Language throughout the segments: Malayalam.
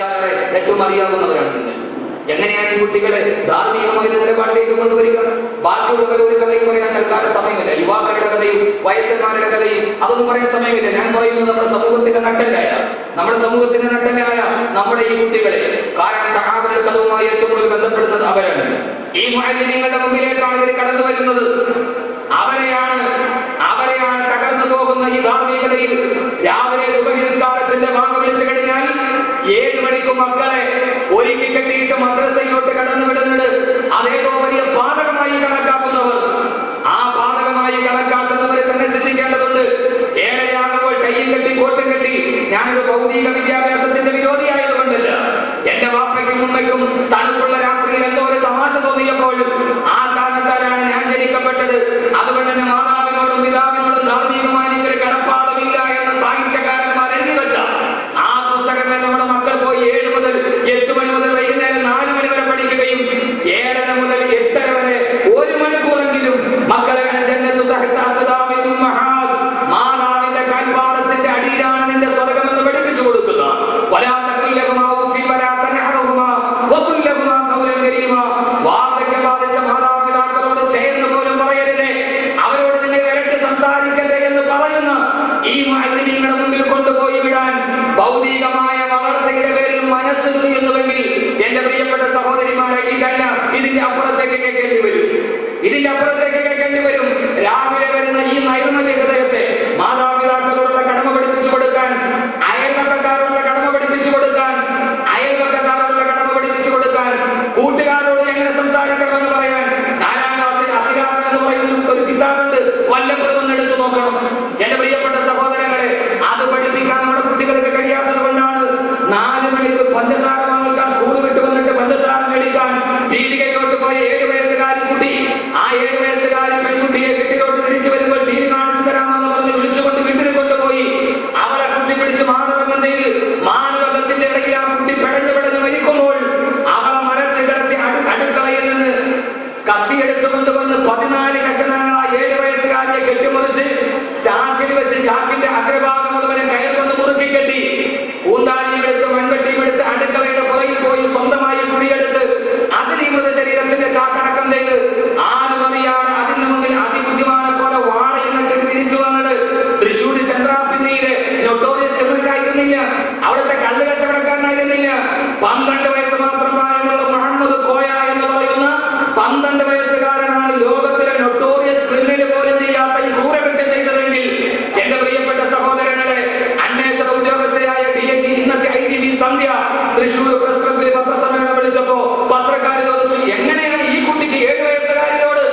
എന്നതിനേക്കാളേറെ ഏറ്റവും അറിയാവുന്നവരാണ് നിങ്ങൾ. എങ്ങനെയാണ് ഈ കുട്ടികളെ ധാർമ്മികമായ നിലപാടിലേക്ക് കൊണ്ടുവരിക? ബാക്കിയുള്ളവരെ ഒരു കഥയും പറയാൻ തൽക്കാല സമയമില്ല. യുവാക്കളുടെ കഥയും വയസ്സന്മാരുടെ കഥയും അതൊന്നും പറയാൻ സമയമില്ല. ഞാൻ പറയുന്നത് നമ്മുടെ സമൂഹത്തിന്റെ നട്ടലായ നമ്മുടെ ഈ കുട്ടികളെ, കാരണം തഹാദുൽ കഥവുമായി ഏറ്റവും കൂടുതൽ ബന്ധപ്പെടുന്നത് അവരാണ്. ഈ മുഅല്ലിമീങ്ങളുടെ മുമ്പിലേക്കാണ് ഇവർ കടന്നു വരുന്നത്. അവരെയാണ് തകർന്നു പോകുന്ന ഈ ധാർമ്മികതയിൽ രാവിലെ സുബഹി നിസ്കാരത്തിന്റെ വാങ്ങ വിളിച്ചു കഴിഞ്ഞാൽ 7 മണിക്ക് മക്കളെ ഒരുക്കി കെട്ടിയിട്ട് മദ്രസയിലോട്ട് കടന്നു വിടുന്നത് അതേതോ വലിയ പാതകമായി കണക്കാക്കുന്നവർ, ആ പാതകമായി കണക്കാക്കുന്നവരെ തന്നെ ചിന്തിക്കേണ്ടതുണ്ട്. ഏഴരയാകുമ്പോൾ കയ്യിൽ കെട്ടി കോട്ടും കെട്ടി ഞാനൊരു ഭൗതിക വിദ്യാഭ്യാസത്തിന്റെ വിരോധിയായതുകൊണ്ടല്ല. എന്റെ വാപ്പയ്ക്കും ഉമ്മയ്ക്കും തണുപ്പുള്ള രാത്രിയിൽ എന്തോ ഒരു തമാശ തോന്നിയപ്പോഴും ആ കാരണത്താലാണ് ഞാൻ ജനിക്കപ്പെട്ടത്. അതുകൊണ്ട് തന്നെ മാതാവിനോടും പിതാവിനോടും ധാർമ്മികമായി എനിക്കൊരു കടപ്പാടുമില്ല എന്ന സാഹിത്യകാരന്മാർ എഴുതി വെച്ച ആ പുസ്തകങ്ങൾ നമ്മുടെ മക്കൾ പോയി 7 മുതൽ 8 മണി മുതൽ വൈകുന്നേരം 4 മണി വരെ പഠിക്കുകയും 7:30 മുതൽ 8:30 വരെ 1 മണിക്കൂറെങ്കിലും മക്കളെ മാതാവിന്റെ കാൽപാദത്തിന്റെ അടിയിലാണ് നിന്റെ സ്വർഗമെന്ന് പഠിപ്പിച്ചു കൊടുക്കുക. വാർദ്ധക്യബാധിച്ച മാതാപിതാക്കളോട് ചേർന്ന് പോലും പറയരുതേ, അവരോട് നിങ്ങൾ വിരട്ടി സംസാരിക്കരുത് എന്ന് പറയുന്ന ഈ മുഅല്ലിമീങ്ങളുടെ മുമ്പിൽ കൊണ്ടുപോയി വിടാൻ ഭൗതികമായ വളർച്ചയുടെ പേരിൽ മനസ്സുണ്ട് എന്നുവെങ്കിൽ എന്റെ പ്രിയപ്പെട്ട സഹോദരിമാരെ, ഇതല്ല, ഇതിന്റെ അപ്പുറത്തേക്ക് കേൾക്കേണ്ടി വരും. രാവിലെ വരുന്ന ഈ നൈർമല്യ ഹൃദയത്തെ മാതാപിതാക്കളോടുള്ള കടമ പഠിപ്പിച്ചു കൊടുക്കാൻ, അയൽവക്കക്കാരോടുള്ള കടമ പഠിപ്പിച്ചു കൊടുക്കാൻ, കൂട്ടുകാരോട് എങ്ങനെ സംസാരിക്കണമെന്ന് പറയാൻ 4ാം ക്ലാസ്സിൽ അഖിലാഖ എന്ന് പറയുന്ന ഒരു കിതാബുണ്ട്. വല്ലപ്പോഴും എടുത്തു നോക്കണം എന്റെ പ്രിയപ്പെട്ട സഹോദരങ്ങളെ. അത് പഠിപ്പിക്കാൻ നമ്മുടെ കുട്ടികൾക്ക് കഴിയാത്തത് കൊണ്ടാണ് 4 മണിക്ക് പഞ്ചസാര വാങ്ങിക്കാൻ സ്കൂൾ വിട്ട് വന്നിട്ട് പഞ്ചസാര മേടിക്കാൻ പീടികയിലോട്ട് പോയ 7 വയസ്സുകാരി കുട്ടി, ആ 7 വയസ്സുകാരി പെൺകുട്ടിയെ വീട്ടിലോട്ട് തിരിച്ചു വരുമ്പോൾ ടി വി കാണിച്ചു തരാമെന്ന് പറഞ്ഞ് വിളിച്ചുകൊണ്ട് വീട്ടിൽ കൊണ്ടുപോയി അവളെ കുത്തിപ്പിടിച്ച് മാനവകത്തിന്റെ ഇടയിൽ ആ കുട്ടി പെടഞ്ഞു മരിക്കുമ്പോൾ അവളെ മരത്തിൽ കിടത്തി അടുക്കളയിൽ നിന്ന് കത്തിയെടുത്തുകൊണ്ട് വന്ന് 14 കഷണങ്ങളായി 7 വയസ്സുകാരിയെ കെട്ടിമുറിച്ച് ചാക്കിൽ വെച്ച് ചാക്കിന്റെ അഗ്രഭാഗം മുഴുവനും കയർ കൊണ്ട് മുറുക്കി കെട്ടി പൂന്താടിയും എടുത്ത് മൺവെട്ടിയും എടുത്ത് അടുക്കളയുടെ പുറകിൽ പോയി സ്വന്തമായി കുഴിയെടുത്ത് അതിൽ ഈ മൃതശരീരത്തിന്റെ ചാക്കടക്കം ചെയ്ത് ആരും അറിയാതെ അതിന് മുന്നിൽ അതിബുദ്ധിമാനെ പോലെ വാളയെന്ന് കെട്ടി തിരിച്ചു വന്നത് തൃശ്ശൂർ ചന്ദ്രാപിന്നിയിലെ നൊട്ടോറിയസ് ക്രിമിനലായിരുന്നില്ല, അവിടുത്തെ കള്ള് കച്ചവടക്കാരനായിരുന്നില്ല. 12 വയസ്സ് മാത്രം പ്രായമുള്ള മുഹമ്മദ് കോയ എന്ന് പറയുന്ന 12 വയസ്സുകാരനാണ് ലോകത്തിലെ നൊട്ടോറിയസ് ക്രിമിനൽ പോലും ചെയ്യാത്ത ഈ ക്രൂരകൃത്യം ചെയ്തതെങ്കിൽ എന്റെ പ്രിയപ്പെട്ട സഹോദരങ്ങളെ, അന്വേഷണ ഉദ്യോഗസ്ഥയായ DIG ഇന്നത്തെ IGP സന്ധ്യ തൃശ്ശൂർ പ്രസ് ക്ലബ്ബിൽ പത്രസമ്മേളനം വിളിച്ചപ്പോ പത്രക്കാർ ചോദിച്ചു, എങ്ങനെയാണ് ഈ കുട്ടിക്ക് 7 വയസ്സുകാരിയോട്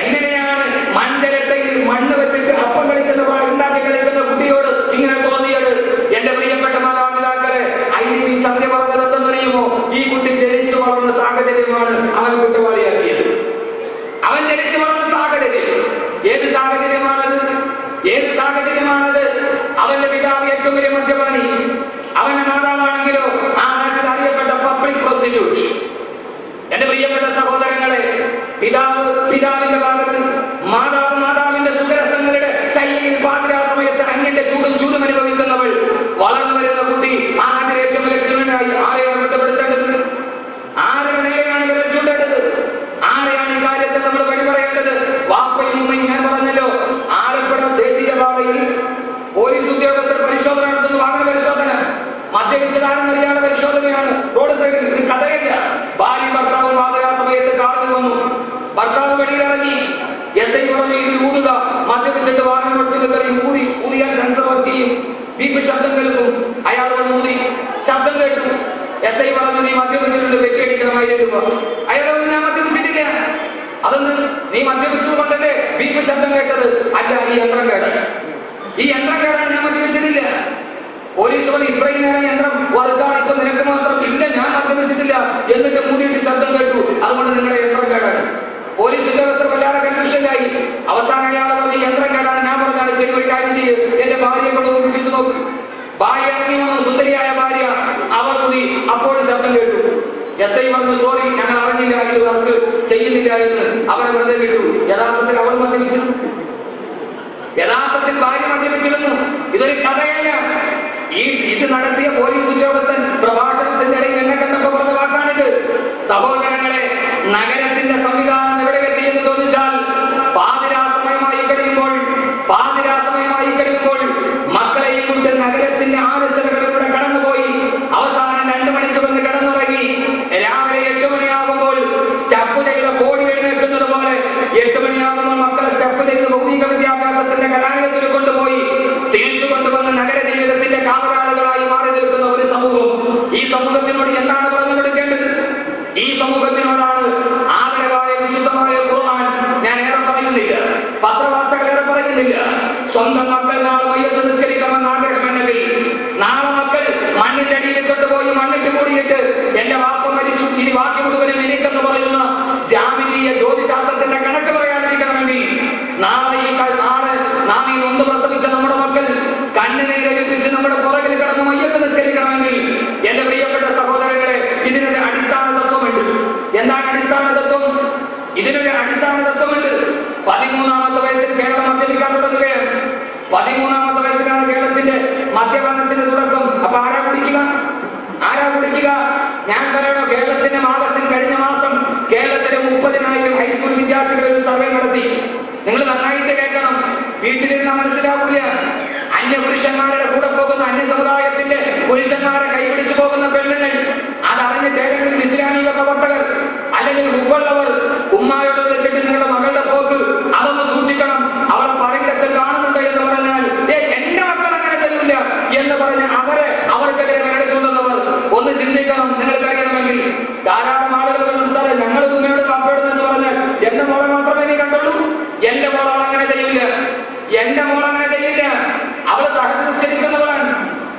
എങ്ങനെയാണ് മഞ്ചരട്ടയിൽ മണ്ണ് വെച്ചിട്ട് അപ്പം കളിക്കുന്ന ഉണ്ടാക്കി കളിക്കുന്ന കുട്ടിയോട് ഇങ്ങനെ തോന്നിയത്? എന്റെ പ്രിയപ്പെട്ട മാതാപിതാക്കളെ, IGP സന്ധ്യ പറഞ്ഞത് എന്തെന്നറിയുമോ? ഈ കുട്ടി ജനിച്ചു വളർന്ന സാഹചര്യമാണ് അവൻ കുറ്റവാളിയാക്കിയത്. അവൻ ജനിച്ചു വളർന്ന സാഹചര്യം ഏത് സാഹചര്യമാണത്? അവന്റെ പിതാവ് ഏറ്റവും വലിയ മദ്യപാനി, അവന്റെ മാതാവാണെങ്കിലോ ആ നാട്ടിൽ അറിയപ്പെട്ട പബ്ലിക് പ്രോസ്റ്റിറ്റ്യൂട്ട്. എന്റെ പ്രിയപ്പെട്ട സഹോദരങ്ങളെ, പിതാവിന്റെ ഭാഗത്ത് മാതാവിന്റെ സുഖരസങ്ങളുടെ ശൈലിയിൽ പാതിരാ സമയത്ത് അന്യന്റെ ചൂടും അനുഭവിക്കുന്നവൾ, വളർന്നു വരുന്ന കുട്ടി ആ നാട്ടിൽ ഏറ്റവും വലിയ ക്രിമിനലായി. ആരെയാണ് കുറ്റപ്പെടുത്തേണ്ടത്? ആരെയാണ് ചൂണ്ടേണ്ടത്? ആരെയാണ് ഈ കാര്യത്തിൽ നമ്മൾ വഴി പറയേണ്ടത്? വാപ്പയും ഉമ്മയും. ഞാൻ പറഞ്ഞല്ലോ, ആലപ്പുഴ ദേശീയപാതയിൽ പോലീസ് ഉദ്യോഗസ്ഥർ പരിശോധന നടത്തുന്നു, വാഹന പരിശോധന. മദ്യപിച്ചതാണെന്നറിയാനുള്ള പരിശോധനയാണ് റോഡ് സൈഡിൽ. കഥയില്ല. ഭാര്യ ഭർത്താവും പാതിരാ സമയത്ത് കാറിൽ വന്നു. ഭർത്താവ് വെളിയിലിറങ്ങി. SI പറഞ്ഞു, ഇതിൽ ഊതുക. മദ്യപിച്ചിട്ട് വാഹനം ഓടിച്ചിട്ട് ഊതിയാൽ സെൻസർ വർക്ക് ചെയ്യും, ബീപ്പ് ശബ്ദം കേൾക്കും. അയാൾ ഊതി, ശബ്ദം കേട്ടു. SI പറഞ്ഞു, നീ മദ്യപിച്ചിട്ടുണ്ട്, വെക്കടിക്കണം 1000 രൂപ. അയാൾ പറഞ്ഞു, ഞാൻ മദ്യപിച്ചിട്ടില്ല. അതൊന്ന് നീ മദ്യപിച്ചത് കൊണ്ടല്ലേ ബീപ്പ് ശബ്ദം കേട്ടത്? അല്ല, ഈ യന്ത്രം കേടാണ്, ഞാൻ മദ്യപിച്ചിട്ടില്ല. പോലീസ് പറഞ്ഞു, ഇത്രയും നേരം യന്ത്രം വർക്കാണ്, ഇപ്പൊ നിനക്ക് മാത്രം ഇല്ല, ഞാൻ മദ്യപിച്ചിട്ടില്ല, എന്നിട്ട് മൂന്നിട്ട് ശബ്ദം കേട്ടു, അതുകൊണ്ട് നിങ്ങളുടെ യന്ത്രം കേടാണ്. പോലീസ് ഉദ്യോഗസ്ഥർ വല്ലാതെ കൺഫ്യൂഷനായി. അവസാനം അയാളെ പറഞ്ഞ് യന്ത്രം കേടാണ്. ഞാൻ പറഞ്ഞാണ്, ശരി, ഒരു കാര്യം ചെയ്യും, എന്റെ ഭാര്യയെ കൊണ്ട് ഒന്നിപ്പിച്ചു നോക്ക്. ഭാര്യ ഇറങ്ങി വന്നു, സുന്ദരിയായ ഭാര്യ. അവർ കൂടി അപ്പോഴും ശബ്ദം കേട്ടു. SI പറഞ്ഞു, സോറി, ഞങ്ങൾ അറിഞ്ഞില്ല, ഇത് വർക്ക് ചെയ്യുന്നില്ല എന്ന്. അവരെ വെറുതെ വിട്ടു. യഥാർത്ഥത്തിൽ അവൾ മദ്യപിച്ചിരുന്നു, യഥാർത്ഥത്തിൽ ഭാര്യ മദ്യപിച്ചിരുന്നു. ഇതൊരു കഥയല്ല. ഇത് നടത്തിയ പോലീസ് ഉദ്യോഗസ്ഥൻ പ്രഭാഷണത്തിന്റെ ഇടയിൽ എന്നെ കണ്ടപ്പോൾ പറഞ്ഞ വാക്കാണിത്. സഹോദരങ്ങളെ, നഗരത്തിന്റെ സംവിധാനം എവിടെ എത്തിയെന്ന് ചോദിച്ചാൽ പാതിരാസമയമായി കഴിയുമ്പോൾ മക്കളെയും കൊണ്ട് നഗരത്തിന്റെ ആവശ്യകളിലൂടെ കടന്നുപോയി അവസാനം 2 മണിക്ക് വന്ന് കിടന്നുറങ്ങി. രാവിലെ 8 മണിയാകുമ്പോൾ സ്റ്റഫ് ചെയ്ത കോടി എഴുന്നേൽക്കുന്നത് പോലെ 8 മണിയാകുമ്പോൾ മക്കളെ സ്റ്റഫ് ചെയ്ത് ഭൗതിക വിദ്യാഭ്യാസത്തിന്റെ കലാലയത്തിൽ കൊണ്ടുപോയി തിരിച്ചു കൊണ്ടുവന്ന് നഗര ജീവിതത്തിന്റെ കാവലാളുകളായി മാറി നിൽക്കുന്ന ഒരു സമൂഹം. ഈ സമൂഹത്തിനോട് എന്താണ് പറഞ്ഞു കൊടുക്കേണ്ടത്? ഈ സമൂഹത്തിനോടാണ് ആദരവായ വിശുദ്ധമായ ഖുർആൻ. ഞാൻ ഏറെ പറയുന്നില്ല, പത്രവാർത്തകൾ ഏറെ പറയുന്നില്ല. സ്വന്തം മക്കൾ നാളെ മയ്യത്ത് നിസ്കരിക്കണമെന്ന് ആഗ്രഹമുണ്ടെങ്കിൽ നാളെ മക്കൾ മണ്ണിന്റെ അടിയിൽ കൊണ്ടുപോയി മണ്ണിട്ട് മൂടിയിട്ട് എന്റെ വാപ്പ മരിച്ചു ഇനി ബാക്കി മുഴുവനും എനിക്കെന്ന് പറയുന്ന ജാമിതീയ ജ്യോതിശാസ്ത്രത്തിന്റെ കണക്ക് പറയാതിരിക്കണമെങ്കിൽ നാളെ നാം ഈ നൊന്ത് പ്രസവിച്ച നമ്മുടെ മക്കൾ കണ്ണുനീരൊലിപ്പിച്ച് നമ്മുടെ പുറകിൽ കിടന്ന് മയ്യത്ത് നിസ്കരിക്കണമെങ്കിൽ എന്റെ പ്രിയപ്പെട്ട സഹോദരങ്ങളെ, ഇതിനൊരു അടിസ്ഥാന തത്വമുണ്ട്. എന്താണ് അടിസ്ഥാന തത്വം? ഇതിനൊരു അടിസ്ഥാന തത്വമുണ്ട്. 13ാമത്തെ വയസ്സിൽ കേരളം മദ്യപിക്കാൻ തുടങ്ങുകയാണ്. 13ാമത്തെ വയസ്സിലാണ് കേരളത്തിന്റെ മദ്യപാനത്തിന്റെ തുടക്കം. അപ്പൊ ആരാ കുടിക്കുക? ഞാൻ പറയണോ? കേരളത്തിന്റെ മാഗസിൻ കഴിഞ്ഞ മാസം കേരളത്തിലെ 30,000 ഹൈസ്കൂൾ വിദ്യാർത്ഥികൾ ഒരു സർവേ നടത്തി. നിങ്ങൾ നന്നായിട്ട് കേൾക്കണം, വീട്ടിലിരുന്ന മനസ്സിലാവില്ല. അന്യ പുരുഷന്മാരുടെ കൂടെ പോകുന്ന അന്യ സമുദായത്തിന്റെ പുരുഷന്മാരെ കൈപിടിച്ചു പോകുന്ന പെണ്ണുങ്ങൾ, അതറിഞ്ഞിട്ട് ഏതെങ്കിലും ഇസ്ലാമിക പ്രവർത്തകർ അല്ലെങ്കിൽ ഉപ്പുള്ളവർ ഉമ്മായോട് വിളിച്ചിട്ട് നിങ്ങളുടെ മകളുടെ പോക്ക് അതൊന്ന് സൂക്ഷിക്കണം, അവളെ പറയിടത്ത് കാണുന്നുണ്ട് എന്ന് പറഞ്ഞാൽ എന്റെ മക്കൾ അങ്ങനെ തരില്ല എന്ന് പറഞ്ഞ് അവർക്കെതിരെ വിരടിച്ചുകൊണ്ടുള്ളവർ ഒന്ന് ചിന്തിക്കണം. നിങ്ങൾക്കറിയണമെങ്കിൽ ധാരാളം ആളുകൾ ഞങ്ങൾ ഉമ്മയോട് കപ്പെടുന്നെന്ന് പറഞ്ഞാൽ എന്റെ മോളെ മാത്രമേ നീ കണ്ടുള്ളൂ. എന്റെ മോൾ അങ്ങനെ ചെയ്യില്ല. അവള് തഹജ്ജുദ്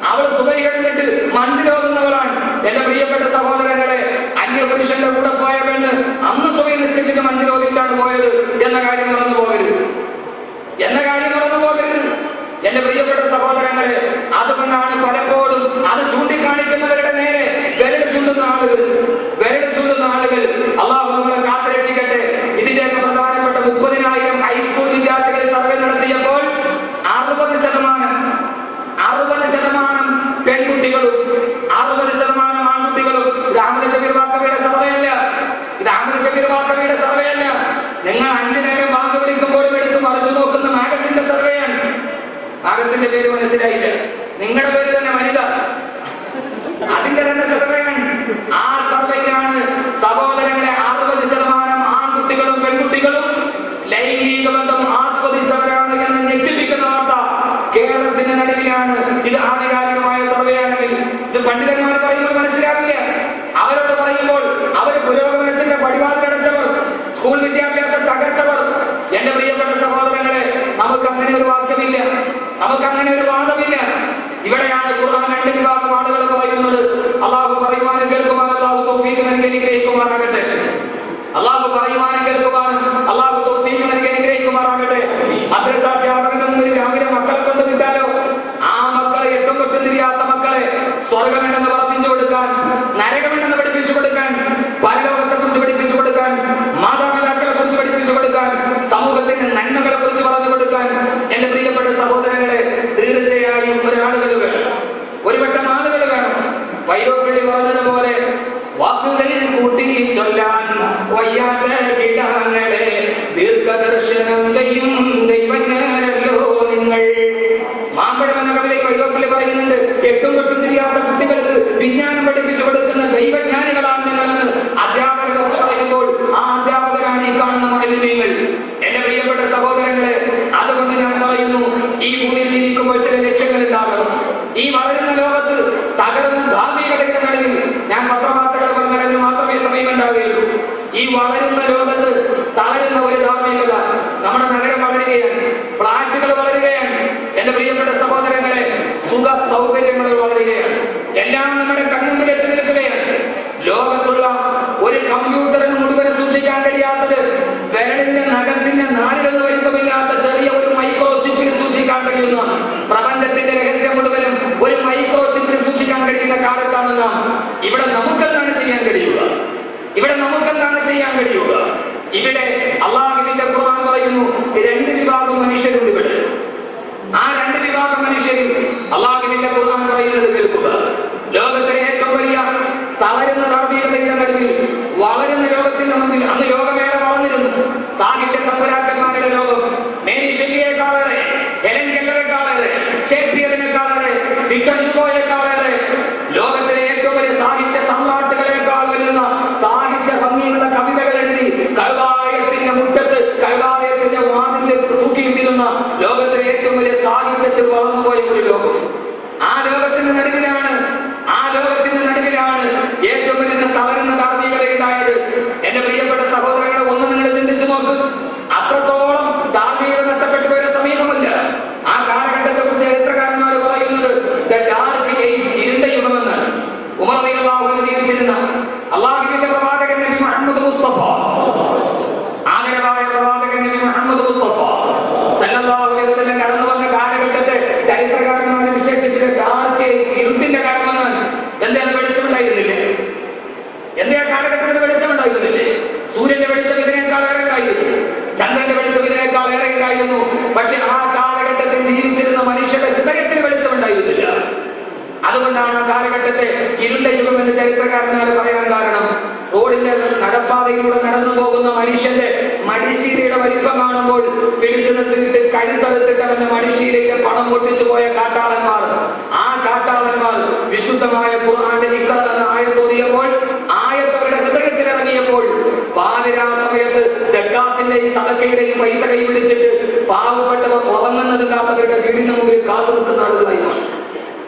അവള് സുബഹി കഴിഞ്ഞിട്ട് മനസ്സിലാവുന്നവളാണ്. എന്റെ പ്രിയപ്പെട്ട സഹോദരങ്ങളെ, അന്യപുരുഷന്റെ കൂടെ പോയ പെണ്ണ് അന്ന് സുബഹി നിസ്കരിച്ചിട്ട് മനസ്സിലോതിട്ടാണ് പോയത് എന്ന കാര്യം മറന്നു പോകരുത്. എന്റെ പ്രിയപ്പെട്ട സഹോദരങ്ങളെ, അതുകൊണ്ടാണ് പലപ്പോഴും അത് ചൂണ്ടിക്കാണിക്കുന്നവരുടെ നേരെ വിരൽ ചൂണ്ടുന്ന ആളുകൾ അള്ളാഹു നമ്മളെ കാത്തുരക്ഷിക്കട്ടെ. ഇതിന്റെയൊക്കെ പ്രധാനപ്പെട്ട 30,000 ഹൈസ്കൂൾ വിദ്യാർത്ഥികൾ സർവേ നടത്തിയപ്പോൾ 60% പെൺകുട്ടികളും 60% ആൺകുട്ടികളും. ഇത് അഹ്മദ് കബീർ വാക്കവിയുടെ സർവേയല്ല. നിങ്ങൾ 5 നേരം ബാങ്ക് വിളിക്കുമ്പോഴും എടുത്ത് മറിച്ചു നോക്കുന്ന മാഗസിന്റെ സർവേയാണ്. മാഗസിന്റെ പേര് മനസ്സിലായില്ല, നിങ്ങളുടെ പേര് തന്നെ വനിത, അതിന്റെ തന്നെ സർവേയാണ്. ആ സർവേയിലാണ് സഹോദരങ്ങളെ 60% ആൺകുട്ടികളും പെൺകുട്ടികളും ലൈംഗിക ബന്ധം ആസ്വദിച്ചവരാണ് എന്ന് ഞെട്ടിപ്പിക്കുന്ന വാർത്ത കേരളത്തിന്റെ നടുവിലാണ്. ഇത് ആധികാരികമായ സർവേയാണെങ്കിൽ ഇത് പണ്ഡിതന്മാർ പറയുമ്പോൾ മനസ്സിലാവില്ല. അവരോട് പറയുമ്പോൾ അവര് പുരോഗമനത്തിന്റെ പടിവാതിലടച്ചവർ, സ്കൂൾ വിദ്യാഭ്യാസം തകർത്തവർ. എന്റെ പ്രിയപ്പെട്ട സഹോദരങ്ങളെ, നമുക്ക് അങ്ങനെ ഒരു വാക്യമില്ല, നമുക്കങ്ങനെ ഒരു വാദമില്ല. ഇവിടെയാണ് ഖുർആൻ 2 വിഭാഗം ആളുകൾ പറയുന്നത്. അള്ളാഹു പറയുവാനും കേൾക്കുവാനും അള്ളാഹു തൗഫീഖ് നൽകി അനുഗ്രഹിക്കുമാറാകട്ടെ. മദ്രസ അധ്യാപകന്റെ മുന്നിൽ രാവിലെ മക്കളെ കൊണ്ട് വിട്ടാലോ ആ മക്കളെ എട്ടും തൊട്ടും തിരിയാത്ത മക്കളെ സ്വർഗമുണ്ടെന്ന് പഠിപ്പിച്ചു കൊടുക്കാൻ, നരകമുണ്ടെന്ന് പഠിപ്പിച്ചു കൊടുക്കാൻ, പരലോകത്തെ കുറിച്ച് പഠിപ്പിച്ചു കൊടുക്കാൻ, മാതാപിതാക്കളെ കുറിച്ച് പഠിപ്പിച്ചു കൊടുക്കാൻ, സമൂഹത്തിന്റെ നന്മകളെ കുറിച്ച് പറഞ്ഞു കൊടുക്കാൻ എന്റെ പ്രിയപ്പെട്ട സഹോദരങ്ങളെ തീർച്ചയായും ഒരാളുകൾ വേണം, ഒരുവട്ടം ആളുകൾ വേണം. വൈലോപ്പിള്ളി പറഞ്ഞതുപോലെ വാക്കുകൾ കൂട്ടി ചൊല്ലാൻ വയ്യാത്ത കിടാങ്ങളെ ദീർഘദർശനം ചെയ്യും ദൈവജ്ഞരല്ലോ നിങ്ങൾ. മാമ്പഴം എന്ന കവിതയിൽ വൈലോപ്പിള്ളി പറയുന്നുണ്ട്, എട്ടും തൊട്ടും തിരിയാത്ത കുട്ടികൾക്ക് വിജ്ഞാനം പഠിപ്പിച്ചു കൊടുക്കുന്ന ദൈവജ്ഞാനികളാണ് നിങ്ങളെന്ന് അധ്യാപകരെ കുറിച്ച് പറയുമ്പോൾ ആ അധ്യാപകരാണ് ഈ കാണുന്ന മഹല്ലിമീങ്ങൾ. എന്റെ പ്രിയപ്പെട്ട സഹോദരങ്ങളെ, അതുകൊണ്ട് ഞാൻ പറയുന്നു, ഈ ഭൂമിയിൽ ജീവിക്കുമ്പോൾ ചില ലക്ഷ്യങ്ങൾ ഉണ്ടാകണം. ഈ വളരുന്ന ലോകത്ത് തകർന്ന ധാർമ്മികതയുടെ നടുവിൽ ഞാൻ പത്രവാർത്തകൾ പറഞ്ഞതിന് മാത്രമേ സമയമുണ്ടാവുകയുള്ളൂ. ഈ വളരുന്ന ലോകത്ത് തളരുന്ന ഒരു ധാർമ്മികത. നമ്മുടെ നഗരം വളരുകയാണ്, ഫ്ലാറ്റുകൾ വളരുകയാണ്. എന്റെ പ്രിയപ്പെട്ട സഹോദരങ്ങളെ, സുഖ സൗകര്യങ്ങൾ വളരുകയാണ്. എല്ലാം നമ്മുടെ കണ്ണുമുന്നിൽ എത്തി നിൽക്കുകയാണ്. ലോകത്തുള്ള ഒരു കമ്പ്യൂട്ടറിന് മുഴുവൻ സൂക്ഷിക്കാൻ കഴിയാത്തത് വിരലിന്റെ നഖത്തിന്റെ നാലിലൊന്നും വലിപ്പമില്ലാത്ത ചെറിയ ഒരു മൈക്രോ ചിപ്പിൽ സൂക്ഷിക്കാൻ കഴിയുന്ന, പ്രപഞ്ചത്തിന്റെ രഹസ്യം മുഴുവനും ഒരു മൈക്രോ ചിപ്പിൽ സൂക്ഷിക്കാൻ കഴിയുന്ന കാലത്താണ് നാം. ഇവിടെ നമുക്കെന്താണ് ചെയ്യാൻ കഴിയുക? ഇവിടെ അള്ളാഹുവിന്റെ ഖുർആൻ പറയുന്നു, 2 വിഭാഗം മനുഷ്യരുണ്ട് ഇവിടെ. ആ 2 വിഭാഗം മനുഷ്യരിൽ അല്ലാഹുവിന്റെ ഖുർആൻ പറയുന്നത് കേൾക്കുക. ലോകത്തിലെ ഏറ്റവും വലിയ തളരുന്ന ധാർമ്മികതയുടെ നടുവിൽ വളരുന്ന ലോകത്തിന്റെ മുമ്പിൽ അന്ന് ലോകമേറെ വളർന്നിരുന്നു. സാഹിത്യ തമ്പുരാക്കന്മാരുടെ ലോകം മേരി ഷെല്ലിയെക്കാളേറെ, ഹെലൻ കെല്ലറെക്കാളേറെ, ഷേക്സ്പിയറിനെക്കാളേറെ, വിക്ടർ ഹ്യൂഗോയെക്കാളേറെ, ലോകത്തിലെ ഏറ്റവും വലിയ സാഹിത്യ സമ്രാട്ടുകളെക്കാൾ വരുന്ന സാഹിത്യ ഭംഗിയുള്ള കവിതകൾ എഴുതി കൈവാലയത്തിന്റെ മുറ്റത്ത് കൈവാലയത്തിന്റെ വാതിലിൽ തൂക്കിയിട്ടിരുന്ന ലോകത്തിലെ ഏറ്റവും വലിയ സാഹിത്യത്തിൽ വളർന്നുപോയ ഒരു ലോകം. ആ ലോകത്തിന്റെ നടുവിലാണ് ഏറ്റവും വലിയ തളരുന്ന ധാർമ്മികതയുണ്ടായത്. എന്റെ പ്രിയപ്പെട്ട സഹോദരങ്ങളെ, ഒന്ന് നിങ്ങൾ ചിന്തിച്ചു നോക്ക്. അത്രത്തോളം ധാർമ്മികത നഷ്ടപ്പെട്ടു പോയ സമീപമല്ല. ആ കാലഘട്ടത്തെ കുറിച്ച് ചരിത്രകാരന്മാർ പറയുന്നത് ഡാർക്ക് ഏജ്, ഇരുണ്ട യുഗമെന്നാണ്. ഉമർ റളിയല്ലാഹു അൻഹു ജീവിച്ചിരുന്ന അല്ലാഹുവിന്റെ പ്രവാചകൻ നബി മുഹമ്മദ് മുസ്തഫ, ആദരവായ പ്രവാചകൻ നബി മുഹമ്മദ് മുസ്തഫ സല്ലല്ലാഹു അലൈഹി വസല്ലം കടന്നു വന്ന കാലഘട്ടത്തെ ചരിത്രകാരന്മാർ വിശേഷിപ്പിച്ച ഡാർക്ക് ഏജ്, ഇരുട്ടിന്റെ കാലമെന്നാണ്. എന്താണ് വെളിച്ചമുണ്ടായിരുന്നില്ലേ? എന്തേ കാലഘട്ടത്തിൽ വെളിച്ചമുണ്ടായിരുന്നില്ലേ? സൂര്യന്റെ വെളിച്ചം ഇതിനേക്കാൾ ഏറെ ഉണ്ടായിരുന്നു, ചന്ദ്രന്റെ വെളിച്ചം ഇതിനേക്കാൾ ഏറെ ഉണ്ടായിരുന്നു. പക്ഷെ ആ കാലഘട്ടത്തിൽ ജീവിച്ചിരുന്ന മനുഷ്യരുടെ ഹൃദയത്തിന് വെളിച്ചമുണ്ടായിരുന്നില്ല. അതുകൊണ്ടാണ് ആ കാലഘട്ടത്തെ ഇരുണ്ട യുഗം എന്ന് ചരിത്രകാരന്മാർ പറയാൻ കാരണം. റോഡിന്റെ നടപ്പാതയിലൂടെ നടന്നു പോകുന്ന മനുഷ്യന്റെ മടിശീലയുടെ വലിപ്പം കാണുമ്പോൾ പിടിച്ചു നിർത്തിയിട്ട് കഴുത്തറുത്തിട്ട് അവന്റെ മടിശീലയിലെ പണം പൊട്ടിച്ചു പോയ കാട്ടാളന്മാർ, ആ കാട്ടാളന്മാർ വിശുദ്ധമായ ഖുർആന്റെ ഇഖ്റ എന്ന ആയത്തോതിയപ്പോൾ, ആയത്തവരുടെ ഹൃദയത്തിൽ ഇറങ്ങിയപ്പോൾ, പാതിരാ സമയത്ത് സക്കാത്തിന്റെയും സദഖയുടെയും പൈസ കൈപിടിച്ചിട്ട് പാവപ്പെട്ടവർ ഉറങ്ങുന്നത് കാത്തവരുടെ വീടിന് മുമ്പിൽ കാത്തു നിൽക്കുന്ന ആളുകളായി മാറി.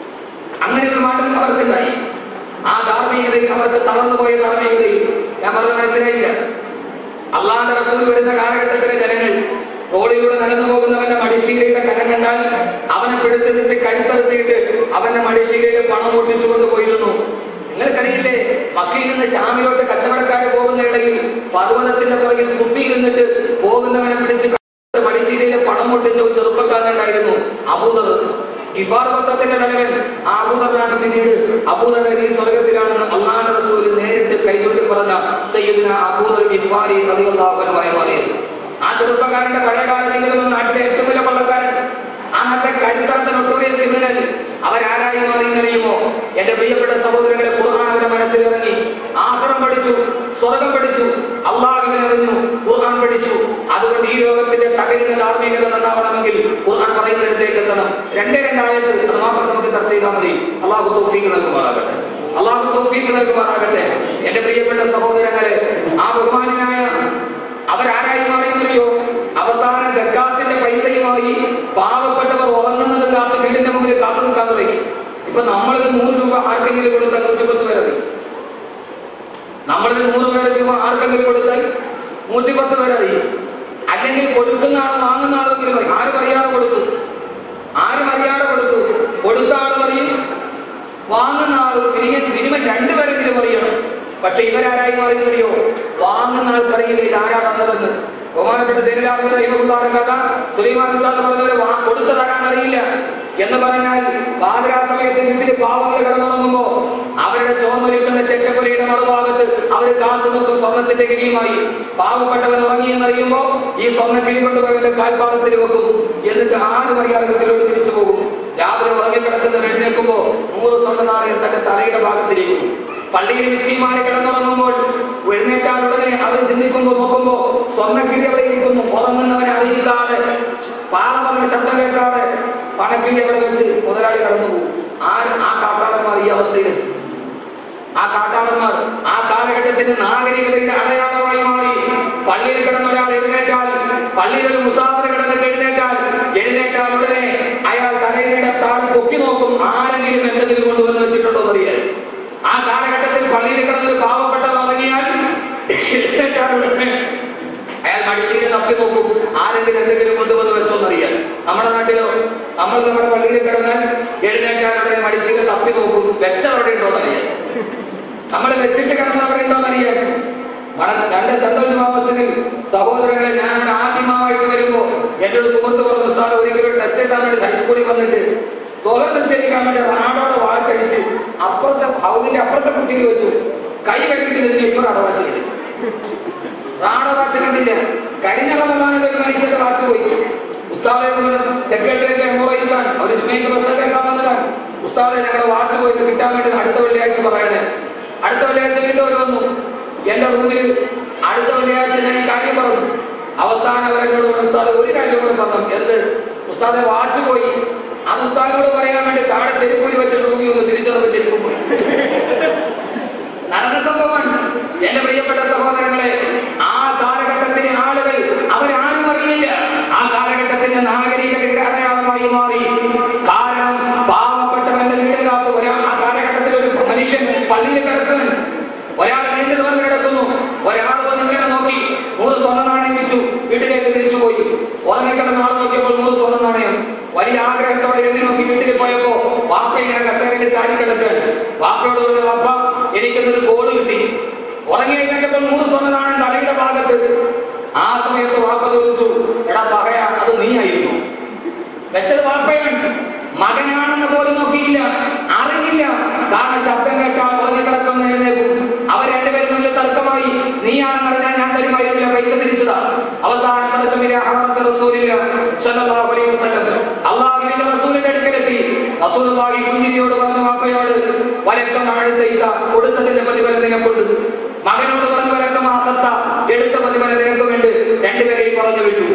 അങ്ങനെ ഒരു മാറ്റം അവർക്കുണ്ടായി. ആ ധാർമ്മികതയിൽ അവർക്ക് തളർന്നുപോയ ധാർമ്മികതയിൽ ഞാൻ പറഞ്ഞ മനസ്സിലായില്ല. അള്ളാഹുവിന്റെ റസൂൽ വരുന്ന കാലഘട്ടത്തിലെ ജനങ്ങൾ റോഡിലൂടെ നടന്നു പോകുന്നവന്റെ മടിശീലയുടെ കരം കണ്ടാൽ അവനെ പിടിച്ചെടുത്ത് കഴുത്തറുത്തിയിട്ട് അവന്റെ മടിശീലയിൽ പണം പൊട്ടിച്ചു കൊണ്ടുപോയിരുന്നു. നിങ്ങൾക്കറിയില്ലേ, മക്കയിൽ നിന്ന് ശാമിലോട്ട് കച്ചവടക്കാർ പോകുന്ന ഇടയിൽ പർവ്വതത്തിന്റെ പുറകിൽ കുത്തിയിരുന്നിട്ട് പോകുന്നവനെ പിടിച്ച് മടിശീലയിലെ പണം പൊട്ടിച്ച ഒരു ചെറുപ്പക്കാരനുണ്ടായിരുന്നു, അബൂദർ. ഗിഫാർ ഗോത്രത്തിന്റെ തലവൻ അബൂദറാണ്. പിന്നീട് അബൂദർ ഈ സ്വർഗത്തിലാണെന്ന് അല്ലാഹുവിന്റെ റസൂൽ നേരിട്ട് കൈകൊട്ടി പറഞ്ഞ സയ്യിദുനാ അബൂദർ ഗിഫാരി റളിയല്ലാഹു അൻഹു പറയുന്നത്. ആ ചെറുപ്പക്കാരന്റെ പഴയകാല ജീവിതം നാട്ടിലെ ഏറ്റവും വലിയ പള്ളക്കാരൻ, ആ നാട്ടിലെ കഴുത്തറത്ത നൊട്ടോറിയസ് ക്രിമിനൽ. അവരാരായി മാറിയെന്നറിയുമോ? എന്റെ പ്രിയപ്പെട്ട സഹോദരങ്ങളെ, ഖുർആൻ അവരുടെ മനസ്സിൽ ഇറങ്ങി. ആഖിറം പഠിച്ചു, സ്വർഗം പഠിച്ചു, അല്ലാഹുവിനെ അറിഞ്ഞു, ഖുർആൻ പഠിച്ചു. അതുകൊണ്ട് ഈ ലോകത്തിന്റെ തകരുന്ന ധാർമ്മികത നന്നാവണമെങ്കിൽ ഖുർആൻ പറയുന്നിടത്തേക്ക് എത്തണം. രണ്ടേ ആയത്ത് അത് മാത്രം നമുക്ക് ചർച്ച ചെയ്താൽ മതി. അല്ലാഹു തൗഫീഖ് നൽകുമാറാകട്ടെ, അല്ലാഹു തൗഫീഖ് നൽകുമാറാകട്ടെ. എന്റെ പ്രിയപ്പെട്ട സഹോദരങ്ങളെ, ആ ബഹുമാനായ അവരാരായി മാറിയെന്നറിയോ? അവസാന സക്കാത്തിന്റെ പൈസയുമായി പാവപ്പെട്ടവർ ഉറങ്ങുന്നത് കാത്ത് വീടിന്റെ മുമ്പിൽ കാത്തു നിൽക്കാൻ തുടങ്ങി. ഇപ്പൊ നമ്മളൊരു 100 രൂപ ആർക്കെങ്കിലും കൊടുത്താൽ 110 പേരതി. നമ്മളൊരു 100 രൂപ ആർക്കെങ്കിലും കൊടുത്താൽ 110 പേരതി. അല്ലെങ്കിൽ കൊടുക്കുന്ന ആൾ വാങ്ങുന്ന ആളെങ്കിലും പറയും. ആരും അറിയാതെ കൊടുത്തു, കൊടുത്ത ആൾ പറയും, വാങ്ങുന്ന ആൾ മിനിമം 2 പേരെങ്കിലും അറിയണം. പക്ഷെ ഇവരാരായി മാറിയെന്നറിയോ? വാങ്ങുന്ന ആൾക്കറിയില്ല ഇതാരാ തന്നതെന്ന്. ബഹുമാനപ്പെട്ട കഥ സുലൈമാൻ ഉസ്താദ് പറഞ്ഞവരെ കൊടുത്തതാകാൻ അറിയില്ല എന്ന് പറഞ്ഞാൽ പാതിരാ സമയത്ത് വീട്ടിൽ പാവങ്ങൾ കിടന്നുറങ്ങുമ്പോ അവരുടെ ചോർന്നൊലിക്കുന്ന ചെറ്റപ്പുരയുടെ മറുഭാഗത്ത് അവർ കാത്തു നിൽക്കും സ്വർണത്തിന്റെ കിഴിയുമായി. പാവപ്പെട്ടവൻ ഉറങ്ങിയെന്നറിയുമ്പോ ഈ സ്വർണ്ണ കിഴി കൊണ്ടുപോയവന്റെ കാൽപാദത്തിൽ വെക്കും. എന്നിട്ട് ആരും അറിയാതെ വീട്ടിലോട്ട് തിരിച്ചു പോകും. രാവിലെ ഉറങ്ങിക്കിടക്കുന്ന എഴുന്നേൽക്കുമ്പോ 100 സ്വർണ്ണ നാണയം തന്റെ തലയുടെ ഭാഗത്തിരിക്കും. പള്ളിയിൽ മിസ്കിന്മാരെ കിടന്നുറങ്ങുമ്പോൾ എഴുന്നേറ്റാൽ ഉടനെ അവർ ചിന്തിക്കുമ്പോ നോക്കുമ്പോ സ്വർണ്ണക്കിഴി അവിടെ ഇരിക്കുന്നു. ഉറങ്ങുന്നവനെ അറിയിക്കാതെ, പാലമറിന് ശബ്ദം കേൾക്കാതെ പണക്കിഴി അവിടെ വെച്ച് മുതലാളി കടന്നു പോകും. ആ കാട്ടാളന്മാർ ഈ അവസ്ഥയിലെത്തി. ആ കാട്ടാളന്മാർ ആ കാലഘട്ടത്തിന്റെ നാഗരികതയുടെ അടയാളമായി മാറി. പള്ളിയിൽ കിടന്ന ഒരാൾ എഴുന്നേറ്റാൽ, പള്ളിയിൽ ഒരു മുസാഫിർ കിടന്നിട്ട് എഴുന്നേറ്റാൽ ഉടനെ അയാൾ തലയുടെ താഴെ പൊക്കി നോക്കും, ആരെങ്കിലും എന്തെങ്കിലും കൊണ്ടുവന്ന് വെച്ചിട്ടുണ്ടോ എന്നറിയാൻ. ആ കാലഘട്ടത്തിൽ പള്ളിയിൽ കിടന്നൊരു പാവപ്പെട്ടവർ ഇറങ്ങിയാൽ അയാൾ മടിശീല തപ്പി നോക്കും, ആരെങ്കിലും എന്തെങ്കിലും കൊണ്ടുവന്ന് വെച്ചോന്നറിയാൻ. നമ്മുടെ നാട്ടിലോ നമ്മൾ നമ്മുടെ പള്ളിയിൽ കിടന്നാൽ എഴുന്നേറ്റാൽ ഉടനെ മടിശീല തപ്പി നോക്കും, വെച്ചവിടെ ഉണ്ടോന്നറിയാൻ. നമ്മൾ വെച്ചിട്ട് കിടന്ന അവിടെ ഉണ്ടോന്നറിയാൻ. രണ്ട് സെൻട്രൽ മാമസിൽ സഹോദരങ്ങളെ, ഞാൻ ആദ്യമായിട്ട് വരുമ്പോ എന്റെ ഒരു സുഹൃത്ത് പറഞ്ഞ ഉസ്താദ് ഒരിക്കലും ടെസ്റ്റ് എഴുതാൻ വേണ്ടി ഹൈസ്കൂളിൽ വന്നിട്ട് തൊഴിലെടുക്കാൻ വേണ്ടി റാഡോടെ വാച്ചടിച്ച് ഹൗസിന്റെ അപ്പുറത്തെ കുട്ടിയിൽ വെച്ചു. കൈ കഴുകിട്ട് ഇതിന് ഇപ്പോൾ അടവാച്ച് റാഡോ വാച്ച് കണ്ടില്ല. കഴിഞ്ഞ റമദാനിൽ ഒരു മനുഷ്യന്റെ വാച്ച് പോയി. ഉസ്താദെ സെക്രട്ടറിയേറ്റ് എംപ്ലോയീസ് ആണ്, അവർ ജുമൈക്ക് പ്രസംഗിക്കാൻ വന്നതാണ്. ഉസ്താദെ ഞങ്ങളുടെ വാച്ച് പോയിട്ട് കിട്ടാൻ വേണ്ടി അടുത്ത വെള്ളിയാഴ്ച പറയണേ. അടുത്ത വെള്ളിയാഴ്ച വീണ്ടും അവർ വന്നു എന്റെ റൂമിൽ. അടുത്ത വെള്ളിയാഴ്ച ഞാൻ ഈ കാര്യം പറഞ്ഞു. അവസാനം അവരെന്നോട് ഉസ്താദ് ഒരു കാര്യം കൂടെ പറഞ്ഞു. എന്ത്? ഉസ്താദെ വാച്ച് പോയി. അത് ഉസ്താദിനോട് പറയാൻ വേണ്ടി താഴെ ചെരുപ്പൂരി വെച്ചിട്ട് റൂമിൽ ഒന്ന് തിരിച്ചത് ചെരുപ്പ് പോയി. നടന്ന സംഭവമാണ്. എന്റെ പ്രിയപ്പെട്ട സഹോദരങ്ങളെ, ആ കാലഘട്ടത്തിലെ ആളുകൾ അവരാരും അറിയില്ല. ആ കാലഘട്ടത്തിന്റെ നാഗരികതയുടെ അടയാളമായി മാറി. കാരണം പാവപ്പെട്ടവന്റെ വീട് കാത്തു ആ കാലഘട്ടത്തിൽ ഒരു മനുഷ്യൻ പള്ളിയിൽ കിടക്കുന്നു, ഒരാൾ വീണ്ടും തുറന്ന് കിടക്കുന്നു. ഒരാൾ വന്ന് ഇങ്ങനെ നോക്കി 100 സ്വർണ്ണ നാണയം വെച്ചു, വീട്ടിലേക്ക് തിരിച്ചു പോയി. ഉറങ്ങിക്കിടന്ന ആൾ നോക്കിയപ്പോൾ 100 സ്വർണ്ണ നാണയം. വലിയ ആഗ്രഹത്തോടെ എണ്ണി നോക്കി വീട്ടിൽ പോയപ്പോ വാപ്പ ഇങ്ങനെ കസേരയിൽ ചാരി കിടക്കുകയാണ്. വാപ്പയോട് പറഞ്ഞു, വാപ്പ എനിക്കൊന്നൊരു കോള് കിട്ടി. ഉറങ്ങി കഴിഞ്ഞപ്പോൾ 100 സ്വർണ്ണ നാണയം തലയുടെ ഭാഗത്ത്. ആ സമയത്ത് വാപ്പ ചോദിച്ചു, എടാ പകയ അത് നീ ആയിരുന്നു വെച്ചത്? വാപ്പയാണ്. മകനാണെന്ന് പോലും നോക്കിയില്ല, അറിഞ്ഞില്ല. കാരണം ശബ്ദം കേട്ടാൽ ഉറങ്ങിക്കിടക്കുന്ന എഴുന്നേക്കും. അവർ രണ്ടുപേരും തമ്മിൽ തർക്കമായി. നീയാണെന്ന് പറഞ്ഞാൽ ഞാൻ തരുമായിരുന്നില്ല, പൈസ തിരിച്ചതാ. അവസാന തർക്കമില്ല. അള്ളാഹുവിന്റെ റസൂലിന്റെ അടുക്കലെത്തി. റസൂലുള്ളാഹി കുഞ്ഞിനിയോട് പറഞ്ഞു, വാപ്പയോട് വലക്കം ആഴ്ത്ത കൊടുത്തതിന്റെ പ്രതിഫലം നിനക്കുണ്ട്. മകനോട് പറഞ്ഞു, വലക്കം ആസത്ത എടുത്ത പ്രതിഫലം നിനക്ക് വേണ്ടി. രണ്ടുപേരെയും പറഞ്ഞു വിട്ടു.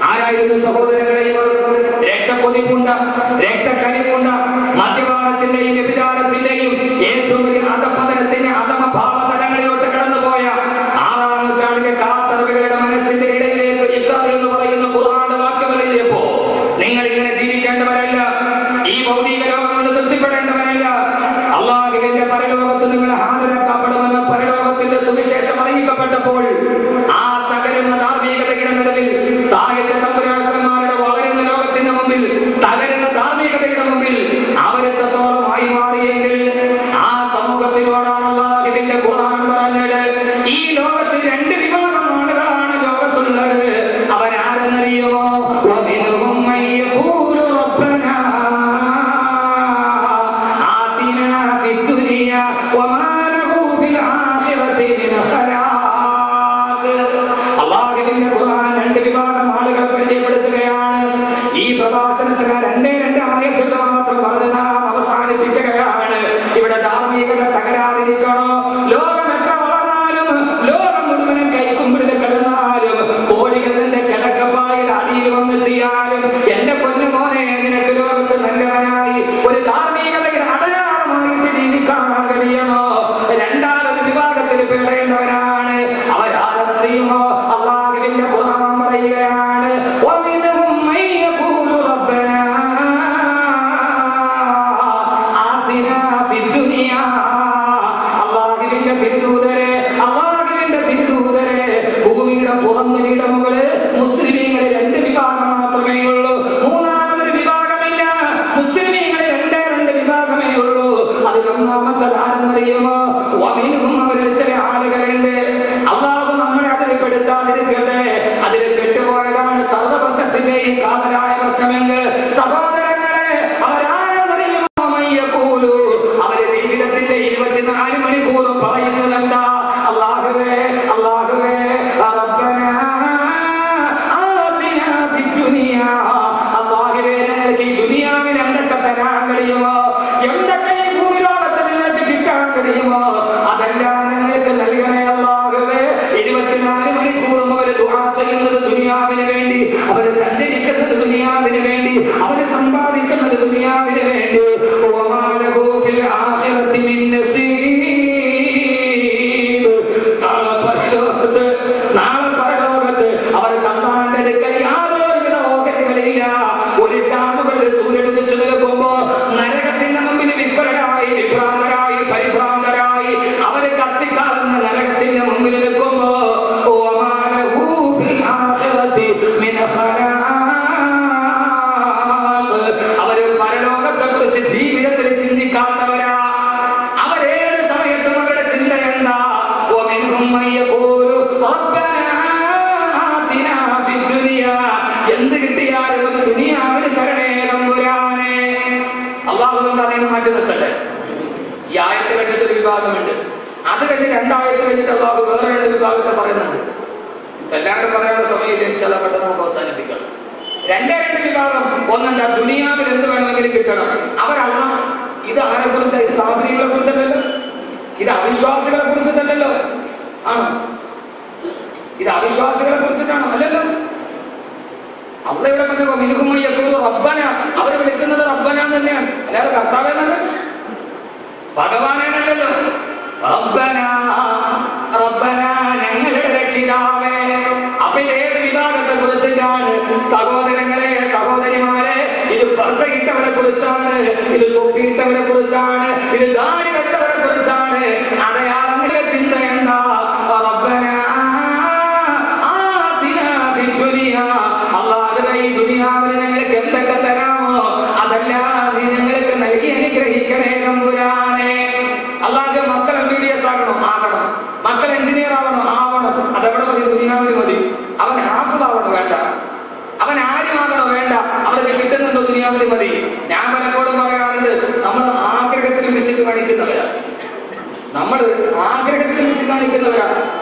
ആരായിരുന്നു സഹോദരങ്ങളെ ഇവർ? രക്തക്കൊതിപ്പുണ്ട, രക്തക്കലിപ്പുണ്ട, മദ്യപാനത്തിന്റെയും വ്യഭിചാരത്തിന്റെയും ഏറ്റവും വലിയ അധപതനത്തിന്റെ അധമഭാവതലങ്ങളിലോട്ട് കടന്നുപോയ 6-ാം നൂറ്റാണ്ടിലെ കാത്തറവികളുടെ മനസ്സിന്റെ ഇടയിലേക്ക് ഇഖ്റ എന്ന് പറയുന്ന ഖുർആന്റെ വാക്കുകളിലേപ്പോ നിങ്ങൾ ഇങ്ങനെ ജീവിക്കേണ്ടവരല്ല, ഈ ഭൗതിക ലോകം കൊണ്ട് തൃപ്തിപ്പെടേണ്ടവരല്ല. അള്ളാഹുവിന്റെ പരലോകത്ത് നിങ്ങൾ ഹാജരാക്കപ്പെടുമെന്ന പരലോകത്തിന്റെ സുവിശേഷം അറിയിക്കപ്പെട്ടപ്പോൾ ആ തകരുന്ന ധാർമ്മികതയുടെ നടുവിൽ സാഹിത്യ തമ്പുരാക്കന്മാരുടെ വളരുന്ന ലോകത്തിന്റെ മുമ്പിൽ, തകരുന്ന ധാർമ്മികതയുടെ മുമ്പിൽ അവരെത്രത്തോളമായി മാറിയെങ്കിൽ ആ സമൂഹത്തിനോടാണ് അള്ളാഹുവിന്റെ ഖുർആൻ പറഞ്ഞത്, ഈ ലോകത്തിൽ 2 വിഭാഗം ആളുകളാണ് ലോകത്തുള്ളത്. അവരാരെന്നറിയുമോ? അള്ളാഹുവിന്റെ ഖുർആൻ 2 വിഭാഗം ആളുകളെ പരിചയപ്പെടുത്തുകയാണ്. ഈ പ്രഭാഷണത്തിന് 2 ആയത്തുകൾ മാത്രം പറഞ്ഞ് നാം അവസാനിപ്പിക്കുകയാണ്. ഇവിടെ ധാർമ്മികത തകരാതിരിക്കണോ? ലോകം എത്ര വളർന്നാലും, ലോകം മുഴുവനും കൈക്കുമ്പിളിൽ കിടന്നാലും, കോടികളുടെ കിടക്കപ്പായിൽ അടിയിൽ വന്നെത്തിയാലും, എന്റെ പൊന്നുമോനെ നിനക്ക് ലോകത്ത് നല്ലവനായി ഒരു ധാർമ്മികതയുടെ അടയാളമായിട്ട് ജീവിക്കാൻ കഴിയണോ? 2 വിഭാഗത്തിൽ പേടേണ്ടവരാണ്. അവരാരെന്നറിയുമോ? അള്ളാഹുവിന്റെ ഖുർആൻ പറയുകയാണ്, വമിൻഹും മൻ യഖൂലു റബ്ബനാ ആതിനാ ഫിദ്ദുനിയാ. അള്ളാഹുവിന്റെ തിരുദൂതരെ, അള്ളാഹുവിന്റെ തിരുദൂതരെ, ഭൂമിയുടെ പുറംനിലയുടെ മുകളിൽ മുസ്ലിമീങ്ങൾ 2 വിഭാഗം മാത്രമേ ഉള്ളൂ. 3-ാമതൊരു വിഭാഗമില്ല. മുസ്ലിമീങ്ങൾ 2 വിഭാഗമേ ഉള്ളൂ. അതിൽ 1-ാമത്തത് ആരെന്നറിയുമോ? വമിൻഹും, അവരിൽ ചില ആളുകളുണ്ട്. അള്ളാഹു നമ്മളെ അതിൽ പെടുത്താതിരിക്കട്ടെ. അതിൽ പെട്ടുപോയതാണ് സർവ്വ പ്രശ്നത്തിന്റെയും കാതലായ പ്രശ്നമെങ്കിൽ സഹോദരങ്ങളെ, അവരാരെന്നറിയുമോ? മയ്യഖൂലു, അവര് ജീവിതത്തിന്റെ 24 മണിക്കൂറും പറയുന്നത് എന്താ? അല്ലാഹുവേ, അല്ലാഹുവേ, റബ്ബനാ ആതിനാ ഫിദ്ദുനിയാ. അല്ലാഹുവേ, ഈ ദുനിയാവിൽ എന്തൊക്കെ തരാൻ കഴിയുമോ? എന്തൊക്കെ ഈ ഭൂമി ലോകത്ത് നിങ്ങൾക്ക് കിട്ടാൻ കഴിയുമോ? അതെല്ലാം നിങ്ങൾക്ക് നൽകണേ അല്ലാഹുവേ. 24 മണിക്കൂറും അവർ ദുആ ചെയ്യുന്നത് ദുനിയാവിന് വേണ്ടി, അവർ സഞ്ചരിക്കുന്നത് ദുനിയാവിന് വേണ്ടി, അവർ സമ്പാദിക്കുന്നത് ദുനിയാവിന് വേണ്ടി. വമാ ലഹു ഫിൽ ആഖിറതി മിൻ നസീബ്. നാളെ പരലോകത്ത് അവർ തമ്മാന്റെ അടുക്കൽ യാതൊരുവിധ ഓഹരികളില്ല. ഒരു ചാമുകളിൽ സൂര്യനുദിച്ചു നിൽക്കുമ്പോ നരകത്തിന്റെ മുമ്പിൽ വിഭ്രരായി, വിഭ്രാന്തരായി, പരിഭ്രാന്തരായി അവര് കത്തിക്കാളുന്ന നരകത്തിന്റെ മുമ്പിൽ നിൽക്കുമ്പോ അവര് പരലോകത്തെ കുറിച്ച് ജീവിതത്തിൽ ചിന്തിക്കാത്തവരാ. അവരേത് സമയത്തും അവരുടെ ചിന്ത എന്താ? എന്ത് കിട്ടിയാലും ദുനിയാവിന് തരണേ തമ്പുരാനെ. അള്ളാഹു അതിന് മാറ്റി നിർത്തട്ടെ. ഈ ആയത്ത് കഴിഞ്ഞിട്ടൊരു വിഭാഗമുണ്ട്. അത് കഴിഞ്ഞ് 2 ആയത്ത് കഴിഞ്ഞിട്ട് അള്ളാഹു വേറെ 2 വിഭാഗത്തെ പറയുന്നുണ്ട്. എല്ലാവരും പറയാനുള്ള സമയമില്ല. ഇൻഷാല്ലാഹ് പെട്ടെന്ന് നമുക്ക് അവസാനിപ്പിക്കണം. രണ്ടേ രണ്ട് വിഭാഗം. ഒന്നെന്താ, ദുനിയാവിൽ എന്ത് വേണമെങ്കിലും കിട്ടണം. അവരല്ല. ഇത് ആരെ കുറിച്ച്? ഇത് കാഫിറുകളെ കുറിച്ചല്ലല്ലോ, ഇത് അവിശ്വാസികളെ കുറിച്ചിട്ടല്ലോ. ആണോ? ഇത് അവിശ്വാസികളെ കുറിച്ചിട്ടാണോ? അല്ലല്ലോ. അവിടെ ഇവിടെ പറഞ്ഞു മിനുക്കുമ്മയ്യക്കൂറ് റബ്ബന, അവര് വിളിക്കുന്നത് റബ്ബന തന്നെയാണ്, അല്ലാതെ കർത്താവെന്നല്ല, ഭഗവാനല്ലോ. റബ്ബന റബ്ബന, ഞങ്ങളുടെ രക്ഷിതാവേ. അപ്പൊ ഏത് വിഭാഗത്തെ കുറിച്ചിട്ടാണ്? സഹോദരങ്ങളെ, സഹോദരിമാരെ, ഇത് പർദ്ദയിട്ടവരെ കുറിച്ചാണ്, ഇത് തൊപ്പിയിട്ടവരെ കുറിച്ചാണ്, ഇത് ദാടി വെച്ചവരെ കുറിച്ചാണ്. അടയാളങ്ങളുടെ ചിന്ത എന്താ? റബ്ബന ആതിനാ ഫിദ്ദുനിയാ, അല്ലാഹുവേ ഈ ദുനിയാവിൽ ഞങ്ങൾക്ക് എന്തൊക്കെ തരാമോ അതെല്ലാം നീ ഞങ്ങൾക്ക് നൽകി അനുഗ്രഹിക്കണേ തമ്പുരാനെ. അല്ലാഹുവേ മക്കൾ MBBS ആകണം, മക്കൾ എഞ്ചിനീയർ ആവണം, അതെവിടെ മതി? ദുനിയാവിൽ മതി. അവൻ ഹാഫിളാവണോ? വേണ്ട. അവൻ ആര്യമാകണോ? വേണ്ട. അവർക്ക് കിട്ടുന്നുണ്ടോ? ദുനിയാവിൽ മതി. ഞാൻ പലപ്പോഴും പറയാറുണ്ട്, നമ്മൾ ആഗ്രഹത്തിൽ മിശിക്ക് കാണിക്കുന്നവരാണ്.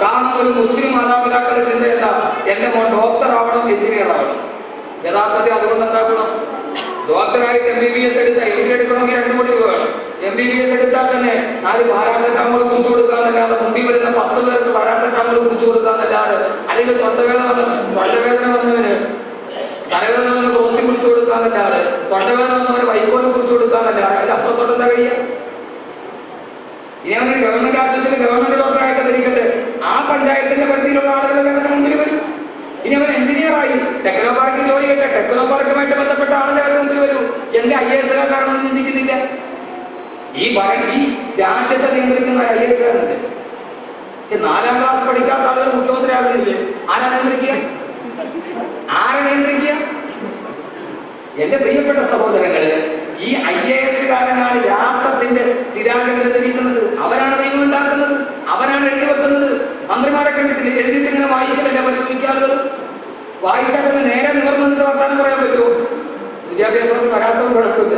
കാരണം ഒരു മുസ്ലിം മാതാപിതാക്കളുടെ ചിന്ത എന്താ? എന്റെ മോൻ ഡോക്ടർ ആവണം, എഞ്ചിനീയർ ആവണം. യഥാർത്ഥത്തിൽ അതുകൊണ്ട് എന്താക്കണം? ഡോക്ടറായിട്ട് MBBS എടുത്താൽ MD എടുക്കണമെങ്കിൽ 2 കോടി രൂപ വേണം. MBBS എടുത്താൽ തന്നെ 4 പാരാസെറ്റാമോൾ കുറിച്ച് കൊടുക്കാന്നല്ലാതെ, മുമ്പിൽ വരുന്ന 10 പേർക്ക് പാരാസെറ്റാമോൾ കുറിച്ച് കൊടുക്കാന്നല്ലാതെ, അല്ലെങ്കിൽ തൊണ്ടവേദന വന്നവന് തലവേദന വന്ന് ക്രോസി കുറിച്ച് കൊടുക്കാന്നല്ലാതെ, തൊണ്ടവേദന വന്നവന് വൈക്കോലിനെ കുറിച്ച് കൊടുക്കാന്നല്ലാതെ, അതിൽ അപ്പുറത്തോട്ട് എന്താ കഴിയുക? ഇനി അവനൊരു ഗവൺമെന്റ് ആശുപത്രിയിൽ ഗവൺമെന്റ് ഡോക്ടറായിട്ട് ധരിക്കട്ടെ, ആ പഞ്ചായത്തിന്റെ പരിധിയിലുള്ള ആളുകൾ അവരുടെ മുമ്പിൽ വരും. ഇനി അവൻ എഞ്ചിനീയറായി ടെക്നോ പാർക്കിൽ ജോലി ചെയ്യട്ടെ, ടെക്നോ പാർക്കുമായിട്ട് ബന്ധപ്പെട്ട ആളുകൾ അവരുടെ മുമ്പിൽ വരും. എന്റെ IAS കാരനാണെന്ന് ചിന്തിക്കുന്നില്ല. ഈ രാജ്യത്തെ നിയന്ത്രിക്കുന്ന IAS കാരനല്ലേ? 4ാം ക്ലാസ് പഠിക്കാത്ത ആളുകൾ മുഖ്യമന്ത്രി ആകുന്നില്ലേ? ആരാ നിയന്ത്രിക്കുക? എന്റെ പ്രിയപ്പെട്ട സഹോദരങ്ങള്, ഈ IAS കാരനാണ് രാഷ്ട്രത്തിന്റെ സ്ഥിരാകേന്ദ്രത്തിരിക്കുന്നത്. അവരാണ് നിയമം ഉണ്ടാക്കുന്നത്, അവരാണ് എഴുതി വെക്കുന്നത്. മന്ത്രിമാരെ കണ്ടിട്ടില്ല, എഴുതിയിട്ട് ഇങ്ങനെ വായിക്കലല്ല പരിഗണിക്കുക. ആളുകൾ വായിച്ചാൽ തന്നെ നേരെ നിവർന്നിട്ട് വർത്താനം പറയാൻ പറ്റുമോ? വിദ്യാഭ്യാസത്തിന് വരാത്തവർ കുഴപ്പമില്ല,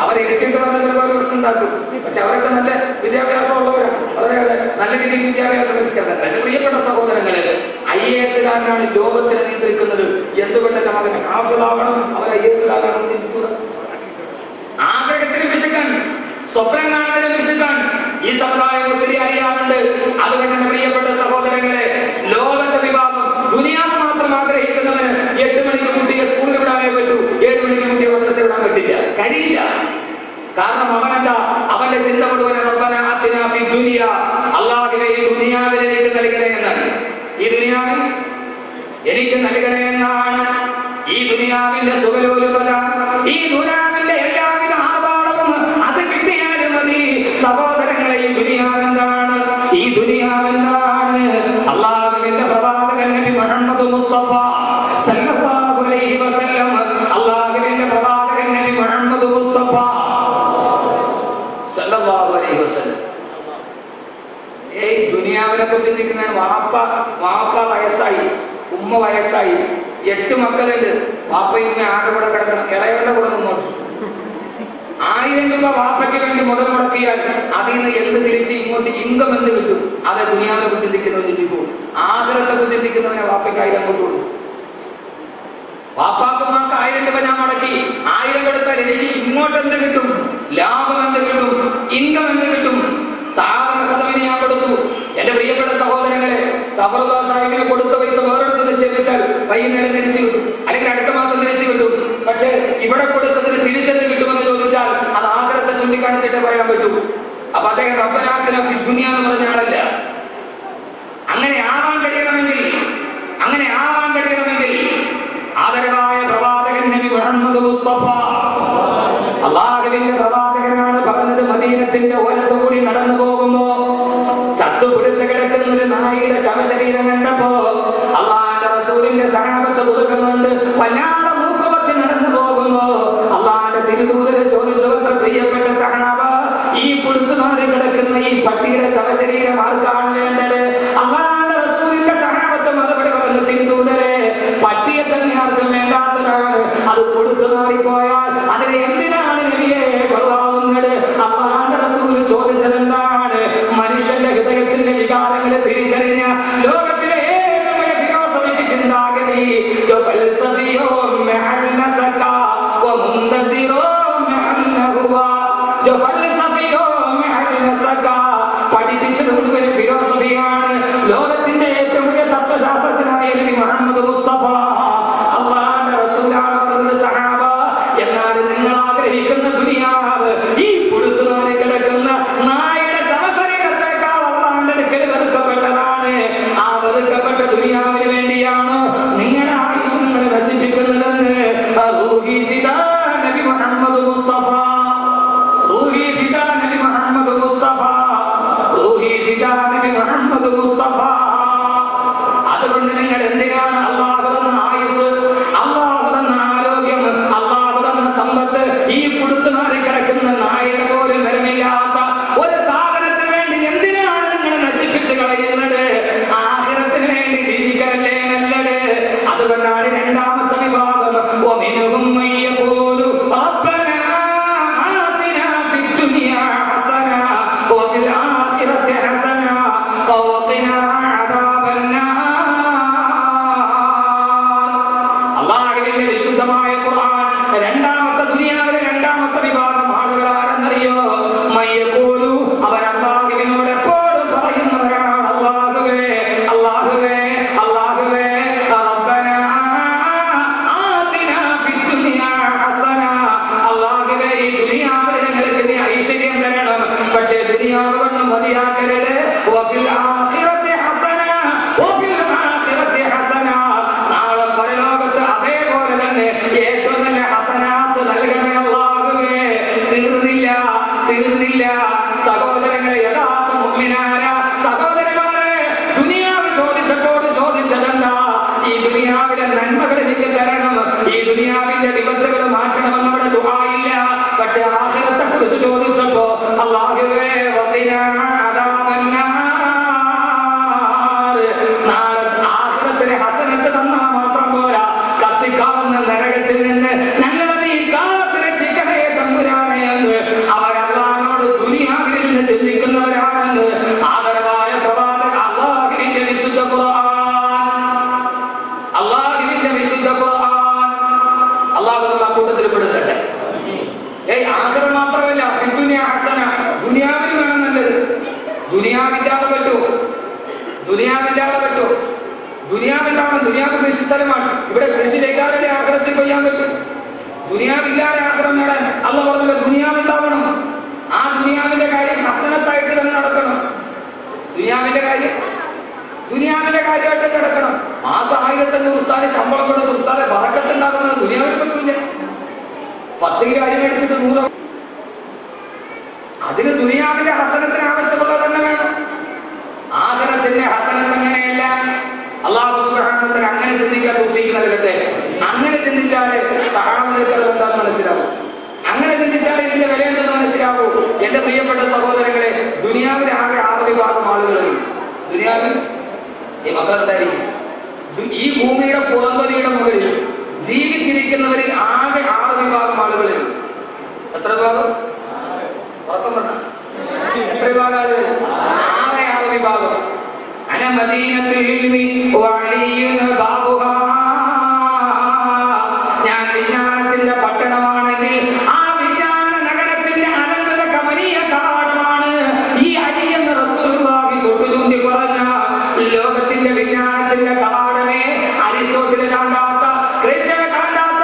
അവരെ ഇരുത്തിയിട്ട് പറഞ്ഞ ചിലപ്പോൾ പ്രശ്നം ഉണ്ടാക്കും. പക്ഷെ അവരൊക്കെ നല്ല വിദ്യാഭ്യാസം ഉള്ളവരാണ്, വളരെ നല്ല രീതിയിൽ വിദ്യാഭ്യാസം ലഭിക്കുന്നത്. എന്റെ പ്രിയപ്പെട്ട സഹോദരങ്ങള്, IAS കാരനാണ് ലോകത്തിനെ നിയന്ത്രിക്കുന്നത്. എന്തുകൊണ്ട് എന്റെ മകൻ ഹാഫിളാവണം, അവർ IAS കാരനാണെന്ന് ചിന്തിച്ചൂടാ? ആഗ്രഹത്തിന് വിശക്കാൻ, സ്വപ്നം കാണുന്നതിന് വിശക്കാൻ ഈ സമുദായം ഒത്തിരി അറിയാറുണ്ട്. അതുകൊണ്ട് എന്റെ പ്രിയപ്പെട്ട സഹോദരങ്ങളെ, ലോകത്തെ വിഭാഗം ദുനിയാവ് മാത്രം ആഗ്രഹിക്കുന്നവന് 8 മണിക്ക് കുട്ടിയെ സ്കൂളിൽ വിടാനേ പറ്റൂ, 7 മണിക്ക് കുട്ടിയെ മദ്രസ വിടാൻ പറ്റില്ല, കഴിയില്ല. കാരണം അവനെന്താ? അവന്റെ ചിന്ത മുഴുവൻ റബ്ബനാ ആതിനാ ഫിദ്ദുനിയാ, അല്ലാഹുവേ ഈ ദുനിയാവിൽ എനിക്ക് നൽകണേ എന്നാണ്. ഈ ദുനിയാവിൽ എനിക്ക് നൽകണേ എന്നാണ്. ഈ ദുനിയാവിന്റെ സുഖലോലുപത, ഈ ദുനിയാവിന്റെ എല്ലാവിധ ആർഭാടവും അത് കിട്ടിയാലും മതി. സഹോദരങ്ങളെ, ഈ ദുനിയാവെന്താണ്? ഈ ദുനിയാവെന്താണ്? അല്ലാഹുവിന്റെ പ്രവാചകൻ നബി മുഹമ്മദ് മുസ്തഫ സല്ലല്ലാഹു അലൈഹി വസല്ലം, അല്ലാഹുവിന്റെ പ്രവാചകൻ നബി മുഹമ്മദ് മുസ്തഫ സല്ലല്ലാഹു അലൈഹി വസല്ലം ദുനിയാവിനെ കുറിച്ച് ചിന്തിക്കുന്നതാണ്. വാപ്പ വയസ്സായി, ഉമ്മ വയസ്സായി, 8 മക്കളുണ്ട്. വാപ്പയും ആരുടെ കൂടെ കിടക്കണം? ഇളയവരുടെ കൂടെ നിന്നോട്ട്. 1000 രൂപ വാപ്പയ്ക്ക് വേണ്ടി മുതൽ മുടക്കിയാൽ അതിൽ നിന്ന് എന്ത് തിരിച്ച് ഇങ്ങോട്ട് ഇൻകം എന്ത് കിട്ടും? അത് ദുനിയാവിനെ കുറിച്ച് ചിന്തിക്കുന്നവൻ ചിന്തിക്കൂ. ആഖിറത്തെ കുറിച്ച് ചിന്തിക്കുന്നവനെ വാപ്പയ്ക്ക് 1000 കൊണ്ടുകൊടുക്കും. വാപ്പാക്കുമാർക്ക് 1000 രൂപ ഞാൻ മുടക്കി, 1000 കൊടുത്താൽ എനിക്ക് ഇങ്ങോട്ട് എന്ത് കിട്ടും? ലാഭം എന്ത് കിട്ടും? ഇൻകം എന്ത് കിട്ടും? താഴ്ന്ന കഥവിന് ഞാൻ കൊടുത്തു. എന്റെ പ്രിയപ്പെട്ട സഹോദരങ്ങളെ, സഫറുല്ലാ സാഹിബിന് കൊടുത്ത പൈസ വേറെടുത്ത് നിക്ഷേപിച്ചാൽ വൈകുന്നേരം തിരിച്ചു കിട്ടും, അല്ലെങ്കിൽ അടുത്ത മാസം തിരിച്ചു കിട്ടും. പക്ഷെ ഇവിടെ കൊടുത്തതിന് തിരിച്ചെന്ന് കിട്ടുമെന്ന് ചോദിച്ചാൽ അത് ആഗ്രഹത്തെ ചൂണ്ടിക്കാണിച്ചിട്ട് പറയാൻ പറ്റൂ. അപ്പൊ അദ്ദേഹം റബ്ബനാ ആതിനാ ഫിദ്ദുനിയാ എന്ന് പറഞ്ഞ ആളല്ല. അങ്ങനെ ആവാൻ കഴിയണമെങ്കിൽ ആദരവായ പ്രവാചകൻ നബി മുഹമ്മദ് മുസ്തഫ, അല്ലാഹുവിന്റെ പ്രവാചകനാണ് പറഞ്ഞത്, മദീനത്തിന്റെ ഓരത്തുകൂടി നടന്നു പോകുമ്പോ ചത്തുപുടുത്ത് കിടക്കുന്ന ഒരു നായിയുടെ ശവശരീരം കണ്ടപ്പോ അല്ലാഹുവിന്റെ റസൂലിന്റെ സഹാബത്ത് കൊടുക്കുന്നുണ്ട്. വല്ലാതെ മൂക്കുപത്തി നടന്നു പോകുമ്പോ അല്ലാഹുവിന്റെ തിരുദൂതരെ ചോദിച്ചു, പ്രിയപ്പെട്ട സഹാബ, ഈ പുടുത്തുമാറി കിടക്കുന്ന ഈ പട്ടിയുടെ ശവശരീരം ആർക്കാണ് വേണ്ടത്? അല്ലാഹുവിന്റെ റസൂലിന്റെ സഹാബത്ത് മറുപടി പറഞ്ഞു, തിരുദൂതരെ, പട്ടിയെ തന്നെ ആർക്കും വേണ്ടാത്തതാണ്. അത് പുടുത്തുമാറിപ്പോയ മതിയാക്കരുത്. വഫിൽ ആഖിറതി ഹസന വഫിൽ ആഖിറതി ഹസന. നാളെ പരലോകത്ത് അതേപോലെ തന്നെ ഏറ്റവും നല്ല ഹസനാത്ത് നൽകണേ അല്ലാഹുവേ. തീർന്നില്ല സഹോദരങ്ങളെ, യഥാർത്ഥ മുഅ്മിനായ സഹോദരന്മാരെ, ദുനിയാവ് ചോദിച്ചതെന്താ? ഈ ദുനിയാവിലെ നന്മകൾ എനിക്ക് തരണം, ഈ ദുനിയാവിന്റെ വിപത്തുകൾ മാറ്റണമെന്ന് അവിടെ ദുആയില്ല. പക്ഷെ ആഖിറത്തെ കുറിച്ച് ചോദിച്ചപ്പോ അല്ലാഹുവേ വഖിനാ അദാബന്നാർ. നാളെ ആഖിറത്തിലെ ഹസനത്ത് തന്നാ മാത്രം പോരാ, കത്തിക്കാവുന്ന നരകത്തിൽ നിന്ന് ഞങ്ങളെ നീ കാത്തുരക്ഷിക്കണേ തമ്പുരാനെ എന്ന് അവരല്ലാഹുവോട് ദുനിയാവിൽ നിന്ന് ചിന്തിക്കുന്നവരാണെന്ന് ആദരവായ പ്രവാചക അല്ലാഹുവിന്റെ വിശുദ്ധ ഖുർആൻ അല്ലാഹു നമ്മുടെ കൂട്ടത്തിൽ പെടുത്തട്ടെ. ആഖിറ മാത്രമല്ല, ദുനിയാവിൽ വേണം നല്ലത്. ദുനിയാവില്ലാതെ പറ്റുമോ? ദുനിയാവുണ്ടാവണം. ദുനിയാവ് കൃഷി സ്ഥലമാണ്. ഇവിടെ കൃഷി ചെയ്താലേ ആഖിറത്തിൽ കൊയ്യാൻ പറ്റും. ദുനിയാവില്ലാതെ ആഖിറം നേടാൻ അല്ലാഹു പറഞ്ഞല്ലോ ദുനിയാവുണ്ടാവണം. ആ ദുനിയാവിന്റെ കാര്യം ഹസനത്തായിട്ട് തന്നെ നടക്കണം. ദുനിയാവിന്റെ കാര്യമായിട്ട് നടക്കണം. മാസം 1500 ഉസ്താദിന് ശമ്പളം കൊടുത്ത് ഉസ്താദെ ബറക്കത്തുണ്ടാകുന്നത് ദുനിയാവിൽ പറ്റില്ല. 10 കിലോ അരി മേടിച്ചിട്ട് 100. അതിന് ദുനിയാവിന്റെ ഹസനത്തിന് ആവശ്യമുള്ളത് തന്നെ വേണം. ആഖിറത്തിന്റെ ഹസനത്ത് അങ്ങനെയല്ല. അല്ലാഹു സുബ്ഹാനഹു വ തആല അങ്ങനെ ചിന്തിക്കാൻ തൗഫീഖ് നൽകട്ടെ. അങ്ങനെ ചിന്തിച്ചാലേ തആമുൽക്കൽ എന്താണെന്ന് മനസ്സിലാവും. അങ്ങനെ ചിന്തിച്ചാലേ ഇതിന്റെ വില എന്തെന്ന് മനസ്സിലാവൂ. എന്റെ പ്രിയപ്പെട്ട സഹോദരങ്ങളെ, ദുനിയാവിൽ ആകെ 6 വിഭാഗം ആളുകളുണ്ട്. ദുനിയാവിൽ ഈ മക്കളെന്തായിരിക്കും? ഈ ഭൂമിയുടെ പുറംതൊലിയുടെ മുകളിൽ ജീവിച്ചിരിക്കുന്നവരിൽ ആകെ 6 വിഭാഗം ആളുകളുണ്ട്. എത്ര വിഭാഗം? ഉറക്കം പറഞ്ഞ എത്ര വിഭാഗം ആളുകൾ? 6 വിഭാഗം. അന മദീനത്തുൽ ഇൽമി വഅലിയുൻ ബാബുഹാ. ഞാൻ വിജ്ഞാനത്തിന്റെ പട്ടണമാണെങ്കിൽ ആ വിജ്ഞാന നഗരത്തിന്റെ അനന്തര കമനീയ കവാടമാണ് ഈ അലി എന്ന റസൂലുള്ളാഹി തൊട്ടുചൂണ്ടി പറഞ്ഞ ലോകത്തിന്റെ വിജ്ഞാനത്തിന്റെ കവാടമേ. അരിസ്റ്റോട്ടിൽ കണ്ടാത്ത, ക്രിസ്ത്യൻ കണ്ടാത്ത,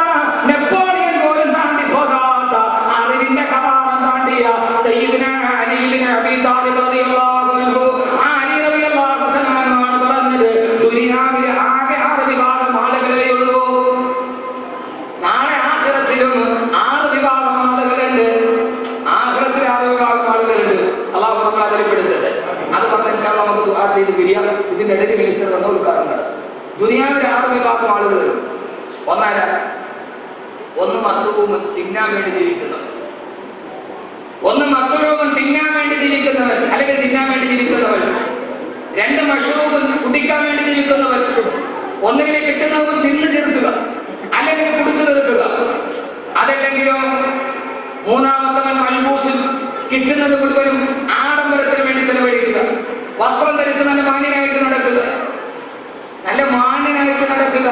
നെപ്പോളിയൻ പോലും താണ്ടി പോകാത്ത അറിവിന്റെ കവാടം താണ്ടിയ സയ്യിദുനാ അലി ഇബ്നു അബീ താലിബ് റളിയല്ലാഹു അൻഹു. ആ അലി റളിയല്ലാഹു തആലയാണ് പറഞ്ഞത്, ദുനിയാവിൽ ആകെ 6 വിഭാഗം ആളുകളേ ഉള്ളൂ. നാളെ ആഖിറത്തിലും 6 വിഭാഗം ആളുകളുണ്ട്. ആഖിറത്തിൽ 6 വിഭാഗം ആളുകളുണ്ട്. അല്ലാഹു നമ്മളെ അതിൽപ്പെടുത്തട്ടെ. അത് പറഞ്ഞ ഇൻഷാ അല്ലാഹ് നമുക്ക് ദുആ ചെയ്ത് പിരിയാം. ഇതിന്റെ ഇടയിൽ മിനിസ്റ്റർ വന്ന ഉദ്ഘാടനം. ദുനിയാവിൽ 6 വിഭാഗം ആളുകളുണ്ട്. ഒന്ന് മത്തുവും തിന്നാൻ വേണ്ടി ജീവിക്കുന്നവർ. അല്ലെങ്കിൽ തിന്നാൻ വേണ്ടി ജീവിക്കുന്നവർ. 2 മഷ്റൂബും കുടിക്കാൻ വേണ്ടി ജീവിക്കുന്നവർ. ഒന്നുകിൽ കിട്ടുന്നതും തിന്നു തീർക്കുക, അല്ലെങ്കിൽ കുടിച്ചു തീർക്കുക. അതല്ലെങ്കിലോ മൂന്നാമത്തവൻ മൽബൂസിൽ കിട്ടുന്നത് മുഴുവനും ആഡംബരത്തിന് വേണ്ടി ചെലവഴിക്കുക. വസ്ത്രം ധരിച്ച് നല്ല മാന്യനായിട്ട് നടക്കുക.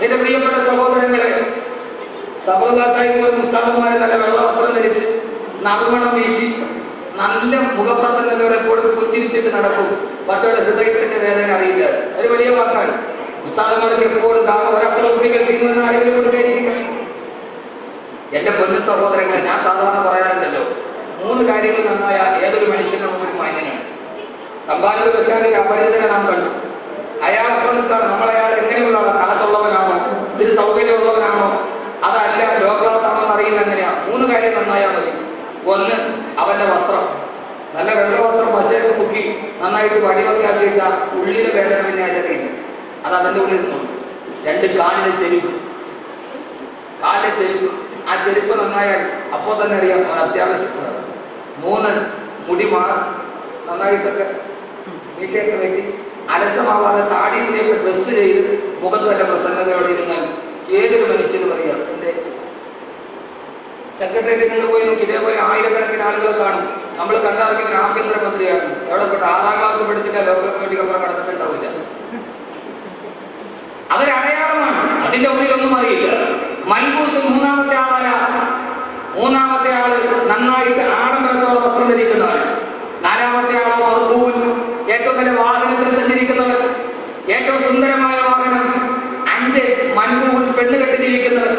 എന്റെ പ്രിയപ്പെട്ട സഹോദരങ്ങളെ, സബറുദാസായിപ്പോലും മുസ്താദന്മാരെ നല്ല വെള്ള വസ്ത്രം ധരിച്ച് നറുമണം വീശി നല്ല മുഖപ്രസന്നതയോടെ എപ്പോഴും പുഞ്ചിരിച്ചിട്ട് നടക്കും. പക്ഷേ അവിടെ ഹൃദയത്തിന്റെ വേദന അറിയില്ല. ഒരു വലിയ വാക്കാണ്. ഉസ്താദന്മാർക്ക് എപ്പോഴും ഒരപ്പുറപ്പിക്കുന്ന ആരെങ്കിലും കൊടുക്കാതിരിക്കുക. എന്റെ പൊന്നു സഹോദരങ്ങളെ, ഞാൻ സാധാരണ പറയാറുണ്ടല്ലോ, 3 കാര്യങ്ങൾ നന്നായ ഏതൊരു മനുഷ്യനും ഒരു മാന്യനാണ്. തമ്പാനൂർ ബസ് സ്റ്റാൻഡിൽ അപരിചിതനെ നാം കണ്ടു. അയാളപ്പുറം നിൽക്കാണ്. നമ്മളയാൾ എങ്ങനെയുള്ള ആളാണ്? കാശുള്ളവനാണോ, ഇത്തിരി സൗകര്യമുള്ളവനാണോ, അതല്ല ലോ ക്ലാസ് ആണോ അറിയുന്ന എങ്ങനെയാണ്? 3 കാര്യം നന്നായാൽ മതി. 1, അവന്റെ വസ്ത്രം. നല്ല വെള്ള വസ്ത്രം പശയൊക്കെ മുക്കി നന്നായിട്ട് വടിവൊക്കെയാക്കിയിട്ട ഉള്ളിലെ വേദന പിന്നെ അറിയില്ല, അത് അതിൻ്റെ ഉള്ളിൽ നിന്നു. 2, കാലിലെ ചെരുപ്പ്. ആ ചെരുപ്പ് നന്നായാൽ അപ്പോൾ തന്നെ അറിയാം അവൻ അത്യാവശ്യമാണ്. 3, മുടി നന്നായിട്ടൊക്കെ മീശയൊക്കെ വെട്ടി അലസമാവാതെ താടിയിലേക്ക് ഡ്രസ് ചെയ്ത് മുഖത്ത് നല്ല പ്രസന്നതയോടെ ഇരുന്നാൽ ഏതൊരു മനുഷ്യനും അറിയാം. എൻ്റെ സെക്രട്ടേറിയറ്റ് നിങ്ങൾ പോയി നോക്കി, ഇതേപോലെ ആയിരക്കണക്കിന് ആളുകളെ കാണും. നമ്മൾ കണ്ടിറങ്ങിയ ആഭ്യന്തരമന്ത്രിയാണ്. എവിടെ പെട്ട 6ാം ക്ലാസ് പഠിച്ചിട്ട് ലോക്കൽ കമ്മിറ്റി അപ്പുറം കടന്നിട്ടുണ്ടാവില്ല. അതൊരടയാളമാണ്. അതിന്റെ ഉള്ളിലൊന്നും അറിയില്ല. മൽബൂസ് 3ാമത്തെ ആളായ 3ാമത്തെ ആള് നന്നായിട്ട് ആഡംബരത്തോടെ വസ്ത്രം ധരിക്കുന്നവൻ. 4ാമത്തെ ആള് മർബൂൻ, ഏറ്റവും നല്ല വാഹനത്തിൽ സഞ്ചരിക്കുന്നവർ, ഏറ്റവും സുന്ദരമായ വാഹനം. 5, മൻബൂൻ, പെണ്ണ് കെട്ടി ജീവിക്കുന്നവർ.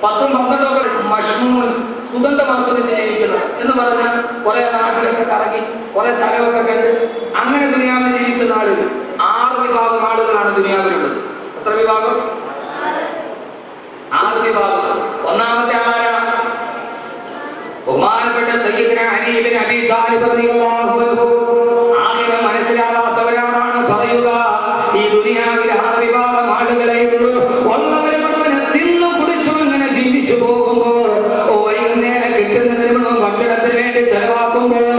10, 12 മഷ്മൂൻ, സുഗന്ധം ആസ്വദിച്ച് ജീവിക്കുന്നവർ എന്ന് പറഞ്ഞാൽ കുറെ നാട്ടിലൊക്കെ കറങ്ങി കുറെ സ്ഥലമൊക്കെ കണ്ട് അങ്ങനെ ദുനിയാവിൽ ജീവിക്കുന്ന ആളുകൾ 6 വിഭാഗം ആളുകളാണ് ദുനിയാവിലുള്ളത്. എത്ര വിഭാഗം? 6 വിഭാഗം. ഒന്നാമത്തെ ആളാരാ? ബഹുമാനപ്പെട്ട സയ്യിദുനാ അലി ഇബ്നു അബീ താലിബ് റളിയല്ലാഹു അൻഹു. ആഖിറ മനസ്സിലാകാത്തവരാണ് പറയുക, ഈ ദുനിയാവിൽ 6 വിഭാഗം ആളുകളെ ഉള്ളൂ. ഒന്നവരെ മുഴുവൻ തിന്നു കുടിച്ചു ഇങ്ങനെ ജീവിച്ചു പോകുമ്പോൾ വൈകുന്നേരം കിട്ടുന്നതിന് മുഴുവൻ ഭക്ഷണത്തിന് വേണ്ടി ചെലവാക്കുമ്പോൾ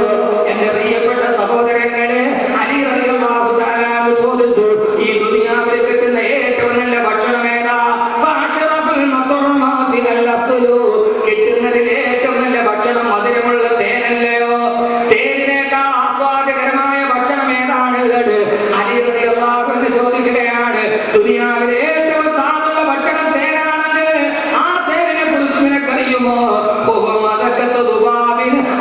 എന്റെ പ്രിയപ്പെട്ട സഹോദരങ്ങളെ, അലി റളിയല്ലാഹു തആല ചോദിച്ചു, ഈ ദുനിയാവിൽ കിട്ടുന്ന ഏറ്റവും നല്ല ഭക്ഷണം ഏതാ? കിട്ടുന്നതിൽ ഏറ്റവും നല്ല ഭക്ഷണം മധുരമുള്ള തേനല്ലയോ? തേനിനേക്കാൾ ആസ്വാദകരമായ ഭക്ഷണം ഏതാണുള്ളത്? അലി റളിയല്ലാഹു അൻഹു ചോദിക്കുകയാണ്. ദുനിയാവിലെ ഏറ്റവും സാധുള്ള ഭക്ഷണം തേനാണെങ്കിൽ ആ തേനിനെ കുറിച്ച് നിനക്കറിയുമോ?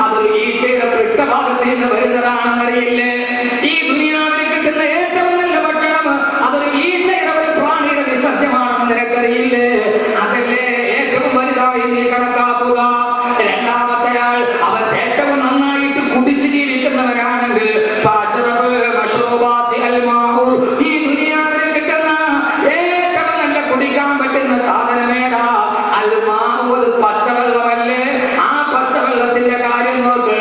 അത് ഈച്ചയുടെ പൃഷ്ഠഭാഗത്തിൽ നിന്ന് വരുന്നതാണെന്നറിയില്ലേ? ഈ ദുനിയാവിൽ കിട്ടുന്ന ഏറ്റവും നല്ല ഭക്ഷണം അതൊരു ഈച്ചയുടെ ഒരു പ്രാണിയുടെ വിസർജ്യമാണെന്ന് നിനക്കറിയില്ലേ? അതല്ലേ ഏറ്റവും വലുതായി നീ കണക്കാക്കുക. രണ്ടാമത്തെ ആൾ അവർ ഏറ്റവും നന്നായിട്ട് കുടിച്ചു ജീവിക്കുന്നവരാണെങ്കിൽ ഈ ദുനിയാവിൽ കിട്ടുന്ന ഏറ്റവും നല്ല കുടിക്കാൻ പറ്റുന്ന സാധനമേടാ? അൽമാഹു, അത് പച്ചവെള്ളമല്ലേ? ആ പച്ചവെള്ളത്തിന്റെ കാര്യം നോക്ക്.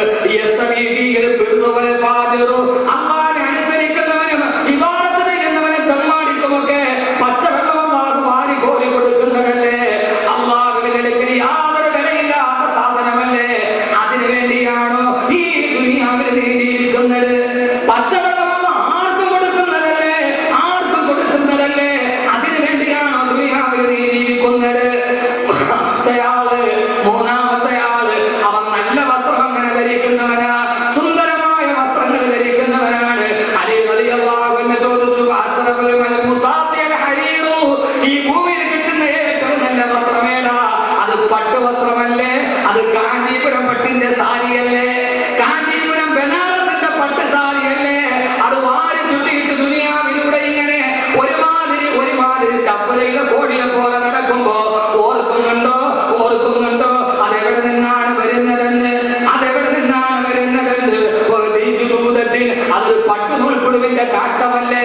അമ്മാനെ അനുസരിക്കുന്നവനും ഇബാദത്ത് ചെയ്യുന്നവനും തെമ്മാടിക്കുമൊക്കെ പച്ചവെള്ളം വാരി കോരി കൊടുക്കുന്നവരല്ലേ? അല്ലാഹുവിന്റെ യാതൊരു വിലയില്ലാത്ത സാധനമല്ലേ? അതിനു വേണ്ടിയാണോ ഈ ദുനിയാവിൽ നീതിയിരിക്കുന്നത്? പച്ചവെള്ളം ആർക്കും കൊടുക്കുന്നതല്ലേ? ആർക്കും കൊടുക്കുന്നതല്ലേ? അതിനു വേണ്ടിയാണോ ദുനിയാവിൽ നീതിയിരിക്കുന്നത്? മൂന്നാമത്തെ ആള് അവൻ നല്ല വസ്ത്രം അങ്ങനെ ധരിക്കുന്നവനാ, സുന്ദരമായ വസ്ത്രങ്ങൾ ധരിക്കുന്നവനാണ്. അലി റളിയല്ലാഹു അൻഹു ചോദിച്ചു, അസ്റഫുൽ മൽബൂസാത്തിൽ ഹരീറു, ഈ ഭൂമിയിൽ കിട്ടുന്ന ഏറ്റവും നല്ല വസ്ത്രമേടാ? അത് പട്ടുവസ്ത്രമല്ലേ? അത് കാഞ്ചീപുരം പട്ടിന്റെ സാരിയല്ലേ? കാഞ്ചീപുരം ബനാറസിന്റെ പട്ട് സാരിയല്ലേ? അത് വാരി ചുറ്റിയിട്ട് ദുനിയാവിലൂടെ ഇങ്ങനെ ഒരുമാതിരി സ്റ്റപ്പുലയിലെ കോടിയെ പോലെ നടക്കുമ്പോ ഓർക്കുന്നുണ്ടോ? അതെവിടെ നിന്നാണ് വരുന്നതെന്ന്? അതൊരു പട്ടുനൂൽപ്പുഴുവിന്റെ കാഷ്ടമല്ലേ?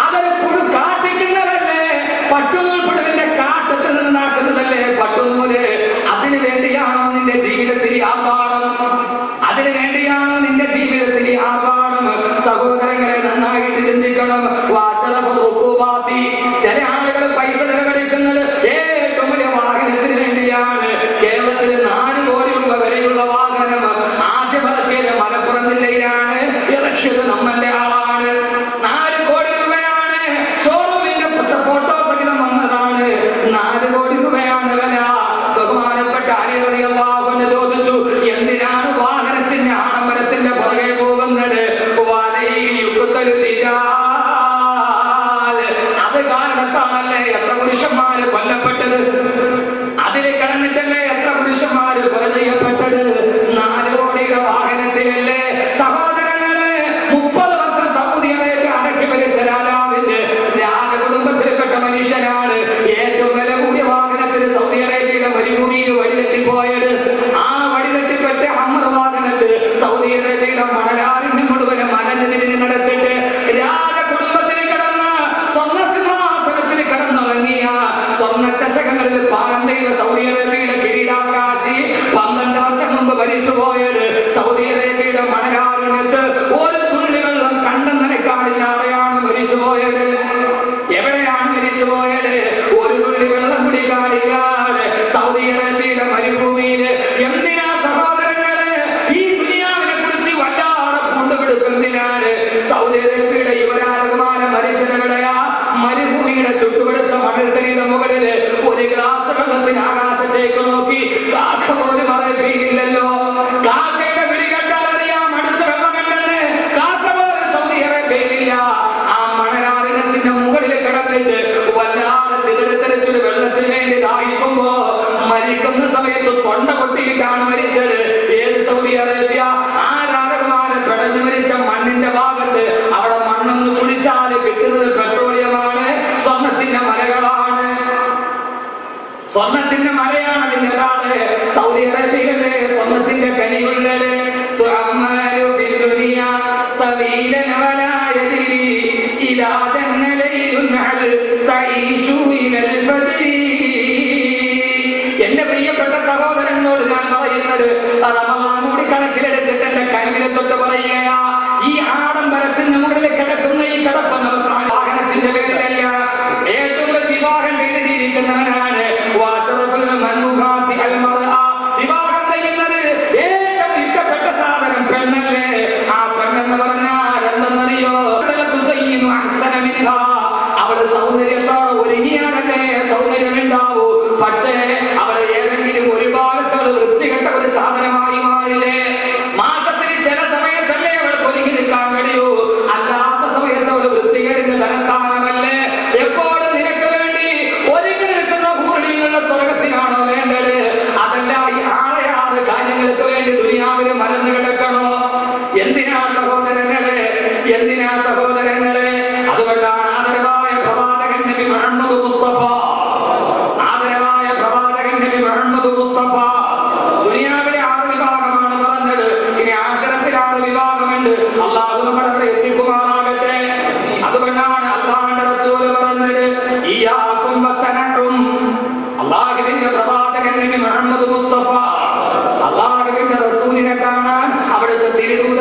അതൊരു പുഴു കാട്ടിക്കുന്നതല്ലേ? പട്ടുനൂൽപ്പുഴുവിന്റെ കാട്ടത്തിൽ നിന്നാക്കുന്നതല്ലേ പട്ടുനൂല്? അതിനു വേണ്ടിയാണോ നിന്റെ ജീവിതത്തിൽ ആർഭാടം? അതിനു വേണ്ടിയാണോ നിന്റെ ജീവിതത്തിൽ ആർഭാടം? സഹോദരങ്ങളെ, നന്നായിട്ട് ചിന്തിക്കണം. ചില ആളുകൾ പൈസ ചെലവഴിക്കുന്നത് ഏറ്റവും വലിയ വാഹനത്തിന് വേണ്ടിയാണ്. കേരളത്തിൽ 4 കോടി രൂപ വരെയുള്ള വാഹനം ആദ്യം ഇറക്കിയത് മലപ്പുറം ജില്ലയിലാണ്. ഇറക്കിയത് നമ്മന്റെ ആളാണ്. 4 കോടി രൂപയാണ്. ഷോറൂമിന്റെ ഫോട്ടോ സഹിതം വന്നതാണ്. 4 കോടി രൂപയാണ് വില. ബഹുമാനപ്പെട്ട അലി റളിയല്ലാഹു അൻഹു ചോദിച്ചു, എന്തിനാണ് വാഹനത്തിന്റെ ആഡംബരത്തിന്റെ പുറകെ പോകുന്നത്? അത് കാരണത്താണല്ലേ എത്ര പുരുഷന്മാര് കൊല്ലപ്പെട്ടത്? അതിൽ കിടന്നിട്ടല്ലേ എത്ര പുരുഷന്മാര് കൊല ചെയ്യപ്പെട്ടത്? 4 കോടിയുടെ വാഹനത്തിലല്ലേ? സഹോദരങ്ങളെ, 30 വർഷം സൗദി അറേബ്യ അടക്കി ഭരിച്ച രാജാവിന്റെ രാജകുടുംബത്തിൽപ്പെട്ട മനുഷ്യനാണ് ഏറ്റവും വില കൂടിയ വാഹനത്തിൽ സൗദി അറേബ്യയുടെ വരിമുറിയിൽ വഴിതെറ്റിപ്പോയത്. ആ വഴിതെറ്റിപ്പെട്ട ഹമ്മർ വാഹനത്തിൽ സൗദി അറേബ്യയുടെ മണലാരിന്റെ മുഴുവനും മലനിരിഞ്ഞ് നടത്തിട്ട് രാജകുടുംബത്തിൽ കിടന്ന് സ്വർണ്ണസിംഹാസനത്തിൽ കിടന്നിറങ്ങിയ സ്വർണ്ണ ചഷകങ്ങളിൽ പാലം ചെയ്ത സൗദി അറേബ്യയുടെ കിരീടാവകാശി 12 വർഷം മുമ്പ് ഭരിച്ചുപോയത് സൗദി അറേബ്യയുടെ മണലാരണ്യത്ത് ഒരു തുള്ളി വെള്ളം കണ്ടം നനയ്ക്കാനില്ലാതെയാണ് മരിച്ചുപോയത്. എവിടെയാണ് മരിച്ചുപോയത്? ഒരു തുള്ളി വെള്ളം കുടിക്കാനില്ലാതെ സൗദി അറേബ്യയുടെ മരുഭൂമിയിൽ. എന്തിനാ സഹോദരങ്ങളെ ഈ ദുനിയാവിനെ കുറിച്ച് വല്ലാതെ കൊണ്ടുപിടിക്കുന്നതിനാണ്? സൗദി അറേബ്യയുടെ യുവരാജകുമാരൻ മരിച്ചതെവിടെയാ? മരുഭൂമിയുടെ ചുട്ടുപെടുത്ത മണൽത്തരിയുടെ മുകളിൽ ഒരു ഗ്ലാസ് വെള്ളത്തിന് ആകാശത്തേക്ക് നോക്കി കാക്ക പോലും അറിയില്ലല്ലോ. കാക്കയുടെ വിളി കണ്ടാൽ അറിയാം അടുത്ത വെള്ളമുണ്ടെന്ന്. കാക്ക പോലും സൗദി അറേബ്യയിലില്ല. ആ മണലാരിനത്തിന്റെ മുകളിൽ കിടന്നിട്ട് വല്ലാതെ ചിതറിത്തെറിച്ചൊരു വെള്ളത്തിന് വേണ്ടി ദാഹിക്കുമ്പോ മരിക്കുന്ന സമയത്ത് തൊണ്ട പൊട്ടിയിട്ടാണ് മരിച്ചത്. ഏത് സൗദി അറേബ്യ? ആ രാജകുമാരൻ പെടഞ്ഞു മരിച്ച മണ്ണിന്റെ ഭാഗത്ത് അവിടെ മണ്ണൊന്ന് കുഴിച്ചാൽ കിട്ടുന്നത് പെട്രോളിയമാണ്, സ്വർണത്തിന്റെ മലകളാണ്. സ്വർണത്തിന്റെ മലയാണ് അതിൻ്റെതാണ്. സൗദി അറേബ്യയിലെ സ്വർണത്തിന്റെ കനിയുള്ളത്.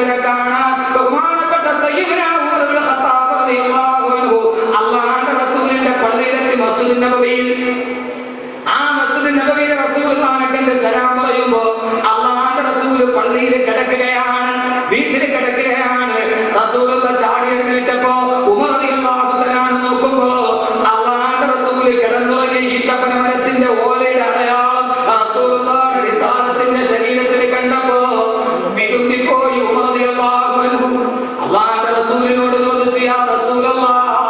റസൂലിനെ കാണാൻ ബഹുമാനപ്പെട്ട സയ്യിദുനാ ഉമർ ഇബ്നുൽ ഖത്താബ് റളിയല്ലാഹു അൻഹു അല്ലാഹുവിന്റെ റസൂലിന്റെ പള്ളിയിലെത്തി മസ്ജിദുൻ നബവിയിൽ. ആ മസ്ജിദുൻ നബവിയിൽ റസൂലുള്ളാഹിനെ കണ്ട് സലാം പറയുമ്പോൾ അല്ലാഹുവിന്റെ റസൂൽ പള്ളിയിൽ കിടക്കുകയാണ്, വീട്ടിൽ കിടക്കുകയാണ്. റസൂലുള്ള ചാടി എഴുന്നേറ്റപ്പോ ഉമർ റളിയല്ലാഹു തആല നോക്കുമ്പോ അല്ലാഹുവിന്റെ റസൂൽ കിടന്നുറങ്ങിയ ഈത്തപ്പന മരത്തിന്റെ ഓലയുടെ അടയാളം റസൂലുള്ളാഹിന്റെ റിസാലത്തിന്റെ ശരീരത്തിൽ കണ്ടപ്പോ വിതുമ്പിപ്പോയി ഉമർ റളിയല്ലാഹു അൻഹു. അല്ലാഹുവിന്റെ റസൂലിനോട് ചോദിച്ചു, യാ റസൂലല്ലാഹ്,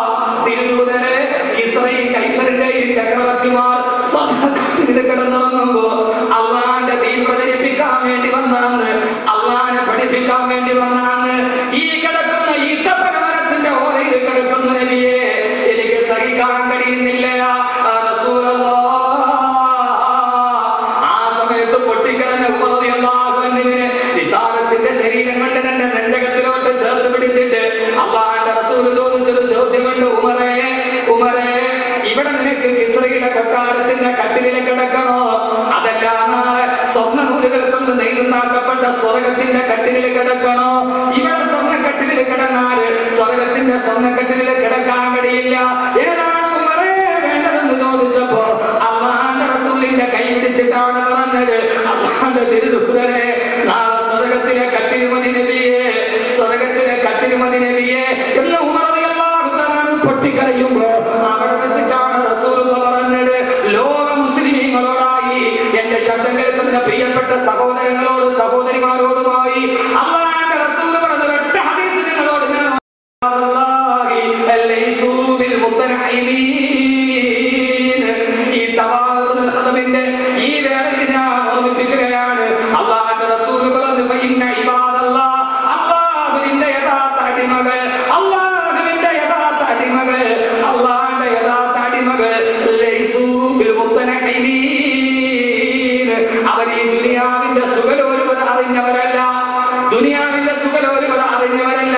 തിരുദൂതരെ, ഇസ്രായേൽ കൈസറിന്റെ ഈ ചക്രവർത്തിമാർ സ്വന്തത്തിൽ കിടന്നുറങ്ങുമ്പോ അള്ളാന്റെ ദീൻ പ്രചരിപ്പിക്കാൻ വേണ്ടി വന്നാണ്, അള്ളാനെ പഠിപ്പിക്കാൻ വേണ്ടി വന്നാണ്. ഈ കിടക്കുന്ന ഈത്തപ്പന മരത്തിന്റെ ഓലയിൽ കിടക്കുന്ന നബിയെ എനിക്ക് സഹിക്കാൻ കഴിയുന്നില്ല റസൂലല്ലാഹ്. ആ സമയത്ത് പൊട്ടിക്കരഞ്ഞ ഉമർ റളിയല്ലാഹു അൻഹുവിനെ വിസാലത്തിന്റെ ശരീരം കൊണ്ട് തന്നെ നെഞ്ചകത്തിലോട്ട് ചേർത്ത് പിടിച്ചിട്ട് അള്ളാഹുവിന്റെ റസൂൽ ചോദിച്ചൊരു ചോദ്യം കൊണ്ട്, ഉമറേ ഉമറേ, ഇവിടെ നിനക്ക് ഇസ്രായേലിലെ കൊട്ടാരത്തിന്റെ കട്ടിലിൽ കിടക്കണോ, അതല്ല നാളെ സ്വർണ്ണ നൂലുകൾ കൊണ്ട് നെയ്തുണ്ടാക്കപ്പെട്ട സ്വർഗത്തിന്റെ കട്ടിലിൽ കിടക്കണോ? ഇവിടെ സ്വർണ്ണക്കട്ടിലിൽ കിടന്നാല് സ്വർഗത്തിന്റെ സ്വർണ്ണക്കട്ടിലിൽ കിടക്കാൻ കഴിയില്ല. ഏതാണ് ഉമറേ വേണ്ടതെന്ന് ചോദിച്ചപ്പോ അള്ളാഹുവിന്റെ റസൂലിന്റെ കൈ പിടിച്ചിട്ടാണ് പറഞ്ഞത്, അള്ളാഹുവിന്റെ തിരുദൂതരെ, നാളെ സ്വർഗത്തിലെ കട്ടിൽ മതി നബിയെ, സ്വർഗത്തിലെ കട്ടിൽ മതി നബിയെ എന്ന് ഉമർ റളിയല്ലാഹു തആല പൊട്ടിക്കരയുമ്പോ അവിടെ വെച്ചിട്ടാണ് റസൂലുള്ള പറഞ്ഞത്, ലോക മുസ്ലിമീങ്ങളോടായി, എന്റെ ശബ്ദം കേൾക്കുന്ന പ്രിയപ്പെട്ട സഹോദരങ്ങളോട് സഹോദരിമാരോടുമായി അല്ലാഹുവിന്റെ റസൂൽ പറഞ്ഞ ഒറ്റ ഹദീസ് നിങ്ങളോട് ഞാൻ ഈ തവാദുൽ ഖദമിന്റെ ഈ വേളയിൽ ഞാൻ ഓർമ്മിപ്പിക്കുകയാണ്. അല്ലാഹുവിന്റെ റസൂൽ പറഞ്ഞു, ഫഇന്ന ഇബാദല്ലാഹ്, അല്ലാഹുവിന്റെ യഥാർത്ഥ അടിമകൾ, അല്ലാഹുവിന്റെ യഥാർത്ഥ അടിമകൾ, അല്ലാഹുവിന്റെ യഥാർത്ഥ അടിമകൾ ലൈസൂ ബിൽ മുത്തനഇമീൻ, അവർ ഈ ദുനിയാവിന്റെ സുഖലോലുപത അറിഞ്ഞവരല്ല, ദുനിയാവിന്റെ സുഖലോലുപത അറിഞ്ഞവരല്ല.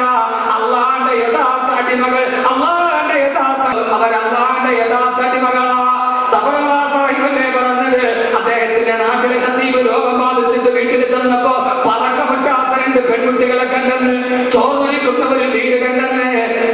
അല്ലാഹുവിന്റെ യഥാർത്ഥ അടിമകൾ, അല്ലാഹുവിന്റെ യഥാർത്ഥ അവർ അല്ലാഹുവിന്റെ യഥാർത്ഥ അടിമകളാ. സഫറല്ലാഹുവിനെ പറഞ്ഞത്, അദ്ദേഹത്തിന്റെ നാട്ടിലെ ഖതീബ് രോഗം ബാധിച്ചിട്ട് വീട്ടിൽ ചെന്നപ്പോ പതക്കമിട്ടാത്ത രണ്ട് പെൺകുട്ടികളെ കണ്ടെന്ന്, ചോർന്നൊലിക്കുന്ന ഒരു വീട് കണ്ടെന്ന്.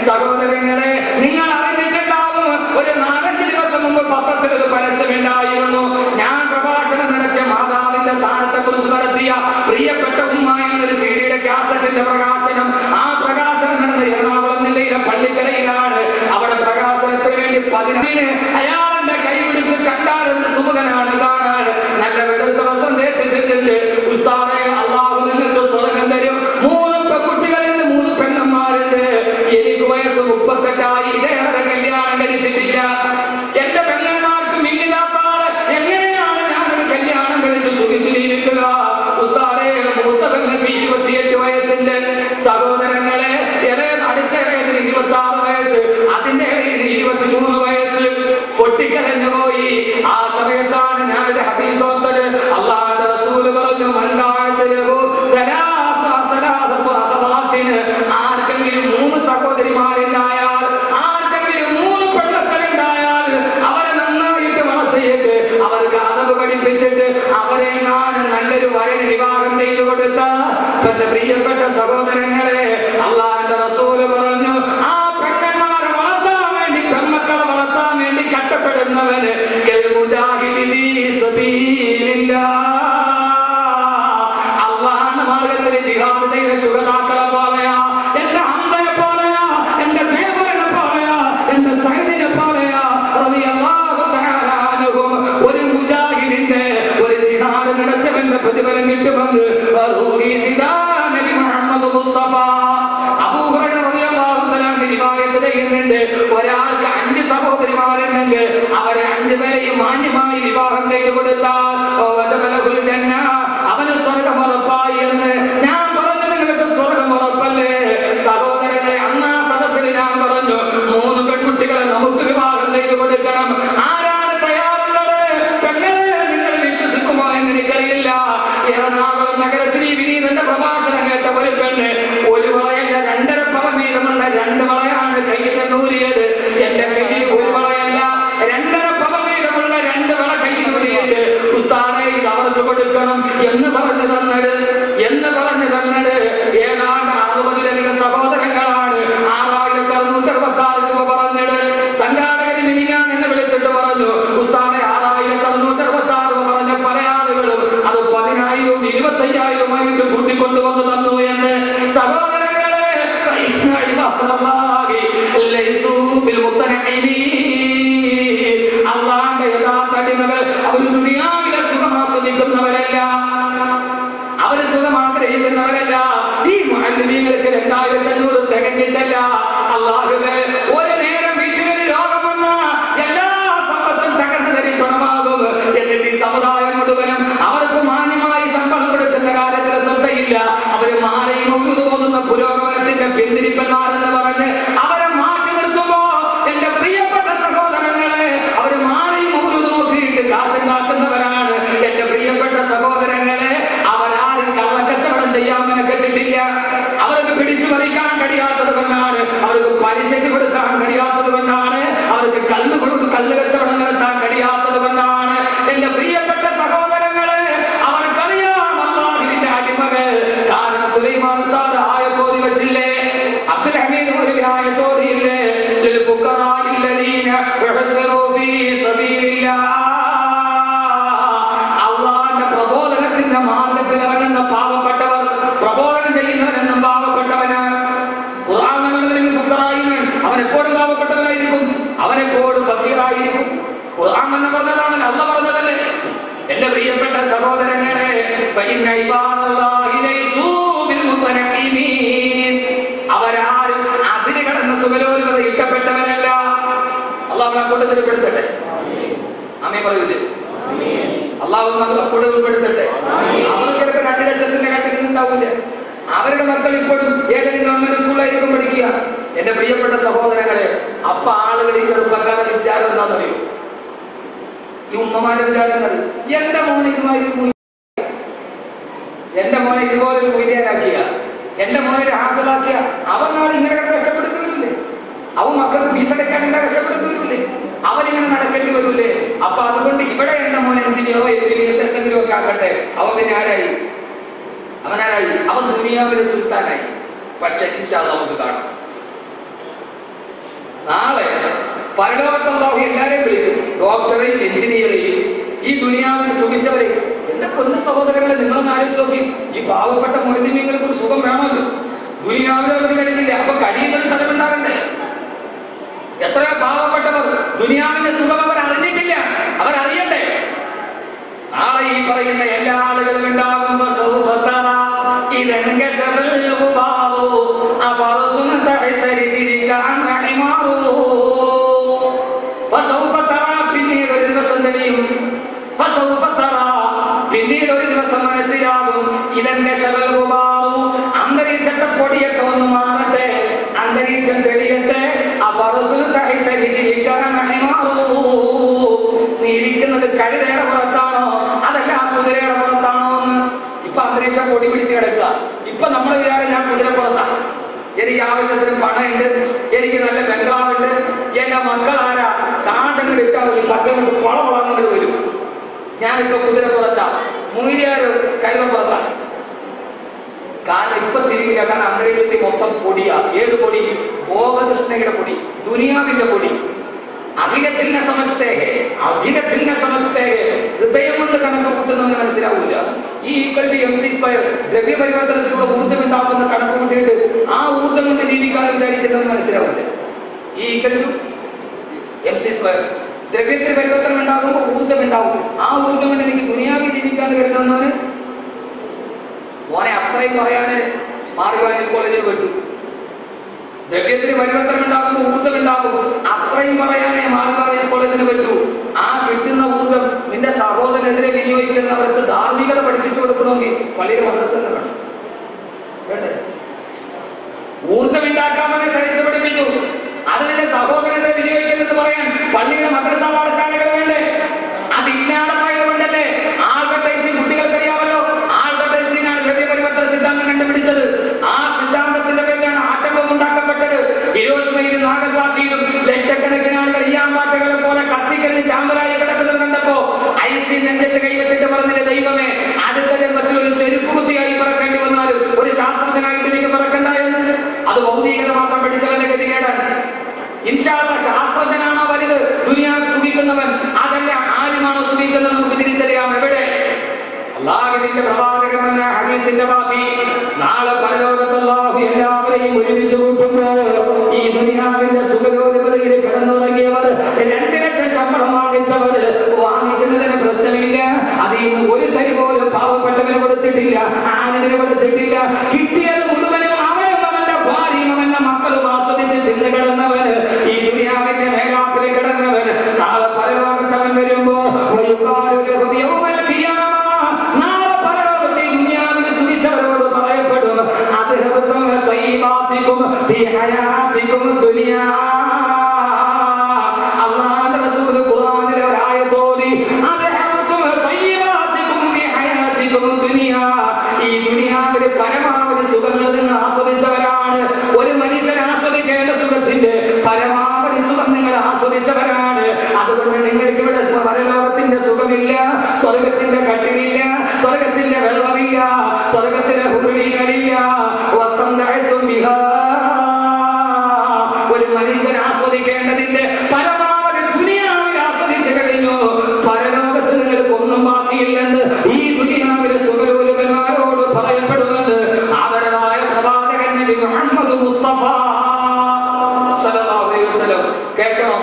സഹോദരങ്ങളെ, നിങ്ങൾ അറിഞ്ഞിട്ടുണ്ടാവും, ഒരു 4-5 ദിവസം മുമ്പ് പത്രത്തിൽ ഒരു പരസ്യമുണ്ടായിരുന്നു. ഞാൻ പ്രഭാഷണം നടത്തിയ മാതാവിന്റെ സ്ഥാനത്തെ കുറിച്ച് നടത്തിയ പ്രിയപ്പെട്ട ഉമ്മ എന്നൊരു സീഡിയുടെ കാസറ്റിന്റെ പ്രകാശനം. ആ പ്രകാശനം നടന്ന എറണാകുളം ജില്ലയിലെ പള്ളിക്കരയിലാണ്. അവിടെ പ്രകാശനത്തിന് വേണ്ടി 15 അയാളുടെ കൈ പിടിച്ച് കണ്ടാൽ എന്ത് സുമുഖനാണ് കാണാൻ. നല്ല വെളുത്ത വസ്ത്രം ധരിച്ചിട്ടുണ്ട്. ഉസ്താദേ, അല്ലാഹു നിങ്ങൾക്ക് സ്വർഗ്ഗം തരും. 3 പെൺകുട്ടികളുണ്ട്, 3 പെണ്ണന്മാരുണ്ട്. എനിക്ക് വയസ്സ് 38 ഇതേവരെ കല്യാണം കഴിച്ചിട്ടില്ല. എന്റെ പെണ്ണന്മാർക്ക് മിന്നിലാത്താള് എങ്ങനെയാണ് ഞാനൊരു കല്യാണം കഴിച്ച് സുഖിച്ചിരിക്കുക? ഉസ്താദേ, മൂത്ത പെങ്ങൾക്ക് 28 വയസ്സുണ്ട്. സഹോദരങ്ങളെ, അടുത്ത ഇടയത്തിന് 26 വയസ്സ്, അതിന്റെ ഇടയിൽ 23 വയസ്സ്. പൊട്ടിക്കരഞ്ഞു പോയി. ആ സമയത്താണ് ഞാനൊരു ഹദീസ് ഓർത്തത്. അല്ലാഹുവിന്റെ റസൂൽ പറഞ്ഞു, ആർക്കെങ്കിലും 3 സഹോദരിമാരുണ്ടായാൽ, ആർക്കെങ്കിലും 3 പെൺമക്കളുണ്ടായാൽ അവരെ നന്നായിട്ട് വളർത്തിയിട്ട് അവർക്ക് അതവ് പഠിപ്പിച്ചിട്ട് അവരെ ഞാൻ നല്ലൊരു വരന് വിവാഹം ചെയ്തു കൊടുത്ത എന്റെ പ്രിയപ്പെട്ട സഹോദരങ്ങളെ, അല്ലാഹുവിന്റെ റസൂൽ പറഞ്ഞു, ആ പെൺമക്കളെ വളർത്താൻ വേണ്ടി, പെൺമക്കളെ വളർത്താൻ വേണ്ടി കഷ്ടപ്പെടുന്നവന് അല്ലാഹുവിന്റെ മാർഗത്തിൽ ജിഹാദ് ചെയ്ത ശുഹദാക്കളെ പോലെയാ, എന്റെ ഹംസയെ പോലെയാ, എന്റെ ദേവനെ പോലെയാ, എന്റെ സൈദിനെ പോലെയാ റളിയല്ലാഹു തആല അൻഹും. ഒരു മുജാഹിദിന്റെ ഒരു ജിഹാദ് നടത്തിയവന്റെ പ്രതിഫലം കിട്ടുമെന്ന് നബി മുഹമ്മദ് മുസ്തഫ 2500 തികഞ്ഞിട്ടല്ല. അല്ലാഹുവേ, ഒരു നേരം വീട്ടിലൊരു രോഗം വന്ന എല്ലാ സമ്പത്തും തകർന്നു തരിപ്പണമാകും. എന്നിട്ട് ഈ സമുദായം മുഴുവനും അവർക്ക് മാന്യമായി ശമ്പളം കൊടുക്കുന്ന കാര്യത്തിൽ ശ്രദ്ധയില്ല. അവര് മാലയും ഉഴുതു തോന്നുന്ന പുരോഗമനത്തിന്റെ പിന്തിരിപ്പന്മാരെന്ന് പറഞ്ഞ് അവരെ മാറ്റി നിർത്തുമ്പോ എന്റെ പ്രിയപ്പെട്ട സഹോദരങ്ങളെ, അവര് മാലയും ഉഴുതു നോക്കിയിട്ട് കാശുണ്ടാക്കുന്നവരാണ്. എന്റെ പ്രിയപ്പെട്ട സഹോദരങ്ങളെ, അവരാരും കള്ളക്കച്ചവടം ചെയ്യാമെന്ന് കേട്ടിട്ടില്ല. അവർക്ക് പിടിച്ചു പറിക്കാൻ കഴിയാത്തത് കൊണ്ടാണ്, അവർക്ക് പലിശയ്ക്ക് കൊടുക്കാൻ കഴിയാത്തത് കൊണ്ടാണ്, അവർക്ക് കല്ല് കച്ചവടം നടത്താൻ കഴിയാത്തത് കൊണ്ടാണ്. എന്റെ പ്രിയപ്പെട്ട സഹോദരങ്ങളെ, അവർക്കറിയാം അല്ലാഹുവിന്റെ അടിമകൾ. കാരണം സുലൈമാൻ ഉസ്താദ് ആയത്തോതി വെച്ചില്ലേ, അബ്ദുൽ ഹമീദ് മൗലവി ആയത്തോതിയില്ലേ, ലിൽ ഫുഖറാഇൽ ലദീന വഹസറൂ ഫീ സബീലില്ലാഹ്. അല്ലാഹുവിന്റെ പ്രബോധനത്തിന്റെ മാർഗ്ഗത്തിൽ ഇറങ്ങുന്ന പാവപ്പെട്ടവർ, പ്രബോധനം ചെയ്യുന്നവരെന്നും പാവപ്പെട്ടവന്. ഖുർആൻ അവൻ എപ്പോഴും പാവപ്പെട്ടവനായിരിക്കും, അവനെപ്പോഴും ഫഖീറായിരിക്കും. ഖുർആൻ എന്ന് പറഞ്ഞതാണ്, അല്ലാഹ് പറഞ്ഞതല്ലേ. എന്റെ പ്രിയപ്പെട്ട സഹോദരങ്ങളെ, ഫഇന്ന ഇബാദല്ലാഹി ലൈസൂ ബിൽ മുതനഖിമീൻ. അവരാരും അതിന് കടന്ന് സുഖലോലുപത ഇഷ്ടപ്പെട്ടവരല്ല. അല്ലാഹു നമ്മളെ കൂട്ടത്തിൽ പെടുത്തട്ടെ. ആമീൻ പറയൂലേ? അല്ലാഹു നമ്മളെ കൂട്ടത്തിൽ പെടുത്തട്ടെ. അവർക്ക് 2 ലക്ഷത്തിന്റെ കട്ടിൽ ഉണ്ടാവില്ല. അവരുടെ മക്കൾ ഇപ്പോഴും ഏതെങ്കിലും ഗവൺമെന്റ് സ്കൂളിലായിരിക്കും പഠിക്കുക. എന്റെ പ്രിയപ്പെട്ട സഹോദരങ്ങളെ, അപ്പൊ ആളുകൾ ഈ ചെറുപ്പക്കാരുടെ വിചാരം എന്താണെന്നറിയോ? ഈ ഉമ്മമാരുടെ വിചാരം എന്നറിയും, എന്റെ മോനെ ഇതുപോലെ ഒരു മൊയ്ലിയാനാക്കിയ, എന്റെ മോനെ ഒരു ഹാഫിളാക്കിയ, അവൻ നാളെ ഇങ്ങനെ കഷ്ടപ്പെടേണ്ടി വരില്ലേ? അവൻ മക്കൾക്ക് ഫീസടക്കാൻ കഷ്ടപ്പെടേണ്ടി വരില്ലേ? അവനിങ്ങനെ നടക്കേണ്ടി വരൂലേ? അപ്പൊ അതുകൊണ്ട് ഇവിടെ എന്റെ മോനെ എഞ്ചിനീയറോ MBBS എന്തെങ്കിലും ഒക്കെ ആക്കട്ടെ. അവൻ പിന്നെ ആരായി? അവൻ ദുനിയാവിലെ സുൽത്താനായി. പക്ഷെ ഇൻഷാ അല്ലാഹ് നമുക്ക് കാണാം, നാളെ പരലോകത്ത് അല്ലാഹു എല്ലാരെയും വിളിക്കും, ഡോക്ടറെയും എഞ്ചിനീയറെയും ഈ ദുനിയാവിൽ സുഖിച്ചവരെയും. എന്റെ പൊന്നു സഹോദരങ്ങളെ, നിങ്ങളൊന്ന് ആലോചിച്ച് നോക്കി. ഈ പാവപ്പെട്ട മൊയ്ലിമീങ്ങൾക്ക് ഒരു സുഖം വേണമല്ലോ. ദുനിയാവിൽ അവർക്ക് കഴിയുന്നില്ല, അപ്പൊ കഴിയുന്നൊരു സ്ഥലമുണ്ടാകണ്ടേ? എത്രയോ പാവപ്പെട്ടവർ ദുനിയാവിന്റെ സുഖം അവർ അറിഞ്ഞിട്ടില്ല, അവരറിയണ്ടേ? നാളെ ഈ പറയുന്ന എല്ലാ ആളുകളും ഉണ്ടാകുമ്പോ പിന്നീട് ഒരു ദിവസം മനസ്സിലാകും, ഇതെന്റെ അന്തരീക്ഷത്തെ പൊടിയൊക്കെ ഒന്ന് മാറട്ടെ, അന്തരീക്ഷം തെളിയട്ടെ. നീ ഇരിക്കുന്നത് കഴുതയുടെ പുറത്താണോ അതല്ല കുതിരയുടെ പുറത്താണോ എന്ന് ഇപ്പൊ അന്തരീക്ഷം പൊടി പിടിച്ച് കിടക്കുക. ഇപ്പൊ നമ്മൾ വിചാരം ഞാൻ കുതിരപ്പുറത്താ, എനിക്ക് ആവശ്യത്തിന് പണമുണ്ട്, എനിക്ക് നല്ല ബംഗ്ലാവുണ്ട്, എന്റെ മക്കളാരാ കാണ്ടങ്ങൾ ഇട്ടാൽ ഒരു പച്ചമുണ്ട് കുളമുളങ്ങൾ വരും. ഞാനിപ്പോ കുതിരപ്പുറത്താ, മൂര്യാരോ കഴുതപ്പുറത്താ. കാരണം ഇപ്പൊ തിരിയില്ല, കാരണം അന്തരീക്ഷത്തിൽ മൊത്തം പൊടിയാ. ഏത് പൊടി? ഭോഗതൃഷ്ണയുടെ പൊടി, ദുനിയാവിന്റെ പൊടി. അഖിലത്തിനെ സമസ്തേഹേ, ഹൃദയം കൊണ്ട് കണക്ക് കൂട്ടുന്നവന് മനസ്സിലാവില്ല. ഈ MC², ദ്രവ്യ പരിവർത്തനത്തിലൂടെ ഊർജ്ജം ഉണ്ടാകുന്ന കണക്ക് കൂട്ടിയിട്ട് ആ ഊർജ്ജം കൊണ്ട് ജീവിക്കാൻ വിചാരിക്കുന്നവന് മനസ്സിലാവില്ല. ഈ MC², ദ്രവ്യത്തിന് പരിവർത്തനം ഉണ്ടാകുമ്പോൾ ഊർജ്ജം ഉണ്ടാവും. ആ ഊർജ്ജം കൊണ്ട് എനിക്ക് ദുനിയാവി ജീവിക്കാൻ കരുതുന്നവന് മോനെ അത്രയും പറയാന് മാർഗവാനീസ് കോളേജിൽ വിട്ടു. ദ്രവ്യത്തിന് പരിവർത്തനം ഉണ്ടാകുമ്പോൾ ഊർജ്ജം ഉണ്ടാകും, അത്രയും പറയാനേ മാർഗവാനീസ് കോളേജിന് പറ്റൂ. ആ കിട്ടുന്ന ഊർജ്ജം നിന്റെ സഹോദരനെതിരെ വിനിയോഗിക്കുന്നവർക്ക് ധാർമ്മികത പഠിപ്പിച്ചു കൊടുക്കണമെങ്കിൽ പള്ളിയുടെ മദ്രസ വേണം. വേണ്ടേ? ഊർജ്ജം ഉണ്ടാക്കാമെന്ന് സയൻസ് പഠിപ്പിച്ചു, അത് നിന്റെ സഹോദരനെതിരെ വിനിയോഗിക്കുന്നത് പറയാൻ പള്ളിയുടെ മദ്രസ പാഠശാലകൾ വേണ്ടേ? അത് ഇല്ലാതായതുകൊണ്ടല്ലേ ആൽബർട്ട് ഐൻസ്റ്റീൻ, കുട്ടികൾക്കറിയാമല്ലോ, ആൽബർട്ട് ഐൻസ്റ്റീനാണ് ദ്രവ്യ പരിവർത്തന സിദ്ധാന്തം കണ്ടുപിടിച്ചത്. ആ സിദ്ധാന്തത്തിന്റെ പേരിലാണ് ആറ്റം ബോംബ് ഉണ്ടാക്കപ്പെട്ടത്. ഹിരോഷിമയിലും നാഗസാക്കിയിലും ലക്ഷക്കണക്കിന് ആളുകൾ ഈയാമ്പാറ്റകളെ പോലെ കത്തിക്കരിഞ്ഞ് ചാമ്പലായി കിടക്കുന്നത് കണ്ടപ്പോ ഐൻസ്റ്റീൻ നെഞ്ചത്ത് കൈവച്ചിട്ട് പറഞ്ഞില്ലേ, ദൈവമേ, അടുത്ത ജന്മത്തിൽ ഒരു ചെരുപ്പ് കുത്തിയായി പറക്കേണ്ടി വന്നാലും ഒരു ശാസ്ത്രജ്ഞനായിട്ട് എനിക്ക് പറക്കണ്ട എന്ന്. അത് ഭൗതികത മാത്രം പഠിച്ചവന്റെ ഗതികേടാൻ. ഇൻഷാ അല്ലാഹ് ശാസ്ത്രജ്ഞനാണോ വലുത് ദുനിയാവിൽ സുഖിക്കുന്നവൻ, അതല്ല ആരുമാണോ സുഖിക്കുന്നത് നമുക്ക് തിരിച്ചറിയാം. എവിടെ? അല്ലാഹുവിന്റെ പ്രവാചകന്റെ ഹദീസിന്റെ ബാക്കി നാളെ പരലോകത്ത് അല്ലാഹു എല്ലാവരെയും ഒരുമിച്ച് കൂട്ടുമ്പോൾ ഈ ദുനിയാവിന്റെ സുഖലോലുപതയിൽ കിടന്നുറങ്ങിയവർ, 2 ലക്ഷം ശമ്പളം വാങ്ങിച്ചവർ, വാങ്ങിക്കുന്നതിന് പ്രശ്നമില്ല. അതിൽ നിന്ന് ഒരു തരി പോലും പാവപ്പെട്ടവന് കൊടുത്തിട്ടില്ല, ആണിന് കൊടുത്തിട്ടില്ല. കിട്ടിയത് മുഴുവനും അവനും അവന്റെ തയ്യിബാതികും ഫീ ഹയാതികും ദുനിയാ. അല്ലാഹുവിന്റെ റസൂൽ ഖുർആനിലെ ഒരു ആയത്ത് ഓതി, അദ്ഹബതും തയ്യിബാതികും ഫീ ഹയാതികും ദുനിയാ. ഈ ദുനിയാവിലെ പരമാവധി സുഖങ്ങൾ നിങ്ങൾ ആസ്വദിച്ചവരാണ്. ഒരു മനുഷ്യൻ ആസ്വദിക്കേണ്ട സുഖത്തിന്റെ പരമാവധി സുഖം നിങ്ങൾ ആസ്വദിച്ചവരാണ്. അതുകൊണ്ട് നിങ്ങൾക്ക് ഇവിടെ പരലോകത്തിന്റെ സുഖമില്ല, സ്വർഗത്തിന്റെ കട്ടിലില്ല, സ്വർഗത്തിന്റെ വെള്ളമില്ല, സ്വർഗത്തിന്റെ ഹുറുലികളില്ല. ഒരു മനുഷ്യൻ ആസ്വദിക്കേണ്ടതിന്റെ പരമാവധി ദുനിയാവിൽ ആസ്വദിച്ചു കഴിഞ്ഞു. പരലോകത്ത് നിങ്ങൾക്ക് ഒന്നും ബാക്കിയില്ലെന്ന് ഈ ദുനിയാവിലെ സുഖലോലുകന്മാരോട് പറയപ്പെടുന്നത് ആദരവായ പ്രവാചകൻ നബി മുഹമ്മദ് മുസ്തഫ സല്ലല്ലാഹു അലൈഹി വസല്ലം. കേൾക്കണം,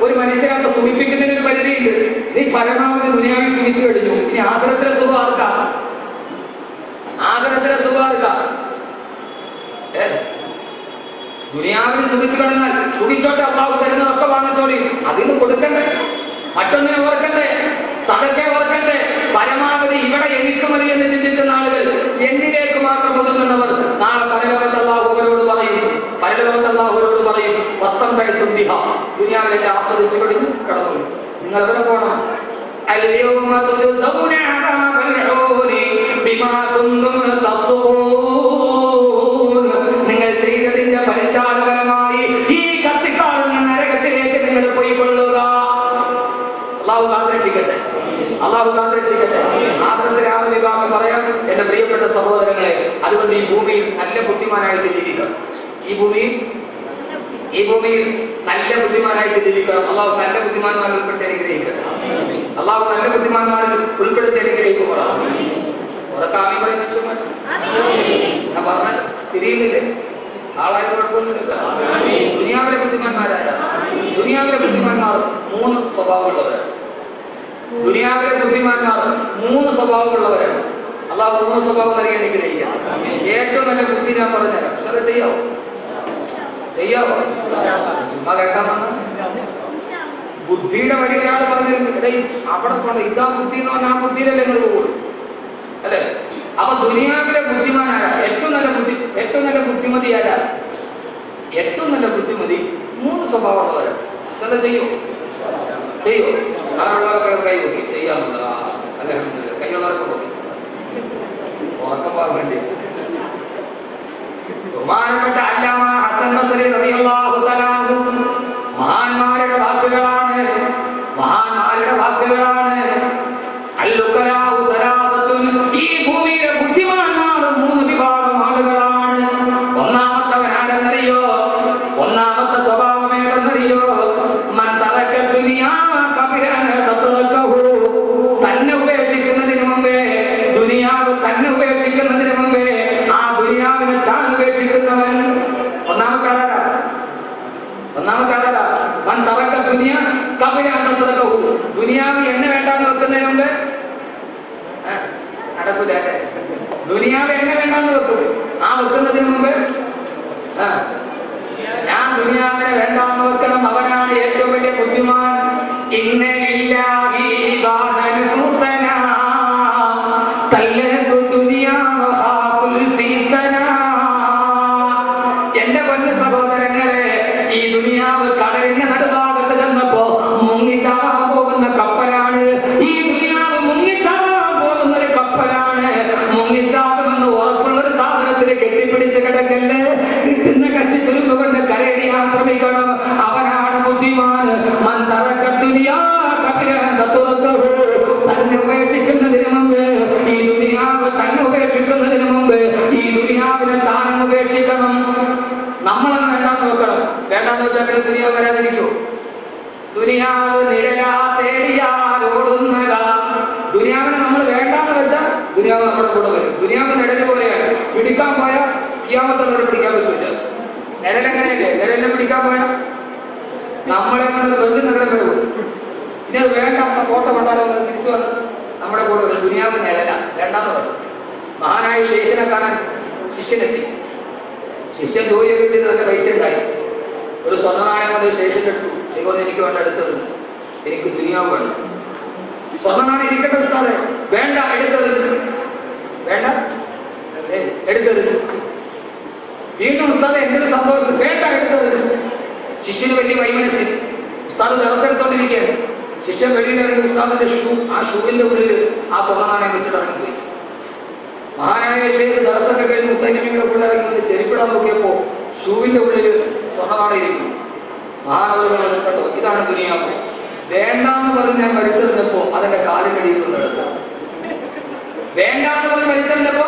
ഒരു മനുഷ്യനെ സുഖിപ്പിക്കുന്നതിന് ഒരു പരിധിയുണ്ട്. നീ പരമാവധി ദുനിയാവിൽ സുഖിച്ചു കഴിഞ്ഞു, ഇനി ആദരത്തിലെ സുഖം ആർക്കാം? ആദരത്തിലെ സുഖം ആർക്കാം? ദുനിയാവിൽ സുഖിച്ചു കഴിഞ്ഞാൽ സുഖിച്ചോട്ടെ, അള്ളാഹു തരുന്നതൊക്കെ വാങ്ങിച്ചോളി. അതിന് കൊടുക്കണ്ടേ, മറ്റൊന്നിനെ ഓർക്കണ്ടേ, സദക്കെ ഓർക്കണ്ടേ? പരമാവധി ഇവിടെ എനിക്ക് മതി എന്ന് ചിന്തിക്കുന്ന ആളുകൾ, എന്നിലേക്ക് മാത്രം ഒതുങ്ങുന്നവർ നാളെ പരലോകത്ത് അള്ളാഹു അവരോട് പറയും, പരലോകത്ത് അള്ളാഹു അവരോട് പറയും, വസ്ത്രം കഴിത്തും ബിഹ, ദുനിയാവിലെല്ലാം ആസ്വദിച്ചു കഴിഞ്ഞു കടന്നു. നിങ്ങൾ എവിടെ പോകണം? അൽയൗമ തുജസൗന അദാബൽ ഹൂരി ബിമാ കുന്തും തസ്ഊൻ. നിങ്ങൾ ചെയ്തതിന്റെ പരിശാലപരമായി ഈ കത്തിക്കാളുന്ന നരകത്തിലേക്ക് നിങ്ങൾ പോയിക്കൊള്ളുക. അള്ളാഹു കാത്തിരക്ഷിക്കട്ടെ, അള്ളാഹു കാത്തിരക്ഷിക്കട്ടെ. ആദ്യത്തെ രാവിലെ വിഭാഗം പറയാം, എന്റെ പ്രിയപ്പെട്ട സഹോദരങ്ങളെ, അതുകൊണ്ട് ഈ ഭൂമിയിൽ നല്ല ബുദ്ധിമാനായിട്ട് ജീവിക്കണം. ഈ ഭൂമിയിൽ നല്ല ബുദ്ധിമാനായിട്ട് ജീവിക്കണം. അള്ളാഹു നല്ല ബുദ്ധിമാന്മാരിൽ ഉൾപ്പെടുത്തി അനുഗ്രഹിക്കട്ടെ. അള്ളാഹു നല്ല ബുദ്ധിമാന്മാരിൽ ഉൾപ്പെടുത്തി അനുഗ്രഹിക്കുമ്പോൾ ഞാൻ പറഞ്ഞ തിരിയുന്നില്ലേ? ആളായ കുഴപ്പമൊന്നുമില്ല. ദുനിയാവിലെ ബുദ്ധിമാന്മാരായ ദുനിയാവിലെ ബുദ്ധിമാന്മാർ 3 സ്വഭാവമുള്ളവരാണ്. ദുനിയാവിലെ ബുദ്ധിമാന്മാർ 3 സ്വഭാവമുള്ളവരാണ്. അള്ളാഹു 3 സ്വഭാവം നൽകി അനുഗ്രഹിക്കാം. ഏറ്റവും നല്ല ബുദ്ധി ഞാൻ പറഞ്ഞുതരാം. പക്ഷെ ചെയ്യാവോ? ചെയ്യാവോ? ചുമ്മാ കേൾക്കാൻ വന്ന ബുദ്ധിയുടെ വഴി ഒരാൾ പറഞ്ഞിട്ടുണ്ട്, അവിടെ പോണ്ട, ഇതാ ബുദ്ധി എന്ന് പറഞ്ഞാൽ ആ ബുദ്ധിയിലല്ലേ നിങ്ങൾ പോകുള്ളൂ, അല്ലേ? അപ്പൊ ദുനിയാവിലെ ബുദ്ധിമാനായ ഏറ്റവും നല്ല ബുദ്ധിമതിയായ ഏറ്റവും നല്ല ബുദ്ധിമതി 3 സ്വഭാവമുള്ളവരാണ്. ചില ചെയ്യോ? അങ്ങനെയുള്ളവർക്ക് കൈ നോക്കി ചെയ്യാറുണ്ട്. അല്ല, കൈയുള്ളവർക്ക് നോക്കി ഉറക്കം പോകാൻ വേണ്ടി. ബഹുമാനപ്പെട്ട അല്ലാമ ഹസൻ ബസരി റളിയല്ലാഹു തആല മഹാന്മാരുടെ വാക്കുകളാണ്. അൽലുകരാഉ സലാസത്തുൻ. ഈ ഭൂമിയിലെ ബുദ്ധിമാന്മാർ 3 വിഭാഗം ആളുകളാണ്. ഒന്നാമത്തവൻ ആരെന്നറിയോ? ഒന്നാമത്തെ സ്വഭാവം ഏതെന്നറിയോ? മൻ തറക ദുനിയാ ഖബല അൻ തതറകഹു. തന്നെ ഉപേക്ഷിക്കുന്നതിന് മുമ്പേ, ദുനിയാവ് തന്നെ ഉപേക്ഷിക്കുന്നതിന് മുമ്പേ ആ ദുനിയാവിനെ താൻ ഉപേക്ഷിക്കുന്നവൻ. ഒന്നാമത്തെ ആളാണ് മൻ തറക ദുനിയാ ഖബല അൻ തതറകഹു. ദുനിയാവ് എന്നെ വേണ്ടാന്ന് വെക്കുന്നതിന് മുമ്പേ നടക്കൂല. ദുനിയാവ് എന്നെ വേണ്ടാന്ന് വെക്കും. ആ വെക്കുന്നതിന് മുമ്പ് ഞാൻ ദുനിയാവിനെ വേണ്ടാന്ന് വെക്കണം. അവനാണ് ഏറ്റവും വലിയ ബുദ്ധിമാൻ. ഇന്നലില്ലാഹി ഇബാദൻ ഫുതനാ തല്ലതു ദുനിയാ വഖാഫുൽ ഫിതനാ. എന്റെ പൊന്നു സഹോദരങ്ങളെ, ഈ ദുനിയാവ് കടലിന്റെ നടുഭാഗത്ത് ചെന്നപ്പോ മുങ്ങിച്ചാവാൻ പോകുന്ന കപ്പലാണ്. ഈ ദുനിയാവ് മുങ്ങിച്ചാവാൻ പോകുന്ന ഒരു കപ്പലാണ്. മുങ്ങിച്ചാകുമെന്ന് ഉറപ്പുള്ളൊരു സാധനത്തിന് കെട്ടിപ്പിടിച്ച് കിടക്കല്ലേ. കിട്ടുന്ന കച്ചി തുരുമ്പ് കൊണ്ട് കരയടിയാൻ ശ്രമിക്കണം. അവനാണ് ബുദ്ധിമാൻ. തന്നെ ഉപേക്ഷിക്കുന്നതിന് മുമ്പ്, ഈ ദുനിയാവ് തന്നെ ഉപേക്ഷിക്കുന്നതിന് മുമ്പ് ഈ ദുനിയാവിനെ താനും ഉപേക്ഷിക്കണം. നമ്മളൊന്നും വേണ്ടാന്ന് നോക്കണം. വേണ്ടാന്ന് വെച്ചാൽ പിന്നെ ദുനിയാവ് വരാതിരിക്കോ? ദുനിയാവ് നിഴലാ തേടിയാലോടുന്നതാ. ദുനിയാവിനെ നമ്മൾ വേണ്ടാന്ന് വെച്ചാൽ ദുനിയാവ് നമ്മുടെ കൂടെ വരും. ദുനിയാവ് നിഴല് പോലെയാണ്. പിടിക്കാൻ പോയാൽ ഖിയാമത്തുള്ളവരെ പിടിക്കാൻ പറ്റില്ല. നിഴലെങ്ങനെയല്ലേ? നിഴലിനെ പിടിക്കാൻ പോയാൽ നമ്മളെ കൊണ്ട് വലിയ നഗരം വരും. ഇനി അത് വേണ്ട, കോട്ട കൊണ്ടാലോ തിരിച്ചു വന്ന് നമ്മുടെ കൂടെ വരും. ദുനിയാവ് നിഴല വേണ്ടാന്ന് പറഞ്ഞു. മഹാനായ ശേഖനെ കാണാൻ ശിഷ്യനെത്തി. ശിഷ്യൻ ജോലിയൊക്കെ ചെയ്ത് നല്ല പൈസ ഉണ്ടായി. ഒരു സ്വർണ്ണ നാണയം കൊണ്ട് ശേഖന്റെ എടുത്തു. ശേഖർ എനിക്ക് വേണ്ട എടുത്തത്, എനിക്ക് ദുനിയാവ് വേണം. സ്വർണ്ണ നാണയം ഇരിക്കട്ടെ ഉസ്താദേ. വേണ്ട, എടുത്തത് വേണ്ട, എടുത്തത്. വീണ്ടും ഉസ്താദ് എന്തൊരു സന്തോഷം, വേണ്ട എടുത്തത്. ശിഷ്യന് വലിയ വൈമനസ്. ഉസ്താദ് ദിവസെടുത്തോണ്ടിരിക്കുകയാണ്. ശിഷ്യൻ വെളിയിലിറങ്ങി ഉസ്താദിന്റെ ആ ഷൂവിന്റെ ഉള്ളിൽ ആ സ്വർണ്ണ നാണയം വെച്ചിട്ട് ഇറങ്ങിപ്പോയി. മഹാനായ ഷേഖ് ദിവസമൊക്കെ കഴിഞ്ഞ് മുത്തനബിയുടെ കൂടെ ഇറങ്ങി ചെരിപ്പിടാൻ നോക്കിയപ്പോ ഷൂവിന്റെ ഉള്ളിൽ സ്വർണ്ണ നാണയം ഇരിക്കുന്നു. മഹാനവറുകൾ കണ്ടോ, ഇതാണ് ദുനിയാവ്. വേണ്ടാന്ന് പറഞ്ഞ് ഞാൻ വലിച്ചെറിഞ്ഞപ്പോ അതെന്റെ കാലിനടിയിൽ നിന്ന് എടുത്തു. വേണ്ടാന്ന് പറഞ്ഞ് വലിച്ചെറിഞ്ഞപ്പോ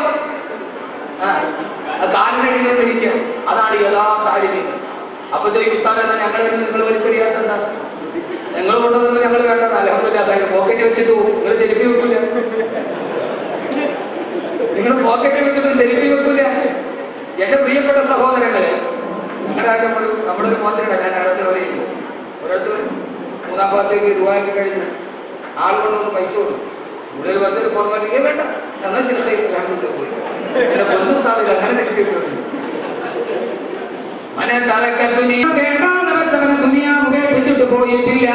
കാലിനടിയിൽ നിന്നിരിക്കുക. അതാണ് യഥാർത്ഥ ആലിമീൻ. അപ്പോഴത്തേക്ക് ഉസ്താദ് എന്താ ഞങ്ങൾ നിങ്ങൾ വലിച്ചെറിയാത്തെന്താ? നിങ്ങൾ കൊണ്ടുവന്ന് ഞങ്ങൾ വേണ്ടത് അൽഹംദുലില്ലാഹ് പോക്കറ്റ് വെച്ചിട്ട് നിങ്ങൾ ചെരുപ്പി വെക്കൂല. നിങ്ങൾ പോക്കറ്റ് വെച്ചിട്ട് ചെരുപ്പി വെക്കൂല. എന്റെ പ്രിയപ്പെട്ട സഹോദരങ്ങളെ, നമ്മുടെ ഒരു മോത്തിനുണ്ട്. ഞാൻ അടുത്ത് പറയുന്നു, ഒരിടത്ത് 3-ാം ഭാഗത്തേക്ക് രൂപയ്ക്ക് കഴിഞ്ഞ് ആള് കൊണ്ടൊന്ന് പൈസ കൊടുക്കും. ഇവിടെ വെറുതെ ഒരു ഫോർമാലിറ്റി വേണ്ട, എന്നാൽ ശരി പോയി എന്റെ പൊന്നു സ്ഥാപില്ല. അങ്ങനെ തിരിച്ചിട്ടുണ്ട്. വേണ്ടാന്ന് വെച്ചവന് ദുനിയാവ് ഉപേക്ഷിച്ചിട്ട് പോയിട്ടില്ല.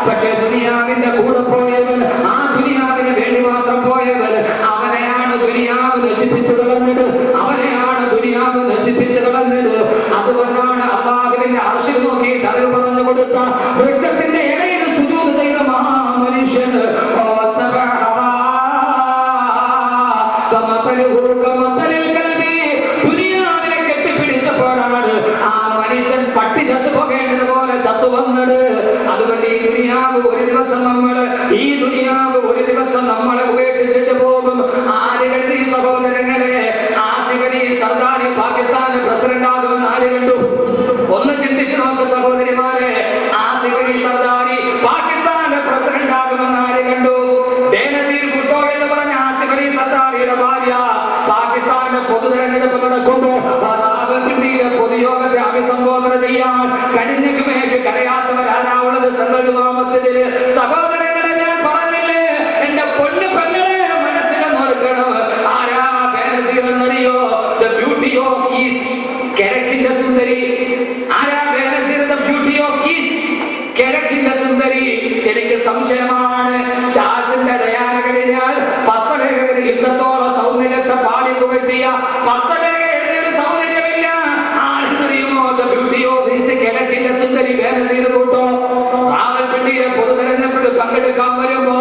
പക്ഷെ ദുനിയാവിന്റെ കൂടെ പോയവൻ, ആ ദുനിയാവിന് വേണ്ടി മാത്രം പോയവൻ, അവനെയാണ് ദുനിയാവ് നശിപ്പിച്ചു കളഞ്ഞത്. അവനെയാണ് ദുനിയാവ് നശിപ്പിച്ചു കളഞ്ഞത്. അതുകൊണ്ടാണ് അല്ലാഹുവിന്റെ അർശിൽ നോക്കിയിട്ട് അറിവ് പറഞ്ഞു കൊടുത്ത വൃക്ഷത്തിന്റെ ഇടയിൽ സുജൂദ് ചെയ്ത മഹാമനുഷ്യൻ ദുനിയാവിനെ കെട്ടിപ്പിടിച്ചപ്പോഴാണ് ആ മനുഷ്യൻ പട്ടി ചത്തുപോകേണ്ടതുപോലെ ചത്തു വന്നത്. അതുകൊണ്ട് ഈ ദുനിയാവ് ഒരു ദിവസം നമ്മളെ ഉപേക്ഷിച്ചിട്ട് പോകും. ആര് കണ്ടു ഈ സഹോദരങ്ങളെ? ആസിഫ് അലി സർദാരി പാകിസ്ഥാന് പ്രസിഡന്റ് ആകുമെന്ന് ആര് കണ്ടു? ഒന്ന് ചിന്തിച്ചു നോക്ക് സഹോദരിമാരെ. ആസിഫ് അലി സർദാരി പാകിസ്ഥാന്റെ പ്രസിഡന്റ് ആകുമെന്ന് ആര് കണ്ടു? ബേനസീർ ഭുട്ടോ എന്ന് പറഞ്ഞ ആസിഫ് അലി സർദാരിയുടെ ഭാര്യ പാകിസ്ഥാന്റെ പൊതു തെരഞ്ഞെടുപ്പ് നടക്കുമ്പോൾ റാവൽപിണ്ടിയിലെ പൊതുയോഗത്തെ അഭിസംബോധന ചെയ്യാൻ കടിഞ്ഞുമേക്ക് കരയാത്തവരാരാവുള്ളത് സംഘടിത മസ്ജിദില്. സഹോദരങ്ങളെ, ഞാൻ പറഞ്ഞില്ലേ, എന്റെ പൊന്നു പെങ്ങളെ മനസ്സിൽ നോക്കണം. ആരാ ബേനസീർ എന്നറിയോ? ദ ബ്യൂട്ടി ഓഫ് ഈസ്റ്റ്, കിഴക്കിന്റെ സുന്ദരി. ആരാ Benazir? The beauty of east, കിഴക്കിന്റെ സുന്ദരി. എനിക്ക് സംശയമാണ്, ചാൾസിന്റെ ഡയാന കഴിഞ്ഞാൽ പത്തരകളിൽ യുദ്ധത്തോളം സൗന്ദര്യത്തെ പാടി പുകഴ്ത്തിയ പത്തരകളിൽ സൗന്ദര്യമില്ല. ആരെന്നറിയുമോ? ദ ബ്യൂട്ടി ഓഫ് ഈസ്റ്റ്, കിഴക്കിന്റെ സുന്ദരി ബേനസീർ ഭുട്ടോ. റാവൽപിണ്ടിയിലെ പൊതു തെരഞ്ഞെടുപ്പിൽ പങ്കെടുക്കാൻ വരുമ്പോ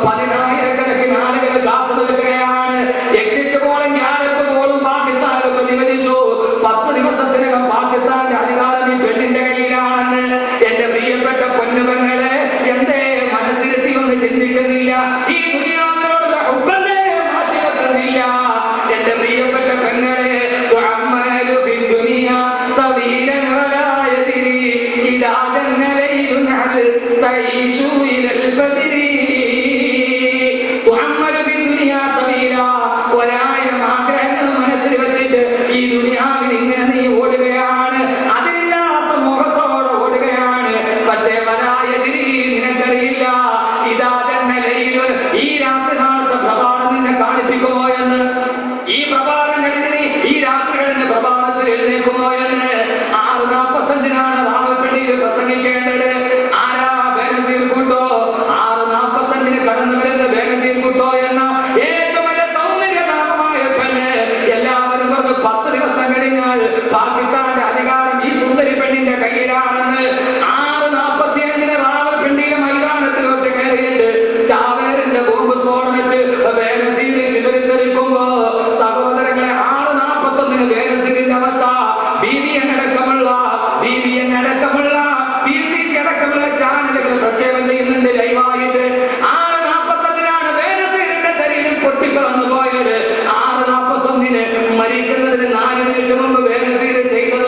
10,000-കണക്കിന് ആളുകൾ കാത്തു നിൽക്കുകയാണ്. എക്സിറ്റ് പോളും ഗ്യാലപ്പ് പോളും പാകിസ്ഥാനിൽ പ്രതിഫലിച്ചു. 10 ദിവസത്തിനകം പാകിസ്ഥാന്റെ അധികാരം ഈ പെണ്ണിന്റെ കയ്യിലാണെന്ന്. എന്റെ പ്രിയപ്പെട്ട പൊന്നുപെങ്ങളെ, എന്തേ മനസ്സിലെത്തി ഒന്ന് ചിന്തിക്കുന്നില്ല? ഈ ദുനിയാവിനോടുള്ള ഹുബ്ബനെ മാറ്റി വെക്കുന്നില്ല. എന്റെ പ്രിയപ്പെട്ട പെങ്ങളെ, ഒരായിരം ആഗ്രഹങ്ങൾ മനസ്സിൽ വെച്ചിട്ട് ഈ ദുനിയാവിൽ ഇങ്ങനെ നീ ഓടുകയാണ്. അതില്ലാത്ത മുഖത്തോടെ ഓടുകയാണ്. പക്ഷേ വരായതിരി നിനക്കറിയില്ല. ഇതാ തന്നെ ലൈലുൻ, ഈ രാത്രി നാളത്തെ പ്രഭാതം നിന്നെ കാണിപ്പിക്കുമോ എന്ന്. ഈ പ്രഭാതം കഴിഞ്ഞ് നീ ഈ രാത്രി കഴിഞ്ഞ് പ്രഭാതത്തിൽ എഴുന്നേക്കുമോ എന്ന്. 6:45 റാവൽപിണ്ടിയിൽ പ്രസംഗിക്കേണ്ടത്. ആരാ? ബേനസീർ ഭുട്ടോ. 6:45 കടന്നു വരുന്ന ബേനസീർ ഭുട്ടോ എന്ന ഏറ്റവും വലിയ സൗന്ദര്യനാമമായ പെണ്ണ്. എല്ലാവരും പറഞ്ഞു 10 ദിവസം കഴിഞ്ഞാൽ പാകിസ്ഥാന്റെ അധികാരം ഈ സുന്ദരി പെണ്ണിന്റെ കയ്യിലാണെന്ന്. 6:45 റാവൽപിണ്ടിയിലെ മൈതാനത്തിലോട്ട് കയറിയിട്ട് ചാവേറിന്റെ ബോംബ് സ്ഫോടനത്തിൽ ബേനസീർ ചിതറിത്തെറിക്കുമ്പോ സഹോദരങ്ങളെ, 6:41 ബേനസീറിന്റെ അവസ്ഥ BBN അടക്കമുള്ള BCC അടക്കമുള്ള ചാനലുകൾ പ്രക്ഷേപണം ചെയ്യുന്നുണ്ട് ലൈവായിട്ട്. 6:45 ബേനസീറിന്റെ ശരീരം പൊട്ടിക്കളന്നു പോയത്. 6:41 മരിക്കുന്നതിന് 4 മിനിറ്റ് മുമ്പ് ബേനസീർ ചെയ്തത്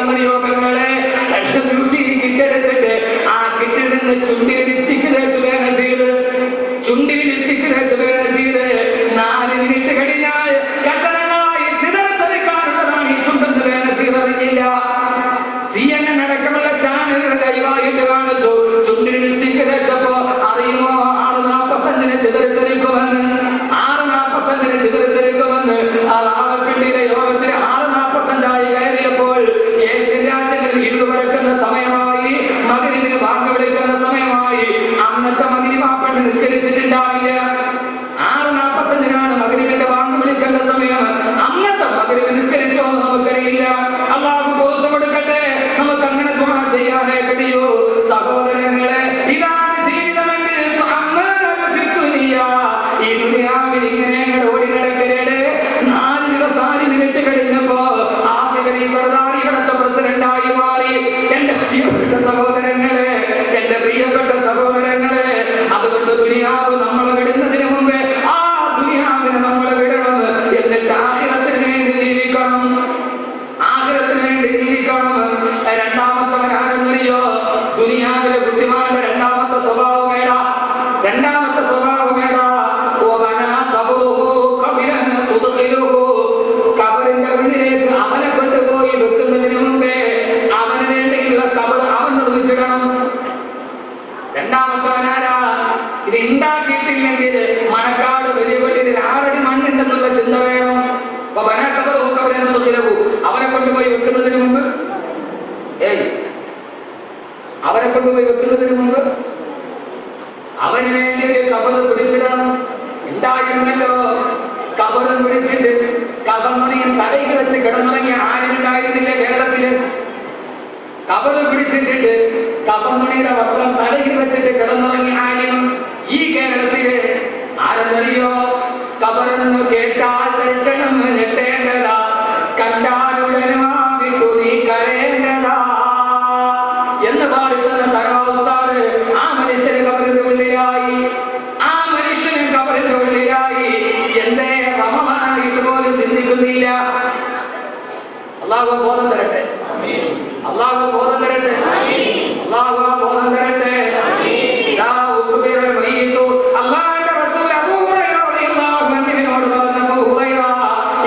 അല്ലാഹു പുറത്തു കൊടുക്കട്ടെ. നമുക്ക് അങ്ങനെ ദുആ ചെയ്യാനേ കഴിയൂ സഹോദരങ്ങളെ. ഇതാണ് ജീവിതമെങ്കിൽ ഈ ദുനിയാവിൽ ഇങ്ങനെ ഓടി നടക്കരുത്. 4 മിനിറ്റ് കഴിഞ്ഞപ്പോ ആസിഫ് അലി സർദാർ ഇവിടുത്തെ പ്രസിഡന്റായി മാറി. എന്റെ പ്രിയപ്പെട്ട സഹോദരങ്ങളെ, എന്റെ പ്രിയപ്പെട്ട സഹോദരങ്ങളെ, അതുകൊണ്ട് ദുനിയാവ് നമ്മളെ വിടുന്നതിന് മുമ്പേ ആ ദുനിയാവിനെ നമ്മളെ വിടണം. എന്നിട്ട് ആഖിറത്തിന് വേണ്ടി ജീവിക്കണം, ആഖിറത്തിന് വേണ്ടി ജീവിക്കണം. രണ്ടാമത്തവൻ ആരെന്നറിയോ? ദുനിയാവിലെ ബുദ്ധിമാന്റെ രണ്ടാമത്തെ സ്വഭാവമേടാ, രണ്ടാമത്തെ സ്വഭാവമേടാ. കബറിന്റെ ഉള്ളിലേക്ക് അവനെ കൊണ്ടുപോയി വെക്കുന്നതിന് മുമ്പേ അവന് വേണ്ടിയുള്ള കബർ അവൻ നിർമ്മിച്ചിടണം. രണ്ടാമത്തവനാരാ? ഇത് ഉണ്ടാക്കിയിട്ടില്ലെങ്കിൽ മണക്കാട് വലിയ വലിയ 6 അടി മണ്ണുണ്ടെന്നുള്ള ചിന്ത വേണം. അപ്പൊ അവനെ കൊണ്ടുപോയി വെക്കുന്നതിന് മുമ്പ് അവനെ കൊണ്ടുപോയി വെക്കുന്നതിന് മുമ്പ് അവന് വേണ്ടി ഒരു കബറ് പിടിച്ചിടണം. ഉണ്ടായിരുന്നല്ലോ കബറ് പിടിച്ചിട്ട് കബർമണിയും തലയിൽ വെച്ച് കിടന്നുറങ്ങിയ ആരുണ്ടായിരുന്നില്ലേ കേരളത്തില്? കബറ് പിടിച്ചിട്ടിട്ട് കബർമണിയുടെ വസ്ത്രം തലയിൽ വെച്ചിട്ട് കിടന്നുറങ്ങിയ ആരും ഈ കേരളത്തില് ആരെന്നറിയോ? കബറെന്ന് കേട്ടാൽ ദർശനം ഞെട്ടേണ്ടതാ, കണ്ടാലുടനുമാവിട്ടു നീ കരയേണ്ടതാ എന്ന് പാടുന്ന തടവാണ്. ആ മനുഷ്യന് കബറിന്റെ ഉള്ളിലായി, ആ മനുഷ്യന് കബറിന്റെ ഉള്ളിലായി. എന്തേ റമദാനായിട്ട് പോലും ചിന്തിക്കുന്നില്ല. അല്ലാഹു ബോധം തരട്ടെ, അല്ലാഹു ബോധം തരട്ടെ, അല്ലാഹു ബോധം തരട്ടെ. അല്ലാഹുവിന്റെ റസൂൽ അബൂ ഹുറൈറ റളിയല്ലാഹു അൻഹുവിനോട് പറഞ്ഞു, അബൂ ഹുറൈറ,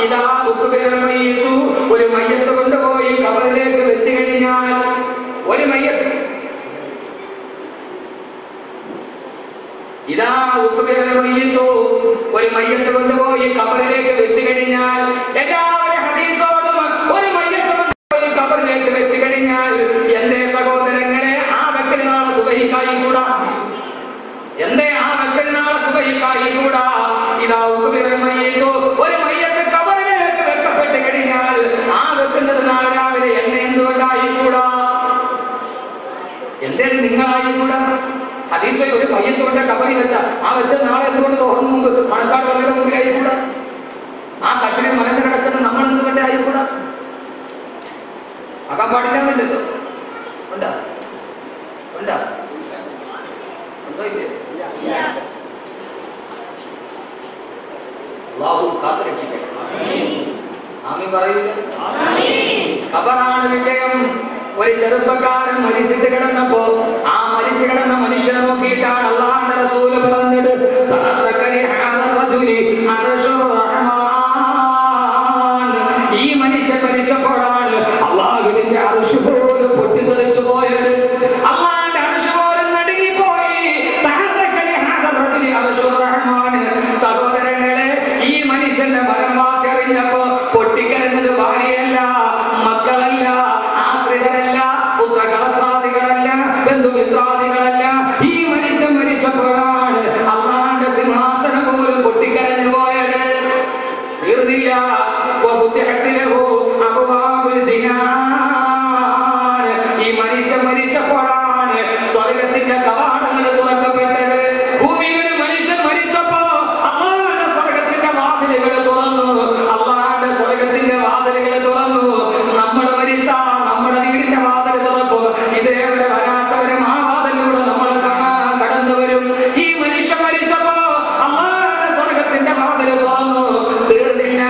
ഇദാ ഉഖ്ബിറൽ മയ്യിതു, ഒരു മയ്യത്ത് കൊണ്ടുപോയി കബറിലേക്ക് വെച്ച് കഴിഞ്ഞാൽ, ഒരു മയ്യത്ത് ഇതാ ഉഖ്ബിറൽ മയ്യിതു, ഒരു മയ്യത്ത് കൊണ്ടുപോയി കബറിലേക്ക് വെച്ച് കഴിഞ്ഞാൽ, എല്ലാവരും ഹദീസോടും ഒരു മയ്യത്ത് കൊണ്ടുപോയി കബറിലേക്ക് വെച്ച് കഴിഞ്ഞാൽ എന്തേ സഹോദരങ്ങളെ ആ വെക്കൽ നാളെ സുബഹിക്കായി കൂടാ? എന്തേ ആ വെക്കൽ നാളെ സുബഹിക്കായി കൂടാ? ഇതാ ഉഖ്ബിറൽ മയ്യിതു, ഒരു മയ്യത്ത് കബറിലേക്ക് വെക്കപ്പെട്ട് കഴിഞ്ഞാൽ ആ വെക്കുന്നത് നാളെ രാവിലെ എന്നെ എന്തുകൊണ്ടായി കൂടാ? എന്തേ നിങ്ങളായി കൂടാ? ഹദീസിൽ ഒരു മയ്യത്ത് കൊണ്ട് കബറിൽ വെച്ച ആ വെച്ചത് നാളെ എന്തുകൊണ്ട് തോറും മുമ്പ് മണക്കാട് വളരെ മുമ്പിൽ ആയിക്കൂടാ? ആ കട്ടിലിൽ മലന്ന് കിടക്കുന്ന നമ്മൾ എന്തുകൊണ്ട് ആയിക്കൂടാ? ആകാൻ പാടില്ലാന്നില്ലല്ലോ. ഉണ്ടാ ഉണ്ടാ ഉണ്ടോ ഇല്ലേ? അല്ലാഹു കാത്തുരക്ഷിക്കട്ടെ. ആമീൻ പറയില്ല. ഖബറാണ് വിഷയം. ഒരു ചെറുപ്പക്കാരൻ മരിച്ചിട്ട് കിടന്നപ്പോ ആ മരിച്ചു കിടന്ന മനുഷ്യനെ നോക്കിയിട്ടാണ് അല്ലാഹുവിന്റെ റസൂൽ പറഞ്ഞത്, ഈ മനുഷ്യൻ മരിച്ചപ്പോഴാണ് അല്ലാഹുവിന്റെ അർശ് പോലും പൊട്ടിത്തെറിച്ചു പോയത്. അല്ലാഹുവിന്റെ അർശ് പോലും നടുങ്ങിപ്പോയി. സഹോദരങ്ങളെ, ഈ മനുഷ്യന്റെ മരണവാർത്ത അറിഞ്ഞപ്പോ പൊട്ടിക്കരഞ്ഞത് ഭാര്യയല്ല, മക്കളല്ല, ആശ്രിതരല്ല, പുത്രകളത്രാദികളല്ല, ബന്ധുമിത്രാദികളല്ല. ഈ മനുഷ്യൻ മരിച്ചപ്പോഴാണ് അല്ലാഹുവിന്റെ സിംഹാസനം പോലും പൊട്ടിക്കരഞ്ഞു പോയത്. തീർന്നില്ല. ഈ മനുഷ്യൻ മരിച്ചപ്പോഴാണ് സ്വർഗത്തിന്റെ കവാടങ്ങൾ തുറക്കപ്പെട്ടത്. ഭൂമിയിൽ മനുഷ്യൻ മരിച്ചപ്പോ അല്ലാഹുവിന്റെ സ്വർഗത്തിന്റെ വാതിലുകൾ തുറന്നു. അല്ലാഹുവിന്റെ സ്വർഗത്തിന്റെ വാതിലുകൾ തുറന്നു. നമ്മൾ മരിച്ചാൽ നമ്മുടെ വീടിന്റെ വാതിൽ തുറക്കും. ഇതേവരെ വരാത്തവരും ആ വാതിലൂടെ നമ്മൾ കാണാൻ കടന്നു വരും. ഈ മനുഷ്യൻ മരിച്ചപ്പോ അല്ലാഹുവിന്റെ സ്വർഗത്തിന്റെ വാതിൽ തുറന്നു. തീർന്നില്ല.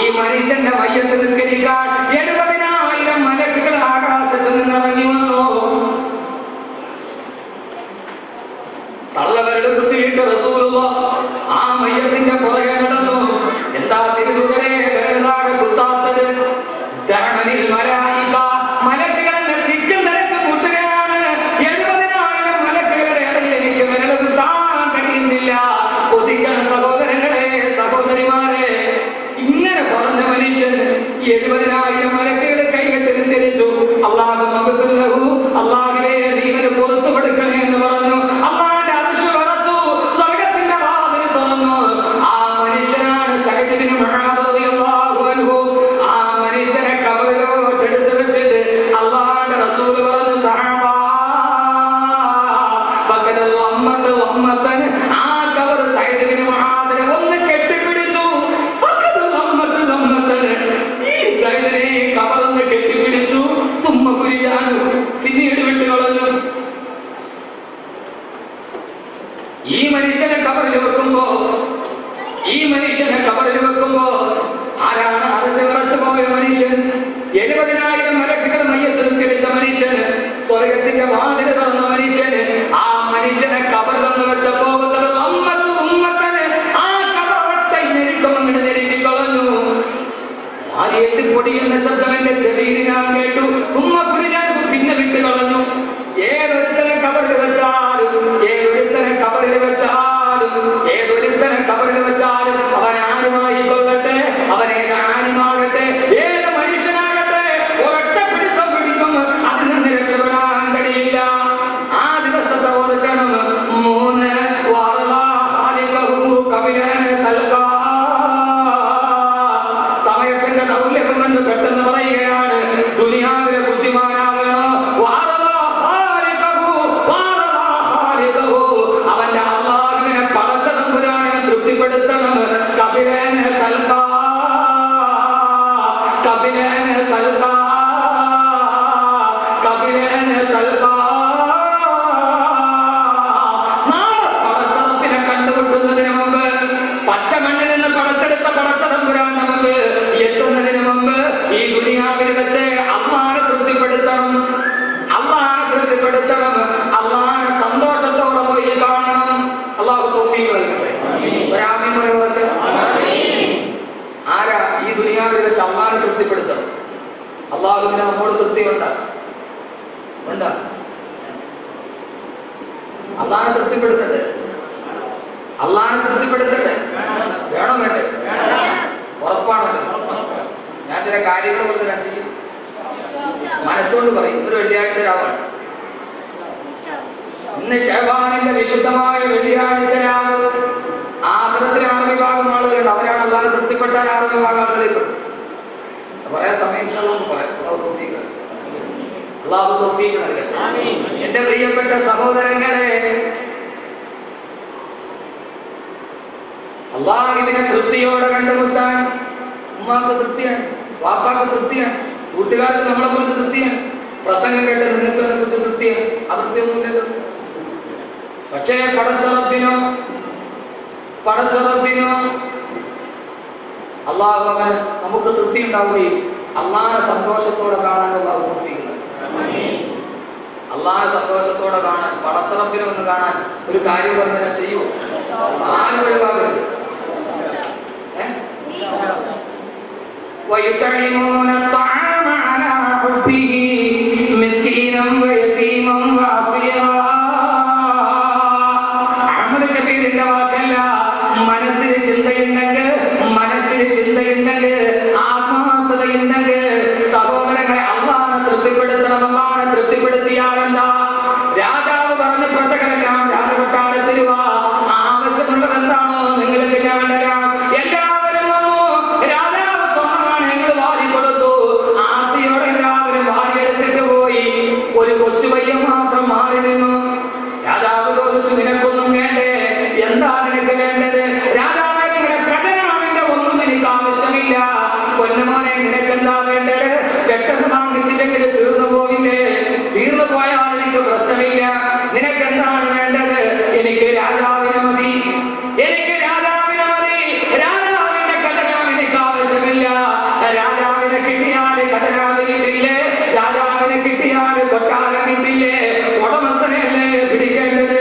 ഈ മനുഷ്യന്റെ മയ്യത്ത് നിസ്കരിക്കാൻ 70,000 മലക്കുകൾ ആകാശത്ത് നിന്നിറങ്ങി വന്നു. തള്ളവരുടെ കുത്തിയിട്ട് റസൂലുള്ളാഹ് ആ മയ്യത്തിന്റെ പുറകെ നടന്നു. എന്താ തിരുതുകരെ വെള്ളനാട് കുത്താത്തത്? മലക്കുകളെ തിക്കും നിരക്ക് കൂട്ടുകയാണ്. 70,000 മലക്കുകളുടെ ഇടയിൽ എനിക്ക് വിരൽ കുത്താൻ കഴിയുന്നില്ല. കൊതിക്കണ സഹോദരങ്ങളെ, സഹോദരിമാരെ, ഇങ്ങനെ പറഞ്ഞ മനുഷ്യൻ 70,000 മലക്കുകളെ കൈകെട്ട് നിസ്കരിച്ചു. അല്ലാഹുവേ നീ ഇവന് പുറത്തു കൊടുക്കണേ എന്ന് പറഞ്ഞു. അല്ലാഹുവിന്റെ അർശ് വിറച്ചു. സ്വർഗ്ഗത്തിന്റെ വാതിൽ അള്ളാഹുവിന് നമ്മോട് തൃപ്തിയുണ്ട്. അള്ളാഹിനെ തൃപ്തിപ്പെടുത്തട്ടെ, അള്ളാഹിനെ തൃപ്തിപ്പെടുത്തട്ടെ. വേണം വേണ്ടേ? ഉറപ്പാണല്ലോ. ഞാൻ ചില കാര്യങ്ങൾ പറഞ്ഞ് ഞാൻ ചെയ്യും, മനസ്സുകൊണ്ട് പറയും. ഒരു വെള്ളിയാഴ്ച രാവാണ് ഇന്ന്, ശഅബാനിന്റെ വിശുദ്ധമായ വെള്ളിയാഴ്ച രാവ്. ആഖിറത്തിൽ 6 വിഭാഗം ആളുകളുണ്ട്. അവരാണ് അള്ളാഹിനെ തൃപ്തിപ്പെട്ടാൽ 6 വിഭാഗം ആളുകളിൽ പറയാൻ സമയം അള്ളാഹു തൗഫീഖ് നൽകട്ടെ. എന്റെ പ്രിയപ്പെട്ട സഹോദരങ്ങളെ, അള്ളാഹുവിനെ തൃപ്തിയോടെ കണ്ടുമുട്ടാൻ ഉമ്മാക്ക് തൃപ്തിയാണ്, വാപ്പാക്ക് തൃപ്തിയാണ്, കൂട്ടുകാർക്ക് നമ്മളെ കുറിച്ച് തൃപ്തിയാണ്, പ്രസംഗം കേട്ട് നിങ്ങൾക്ക് കുറിച്ച് തൃപ്തിയാണ്. അതൃപ്തിയൊന്നുമില്ലല്ലോ. പക്ഷേ പടച്ചറപ്പിനോ അള്ളാഹു അവന് നമുക്ക് തൃപ്തി ഉണ്ടാവുകയും അള്ളാഹിനെ സന്തോഷത്തോടെ കാണാനുള്ള തൗഫീഖ്. അള്ളാഹിനെ സന്തോഷത്തോടെ കാണാൻ, പടച്ചറപ്പിനെ ഒന്ന് കാണാൻ ഒരു കാര്യം പറഞ്ഞാൽ ചെയ്യുമോ? ആരും ഒഴിവാകരുത്. ويطعمون الطعام على حبه مسكينا ويتيما واسيرا. അഹ്മദ് കബീറിന്റെ വാക്കല്ല, മനസ്സിൽ ചിന്തയുണ്ടെങ്കിൽ, ആത്മാർത്ഥതയുണ്ടെങ്കിൽ സഹോദരങ്ങളെ അള്ളാഹിനെ തൃപ്തിപ്പെടുത്തണം. അള്ളാഹിനെ തൃപ്തിപ്പെടുത്തിയാൽ എന്താ? രാജാവ് പറഞ്ഞ പ്രജകളെല്ലാം രാജകൊട്ടാരത്തിൽ വാ, ആവശ്യമുള്ളത് എന്താണോ നിങ്ങൾക്ക് ഞാൻ തരാം. എല്ലാവരും വന്നു. രാജാവ് സ്വർണ്ണമാണ് ഞങ്ങൾ വാരിക്കൊടുത്തു. ആർത്തിയോടെ എല്ലാവരും വാരിയെടുത്തിട്ട് പോയി. ഒരു കൊച്ചു പയ്യൻ മാത്രം മാറി നിന്നു. രാജാവ് ചോദിച്ചു, നിനക്കൊന്നും വേണ്ടേ? എന്താ നിനക്ക് വേണ്ടത്? രാജാവേ, നിങ്ങളുടെ ഖജനാവിന്റെ ഒന്നും എനിക്ക് ആവശ്യമില്ല. പൊന്നുമോനെ, നിനക്കെന്താ വേണ്ടത്? പെട്ടെന്ന് വാങ്ങിച്ചില്ലെങ്കിൽ തീർന്നു പോവില്ലേ? തീർന്നു പോയാൽ എനിക്ക് പ്രശ്നമില്ല. നിനക്കെന്താണ് വേണ്ടത്? എനിക്ക് രാജാവിനെ മതി, എനിക്ക് രാജാവിനെ മതി. രാജാവിന്റെ ഖജനാവ് എനിക്ക് ആവശ്യമില്ല. രാജാവിനെ കിട്ടിയാൽ ഖജനാവ് കിട്ടില്ലേ? രാജാവിനെ കിട്ടിയാൽ കൊട്ടാരം കിട്ടില്ലേ? ഉടമസ്ഥനെയല്ലേ പിടിക്കേണ്ടത്?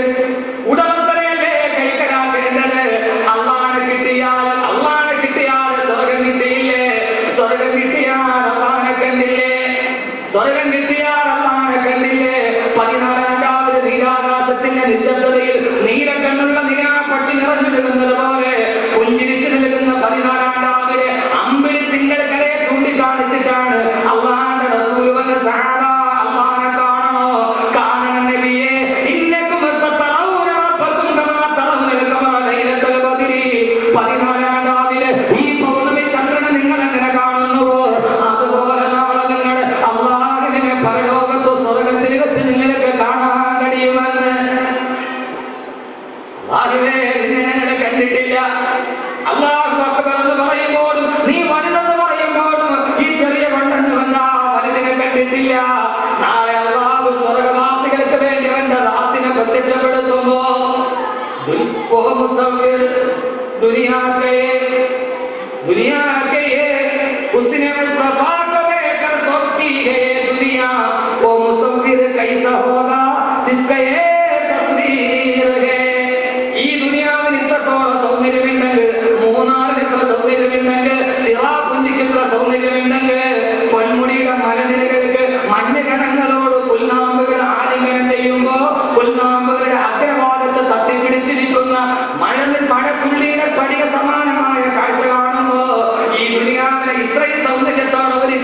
ഉടമസ്ഥനെയല്ലേ കൈക്കലാക്കേണ്ടത്? അള്ളാഹനെ കിട്ടിയാൽ സ്വർഗം കിട്ടിയില്ലേ? സ്വർഗം കിട്ടിയാൽ അള്ളാഹനെ കണ്ടില്ലേ? സ്വർഗം കിട്ടിയാൽ അള്ളാഹനെ കണ്ടില്ലേ? 14 നീരാകാശത്തിന്റെ നിശബ്ദതയിൽ നീലക്കണ്ണുള്ള നീരാപക്ഷി നിറഞ്ഞെടുക്കുന്നത് പോലെ പുഞ്ചിരിച്ചു നിൽക്കുന്ന 14 അമ്പിളി തിങ്കളെ ചൂണ്ടിക്കാണിച്ചിട്ടാണ് അള്ളാഹുന്റെ റസൂൽ വന്ന സഹാബ, അള്ളാഹനെ കാണണോ? കാണണം നബിയേ. ഇന്നകും സതറൗന റബ്ബകും കമാ തറൗനൽ ഖമറ ലൈലത്തുൽ ബദ്രി. 14 ഈ പൗർണമി ചന്ദ്രനെ നിങ്ങൾ എങ്ങനെ കാണുന്നുവോ അതുപോലെ നാളെ നിങ്ങൾ അള്ളാഹുവിനെ പരലോകത്ത് സ്വർഗത്തിൽ വെച്ച് നിങ്ങൾക്ക് കാണാൻ കഴിയുമെന്ന്. അല്ലാഹുവേ, നിന്നെ ഞങ്ങൾ കണ്ടിട്ടില്ല. അല്ലാഹു അക്ബർ എന്ന് പറയുമ്പോഴും നീ വലുതെന്ന് പറയുമ്പോഴും ഈ ചെറിയ കൊണ്ടെന്ന് കണ്ടാ വലുതിനെ കണ്ടിട്ടില്ല. നാളെ അല്ലാഹു സ്വർഗവാസികൾക്ക് വേണ്ടി അവന്റെ റാത്തിനെ പ്രത്യക്ഷപ്പെടുത്തുമ്പോ दुनिया के ये उसने मुस्तफा को देखकर सोचती है दुनिया, वो मुसव्विर कैसा होगा जिसका ये तस्वीर है. ഈ ദുനിയാവിന് ഇത്രത്തോളം സൗന്ദര്യമുണ്ടെങ്കിൽ, മൂന്നാറിന് ഇത്ര സൗന്ദര്യമുണ്ടെങ്കിൽ, ചിറാപുഞ്ചിക്ക് ഇത്ര സൗന്ദര്യമുണ്ടെങ്കിൽ, പൊന്മുടിയുടെ മലനിരകൾക്ക് മഞ്ഞുകണങ്ങളോട് പുൽനാമ്പുകൾ ആലിംഗനം ചെയ്യുമ്പോ പുൽനാമ്പുകളുടെ അഗ്രഭാഗത്ത് തത്തിപ്പിടിച്ചിരിക്കുന്ന മഴത്തുള്ളിയുടെ സ്ഫടിക സമാനമായ കാഴ്ച കാണുമ്പോ ഈ ദുനിയാവിനെ ഇത്രയും സൗന്ദര്യത്തോടെ ഒരു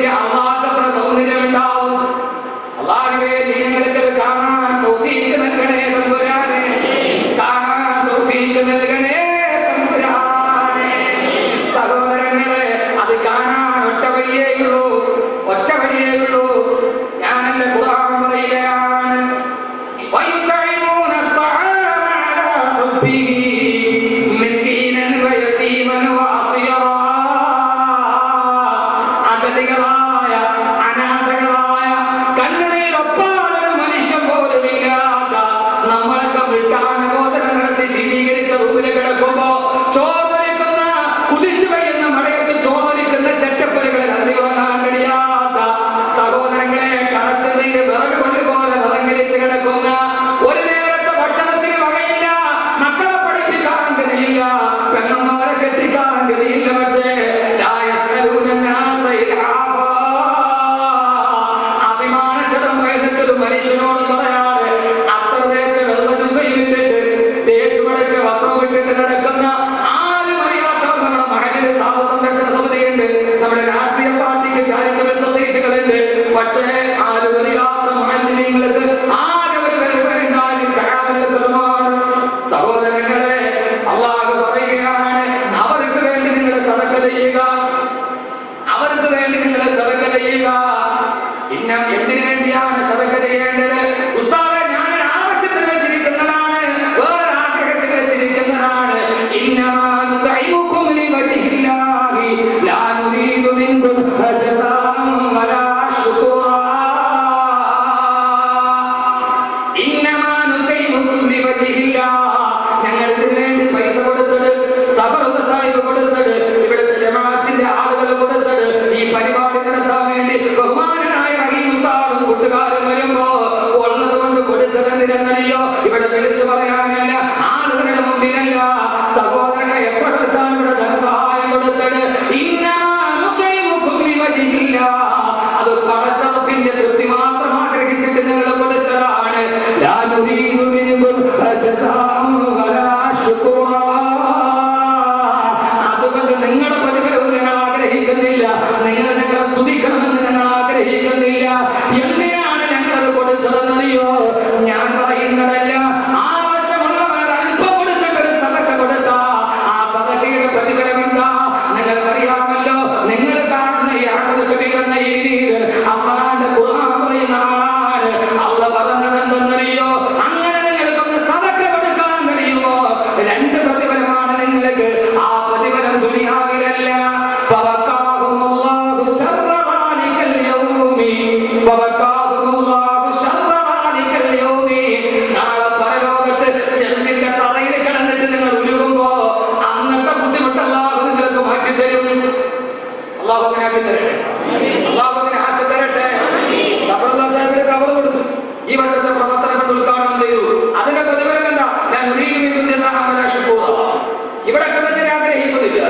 ഇവിടെ കള്ളത്തിനെ ആഗ്രഹിക്കുന്നില്ല,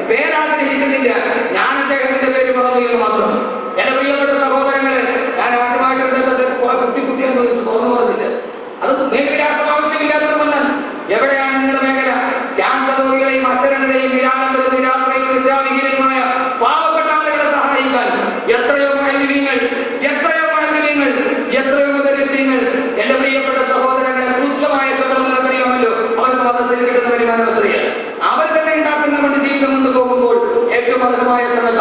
പേരാഗ്രഹിക്കുന്നില്ല. ഞാൻ അദ്ദേഹത്തിന്റെ പേര് പറഞ്ഞു എന്ന് മാത്രം. എന്റെ പ്രിയപ്പെട്ട സഹോദരങ്ങളെ, ഞാൻ ആദ്യമായിട്ട് കുത്തിയെന്ന് തുറന്നു പറഞ്ഞില്ല. അത് മേൽവിലാസം ആവശ്യമില്ലാത്തത് കൊണ്ടാണ്. എവിടെയാണ് നിങ്ങളുടെ മേഖല? ക്യാൻസർ രോഗികളെയും അക്ഷരങ്ങളെയും നിരാലംബരും നിരാശ്രയവും നിദ്രാവിഹീനരുമായ പാവപ്പെട്ട ആളുകളെ സഹായിക്കാൻ എത്രയോ മാലിന്യങ്ങൾ, എത്രയോ മാലിന്യങ്ങൾ, എത്രയോ മുദരിസീങ്ങൾ. എന്റെ പ്രിയപ്പെട്ട സഹോദരങ്ങളെ, തുച്ഛമായ ശമ്പളം നിങ്ങൾക്കറിയാമല്ലോ. അവർക്ക് മദ്രസയിൽ കിട്ടുന്ന വരുമാനം എത്രയാണ്? അവർ തന്നെ ഉണ്ടാക്കുന്ന കൊണ്ട് ജീവിതം കൊണ്ടുപോകുമ്പോൾ ഏറ്റവും അർഹമായ സദഖ.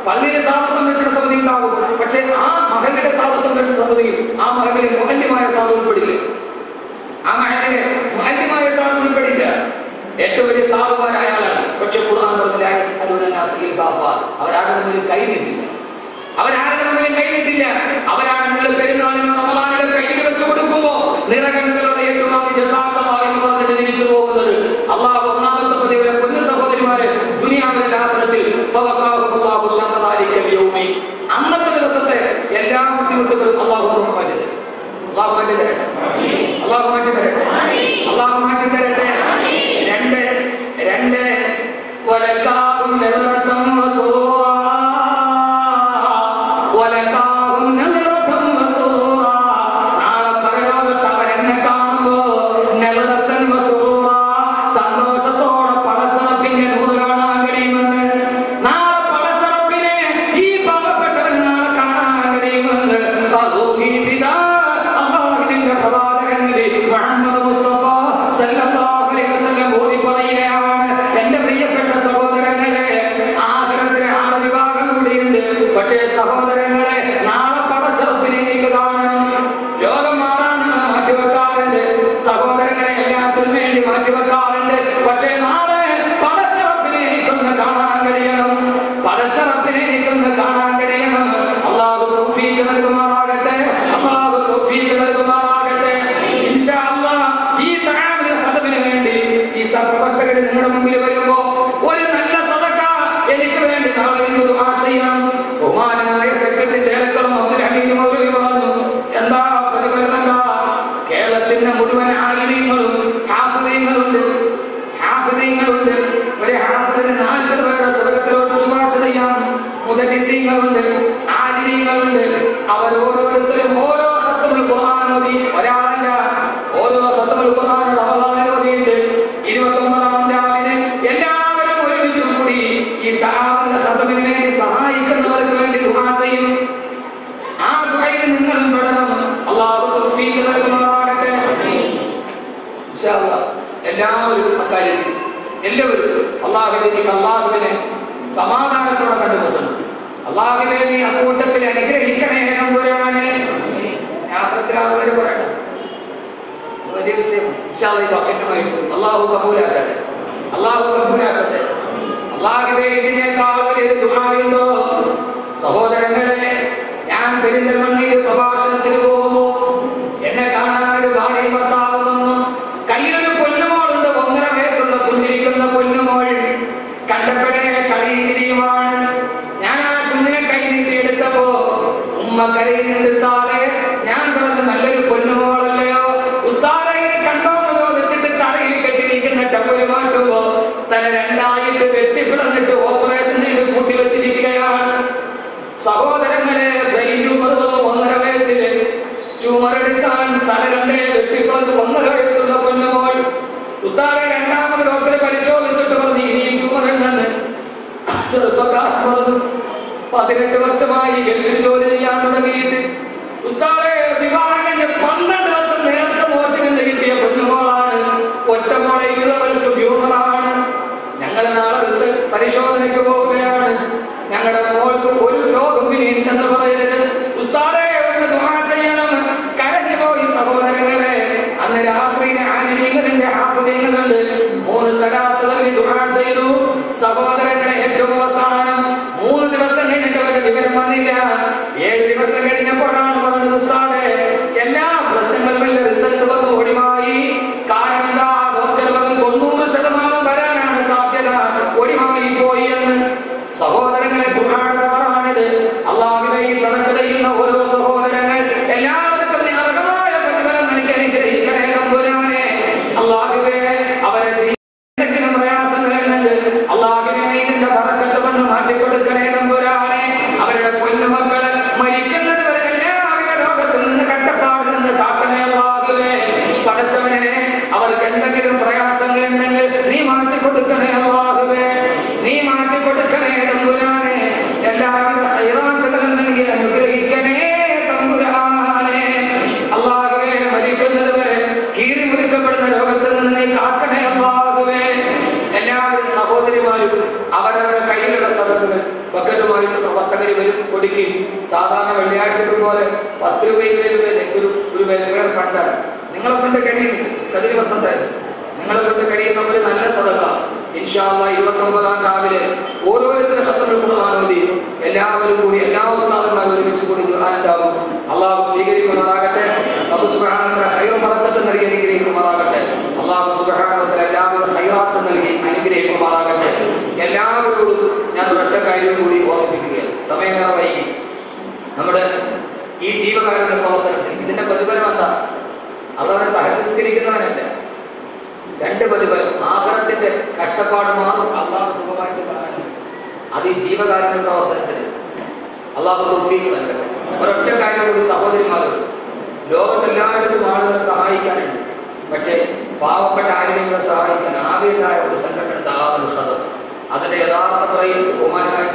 പള്ളിയിലെ സാധു സംരക്ഷണ സമിതി ഉണ്ടാകും, പക്ഷെ ആ മഹലിന്റെ സാധു സംരക്ഷണ സമിതിയിൽ ആ മഹലിലെ മുഹല്യമായ സാധു ഉൾപ്പെടില്ല. ആ മഹലിലെ മുഹല്യമായ സാധു ഉൾപ്പെടില്ല. ഏറ്റവും വലിയ സാധുവായ ആളാണ്. പക്ഷെ ഖുർആൻ അവരാരുടെ മുന്നിൽ കൈ നീട്ടില്ല. അവരാരുടെ മുന്നിൽ കൈ നീട്ടില്ല. അവരാണ് നിങ്ങൾ പെരുന്നാളിന് റമളാനിലെ കയ്യിൽ വെച്ച് കൊടുക്കുമ്പോ നിറകണ്ണുകളുടെ ഏറ്റവും ജസാത്തമായെന്ന് പറഞ്ഞിട്ട് തിരിച്ചു പോകുന്നത്. അള്ളാഹു ഒന്നാമത്തെ പതിവിലെ പൊന്നു സഹോദരിമാരെ, ദുനിയാവിന്റെ ആഖിറത്തിൽ അന്നത്തെ ദിവസത്തെ എല്ലാ ബുദ്ധിമുട്ടുകളും അള്ളാഹു നമുക്ക് മാറ്റി തരും. അള്ളാഹു മാറ്റി തരട്ടെ, അള്ളാഹു മാറ്റി തരട്ടെ, അള്ളാഹു മാറ്റി തരട്ടെ. രണ്ട് വലക്കാഹും നദറതൻ വസുറൂറാ, വലക്കാഹും നദറതൻ വസുറൂറാ. നാളെ പരലോകത്ത് അവരെന്നെ കാണുമ്പോ നദറതൻ വസുറൂറാ, സന്തോഷത്തോടെ പടച്ചറപ്പിന്റെ നൂറ് കാണാൻ കഴിയുമെന്ന്. നാളെ പടച്ചറപ്പിനെ ഈ പാവപ്പെട്ടവൻ നാളെ കാണാൻ കഴിയുമെന്ന് അല്ലാഹുവിന്റെ പ്രവാചകൻ മുഹമ്മദ് മുസ്തഫ സല്ലല്ലാഹു അലൈഹി വസല്ലം ഓതി പറയുകയാണ്. എന്റെ പ്രിയപ്പെട്ട സഹോദരങ്ങളെ, ആഖിറത്തിലെ 6 വിഭാഗം കൂടിയുണ്ട്. പക്ഷേ സഹോദരങ്ങളെ, നാളെ പടച്ചറപ്പിനെ എനിക്ക് കാണണം. ലോകം മാറാൻ നമ്മൾ മാറ്റിവെക്കാറുണ്ട് സഹോദരങ്ങളെ, എല്ലാത്തിനും വേണ്ടി മാറ്റിവെക്കാറുണ്ട്. പക്ഷേ നാളെ പടച്ചറപ്പിനെ എനിക്കൊന്ന് കാണാൻ കഴിയണം, പടച്ചറപ്പിനെ എനിക്കൊന്ന് കാണാൻ കഴിയണം. അല്ലാഹു തൗഫീഖ് നൽകുമാറാകട്ടെ, അല്ലാഹു തൗഫീഖ് നൽകുമാറാകട്ടെ. ഇൻഷാ അല്ലാഹ് ഈ തആമിൽ ഖദമിന് വേണ്ടി ഈ സഹപ്രവർത്തകർ നിങ്ങളുടെ മുമ്പിൽ വരുമ്പോ ഒരു നല്ല സദഖ എനിക്ക് വേണ്ടി നാളെ ദുആ ചെയ്യണം. ബഹുമാനനായ സെക്രട്ടറി ചേലക്കളം അബ്ദുൽ ഹമീദ് മൗലവി പറഞ്ഞു, എന്താ പ്രതിഫലമല്ല, കേരളത്തിന്റെ മുഴുവൻ ആലിമീങ്ങളും ഹാഫിദീങ്ങളുണ്ട്. ഒരു ഹാഫിദിന് 40 പേരുടെ സദഖത്തിലോട്ട് ശുപാർശ ചെയ്യാം. മുദരിസീങ്ങളുണ്ട്, ആലിമീങ്ങളുണ്ട്. അവരോരോരുത്തരും ഓരോ ഖത്മുൽ ഖുർആൻ ഓതി, ഒരാളല്ല, ഓരോ ഖത്മുൽ ഖുർആൻ റമളാനിൽ ഓതിയിട്ട് 29-ാം രാവിലെ എല്ലാവരും ഒരുമിച്ച് കൂടി ഈ തആമിന്റെ ഖത്മിന് വേണ്ടി സഹായിക്കുന്നവർക്ക് വേണ്ടി ദുആ ചെയ്യും. ആ ദുആയിൽ നിങ്ങളും പെടണം. അല്ലാഹു തൗഫീഖ് നൽകുമാറാകട്ടെ. ഇൻഷാ അല്ലാഹ് എല്ലാവരും അക്കാര്യത്തിൽ എല്ലാവരും അള്ളാഹുവിനെ സമാധാനത്തോടെ കണ്ടുമുട്ടണം. അള്ളാഹുവിനെ നീ അക്കൂട്ടത്തിൽ അനുഗ്രഹിക്കണേ നമ്പുരാനെ. ആഖിറത്തിലാവരെ പറയണം, വലിയ വിഷയം. അള്ളാഹു കബൂലാക്കട്ടെ, അള്ളാഹു കബൂലാക്കട്ടെ. അള്ളാഹുവേ, ഇതിനേക്കാൾ വലിയൊരു ദുആയുണ്ടോ? സഹോദരങ്ങളെ, ഞാൻ പെരിന്തൽമണ്ണയിൽ പ്രഭാഷണത്തിന് പോകുമ്പോ എന്നെ കാണാൻ ഒരു ഭാര്യയും ഭർത്താവും വന്നു. കയ്യിലൊരു പൊന്നുമോളുണ്ട്, 1.5 വയസ്സുള്ള കുഞ്ഞിരിക്കുന്ന പൊന്നുമോൾ. കണ്ടപ്പോഴേ കളിയിരിയുമാണ്. ഞാൻ ആ കുഞ്ഞിനെ കൈ നീട്ടിയെടുത്തപ്പോ ഉമ്മ കരയുന്നുണ്ട്. ഉസ്താദേ, ഞാൻ പറഞ്ഞ നല്ലൊരു പൊന്നുമോളല്ലയോ ഉസ്താദേ, ഇത് കണ്ടോന്ന് ചോദിച്ചിട്ട് തലയിൽ കെട്ടിയിരിക്കുന്ന ടവല് മാറ്റുമ്പോ തല 2ആയിട്ട് വെട്ടിപ്പിളന്നിട്ട് ഓപ്പറേഷൻ ചെയ്ത് കൂട്ടി വെച്ചിരിക്കുകയാണ്. സഹോദരങ്ങളെ, ബ്രെയിൻ ട്യൂമർ വന്നു 1.5 വയസ്സിൽ. ട്യൂമർ എടുക്കാൻ തല 2 വെട്ടിപ്പിളന്ന് 1.5 വയസ്സുള്ള പൊന്നുമോൾ. ഉസ്താദെ, 2ാമത് ഡോക്ടറെ പരിശോധിച്ചിട്ട് പറഞ്ഞു ഇനിയും ട്യൂമർ ഉണ്ടെന്ന്. ചെറുപ്പക്കാരൻ പറഞ്ഞു 18 വർഷമായി ഗൾഫിൽ ജോലി ചെയ്യാൻ തുടങ്ങിയിട്ട്. ഉസ്താദെ, വിവാഹം കഴിഞ്ഞ് 12 വർഷം നേരത്തെ നോട്ടിൽ നിന്ന് കിട്ടിയ പൊന്നുമോളാണ്. ഒറ്റമോളയുള്ളവർക്ക് ട്യൂമറാണ്. ഞങ്ങൾ നാളെ റിസൾട്ട് പരിശോധനയ്ക്ക് പോവുകയാണ്. ഞങ്ങളുടെ മോൾക്ക് ഒരു രോഗം ഇനി ഉണ്ടെന്ന് പറയരുത്. ഉസ്താദെ, ഒന്ന് ദുആ ചെയ്യണം. കരഞ്ഞു പോയി സഹോദരങ്ങളെ. അന്ന് രാത്രി ആലിമീങ്ങളുടെ ഹാഫിദീങ്ങളുണ്ട്. 3 സലാത്തുകൾ ദുആ ചെയ്തു. സഹോദരങ്ങളെ, ഏറ്റവും അവസാനം 3 ദിവസം കഴിഞ്ഞിട്ട് അവരുടെ വിവരം വന്നില്ല. 7 ദിവസം കഴിഞ്ഞപ്പോഴാണ് പറഞ്ഞത്, ഉസ്താദെ, എല്ലാ പ്രശ്നങ്ങളും റിസൾട്ട് വന്ന് ഒടിവായി. കാരണം എന്താ? ഡോക്ടർ പറഞ്ഞു 90% വരാനാണ് സാധ്യത, ഒടിവായി പോയി എന്ന്. സഹോദരങ്ങളെ, ദുആയുടെ പവറാണിത്. അല്ലാഹുവേ, ഈ സദഖ ചെയ്യുന്ന ഓരോ സഹോദരങ്ങൾ എല്ലാവർക്കും നീ അർഹമായ പ്രതിഫലം നൽകി അനുഗ്രഹിക്കണേ നമ്പുരാനെ. അല്ലാഹുവേ, അവരെ എന്തെങ്കിലും പ്രയാസങ്ങൾ സഹോദരിമാരും അവരവരുടെ കയ്യിലുള്ള സദസ്സുകൾ ബക്കറ്റുമായിട്ട് പ്രവർത്തകർ വരും കൊടുക്കും. സാധാരണ വെള്ളിയാഴ്ച പോലെ 10 രൂപയെങ്കിലും ഒരു വെൽഫെയർ ഫണ്ടാണ്. നിങ്ങളെ കൊണ്ട് കഴിയുന്നു. കതിരി വസന്തായിരുന്നു. നിങ്ങളെ കൊണ്ട് കഴിയുന്ന ഒരു നല്ല സദഖ ഇൻഷാ അല്ലാഹ് 29-ാം രാവിലെ ഓരോരുത്തരുടെ ഖത്മുൽ ഖുർആൻ ഓതി എല്ലാവരും കൂടി എല്ലാ ഉസ്താദന്മാരും ഒരുമിച്ച് കൂടി ഖുർആൻ ഉണ്ടാവും. അല്ലാഹു സ്വീകരിക്കുമാറാകട്ടെ. അല്ലാഹു സുബ്ഹാനഹു വ തആല ഖൈറും ബറക്കത്തും നൽകി അനുഗ്രഹിക്കുമാറാകട്ടെ. അല്ലാഹു സുബ്ഹാനഹു വ തആല എല്ലാവിധ ഖൈറാത്തും നൽകി അനുഗ്രഹിക്കുമാറാകട്ടെ. എല്ലാവരോടും ഞാൻ ഒരൊറ്റ കാര്യം കൂടി ഓർമ്മിപ്പിക്കുകയാണ്. സമയം ഏറെ വൈകി. നമ്മുടെ ഈ ജീവകാരുണ്യ പ്രവർത്തനത്തിൽ ഇതിന്റെ പ്രതിഫലം എന്താ? അള്ളാഹുവിനെ തഹജ്ജുദിരിക്കുന്നവനല്ല. 2 പ്രതിഫലം. ആഖിറത്തിന്റെ കഷ്ടപ്പാട് മാറും. അള്ളാഹു സുഖമായിട്ട് കാണാൻ അത് ഈ ജീവകാരുണ്യ പ്രവർത്തനത്തിന് അള്ളാഹു തൗഫീഖ് നൽകട്ടെ. ഒരൊറ്റ കാര്യം കൂടി സഹോദരിമാരോട്, ലോകത്തെല്ലായിടത്തും ആളുകളെ സഹായിക്കാനുണ്ട്. പക്ഷേ പാവപ്പെട്ട ആരെങ്കിലും സഹായിക്കാൻ ആദ്യമുണ്ടായ ഒരു സംഘടന ദാവത്തുൽ ഖദർ. അതിന്റെ യഥാർത്ഥ പറയിൽ ബഹുമാനായ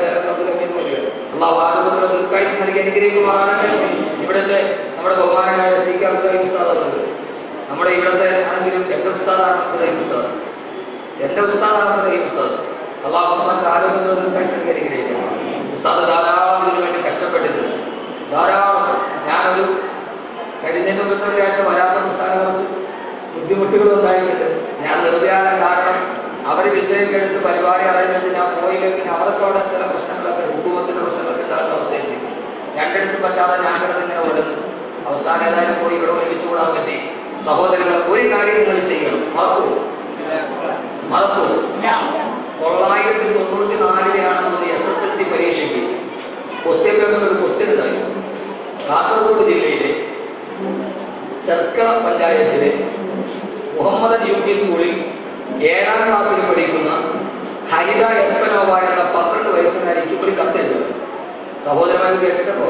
അള്ളാഹു ആരോഗ്യമുള്ള ദീർഘായുസ്സ് നൽകി അനുഗ്രഹിക്കുമാറാകട്ടെ. ഇവിടുത്തെ നമ്മുടെ ബഹുമാനായ സി കെ അബ്ദുൽ ഉസ്താദ്, നമ്മുടെ ഇവിടുത്തെ ആണെങ്കിലും എന്റെ ഉസ്താദാണ് അബ്ദുൽ ഉസ്താദ്, എന്റെ ഉസ്താദാണ് അബ്ദുൽ ഉസ്താദ്. അള്ളാഹു ഉസ്മാന്റെ ആരോഗ്യമുള്ള ദീർഘായുസ്സ് നൽകി അനുഗ്രഹിക്കണം. ഉസ്താദ് ധാരാളം ഇതിനു വേണ്ടി കഷ്ടപ്പെട്ടിട്ടുണ്ട്. ധാരാളം. ഞാനൊരു കഴിഞ്ഞതിന് മുന്നേ ആഴ്ച വരാത്ത ഉസ്താദിനെ കുറച്ച് ബുദ്ധിമുട്ടുകൾ ഉണ്ടായിട്ടുണ്ട്. ഞാൻ നിർവ്യാജ കാരണം അവർ വിസയൊക്കെ എടുത്ത് പരിപാടി അറിയുന്നത് ഞാൻ പോയില്ല. പിന്നെ അവർക്ക് അവിടെ ചില പ്രശ്നങ്ങളൊക്കെ ഹുക്കൂമത്തിന്റെ പ്രശ്നങ്ങളൊക്കെ ഉണ്ടാകുന്ന അവസ്ഥയെത്തി. രണ്ടിടത്തും പറ്റാതെ ഞാൻ കിടന്നിങ്ങനെ ഓടുന്നു. അവസാനം ഏതായാലും പോയി ഇവിടെ ഒരുമിച്ച് കൂടാൻ പറ്റി. സഹോദരങ്ങളെ, ഒരു കാര്യം നിങ്ങൾ ചെയ്യണം. മറക്കൂ 994 SSLC പരീക്ഷയ്ക്ക് ക്വസ്റ്റ്യൻ പേപ്പറിൽ ഒരു ക്വസ്റ്റ്യൻ ഉണ്ടായി. കാസർഗോഡ് ജില്ലയിലെ ശർക്കള പഞ്ചായത്തിലെ മുഹമ്മദൻ UP സ്കൂളിൽ 7ാം ക്ലാസ്സിൽ പഠിക്കുന്ന ഹരിത എസ്പനോവ എന്ന 12 വയസ്സുകാരിക്ക് ഒരു കത്തെഴുതുക. സഹോദരന്മാർ കേട്ടിട്ടോ?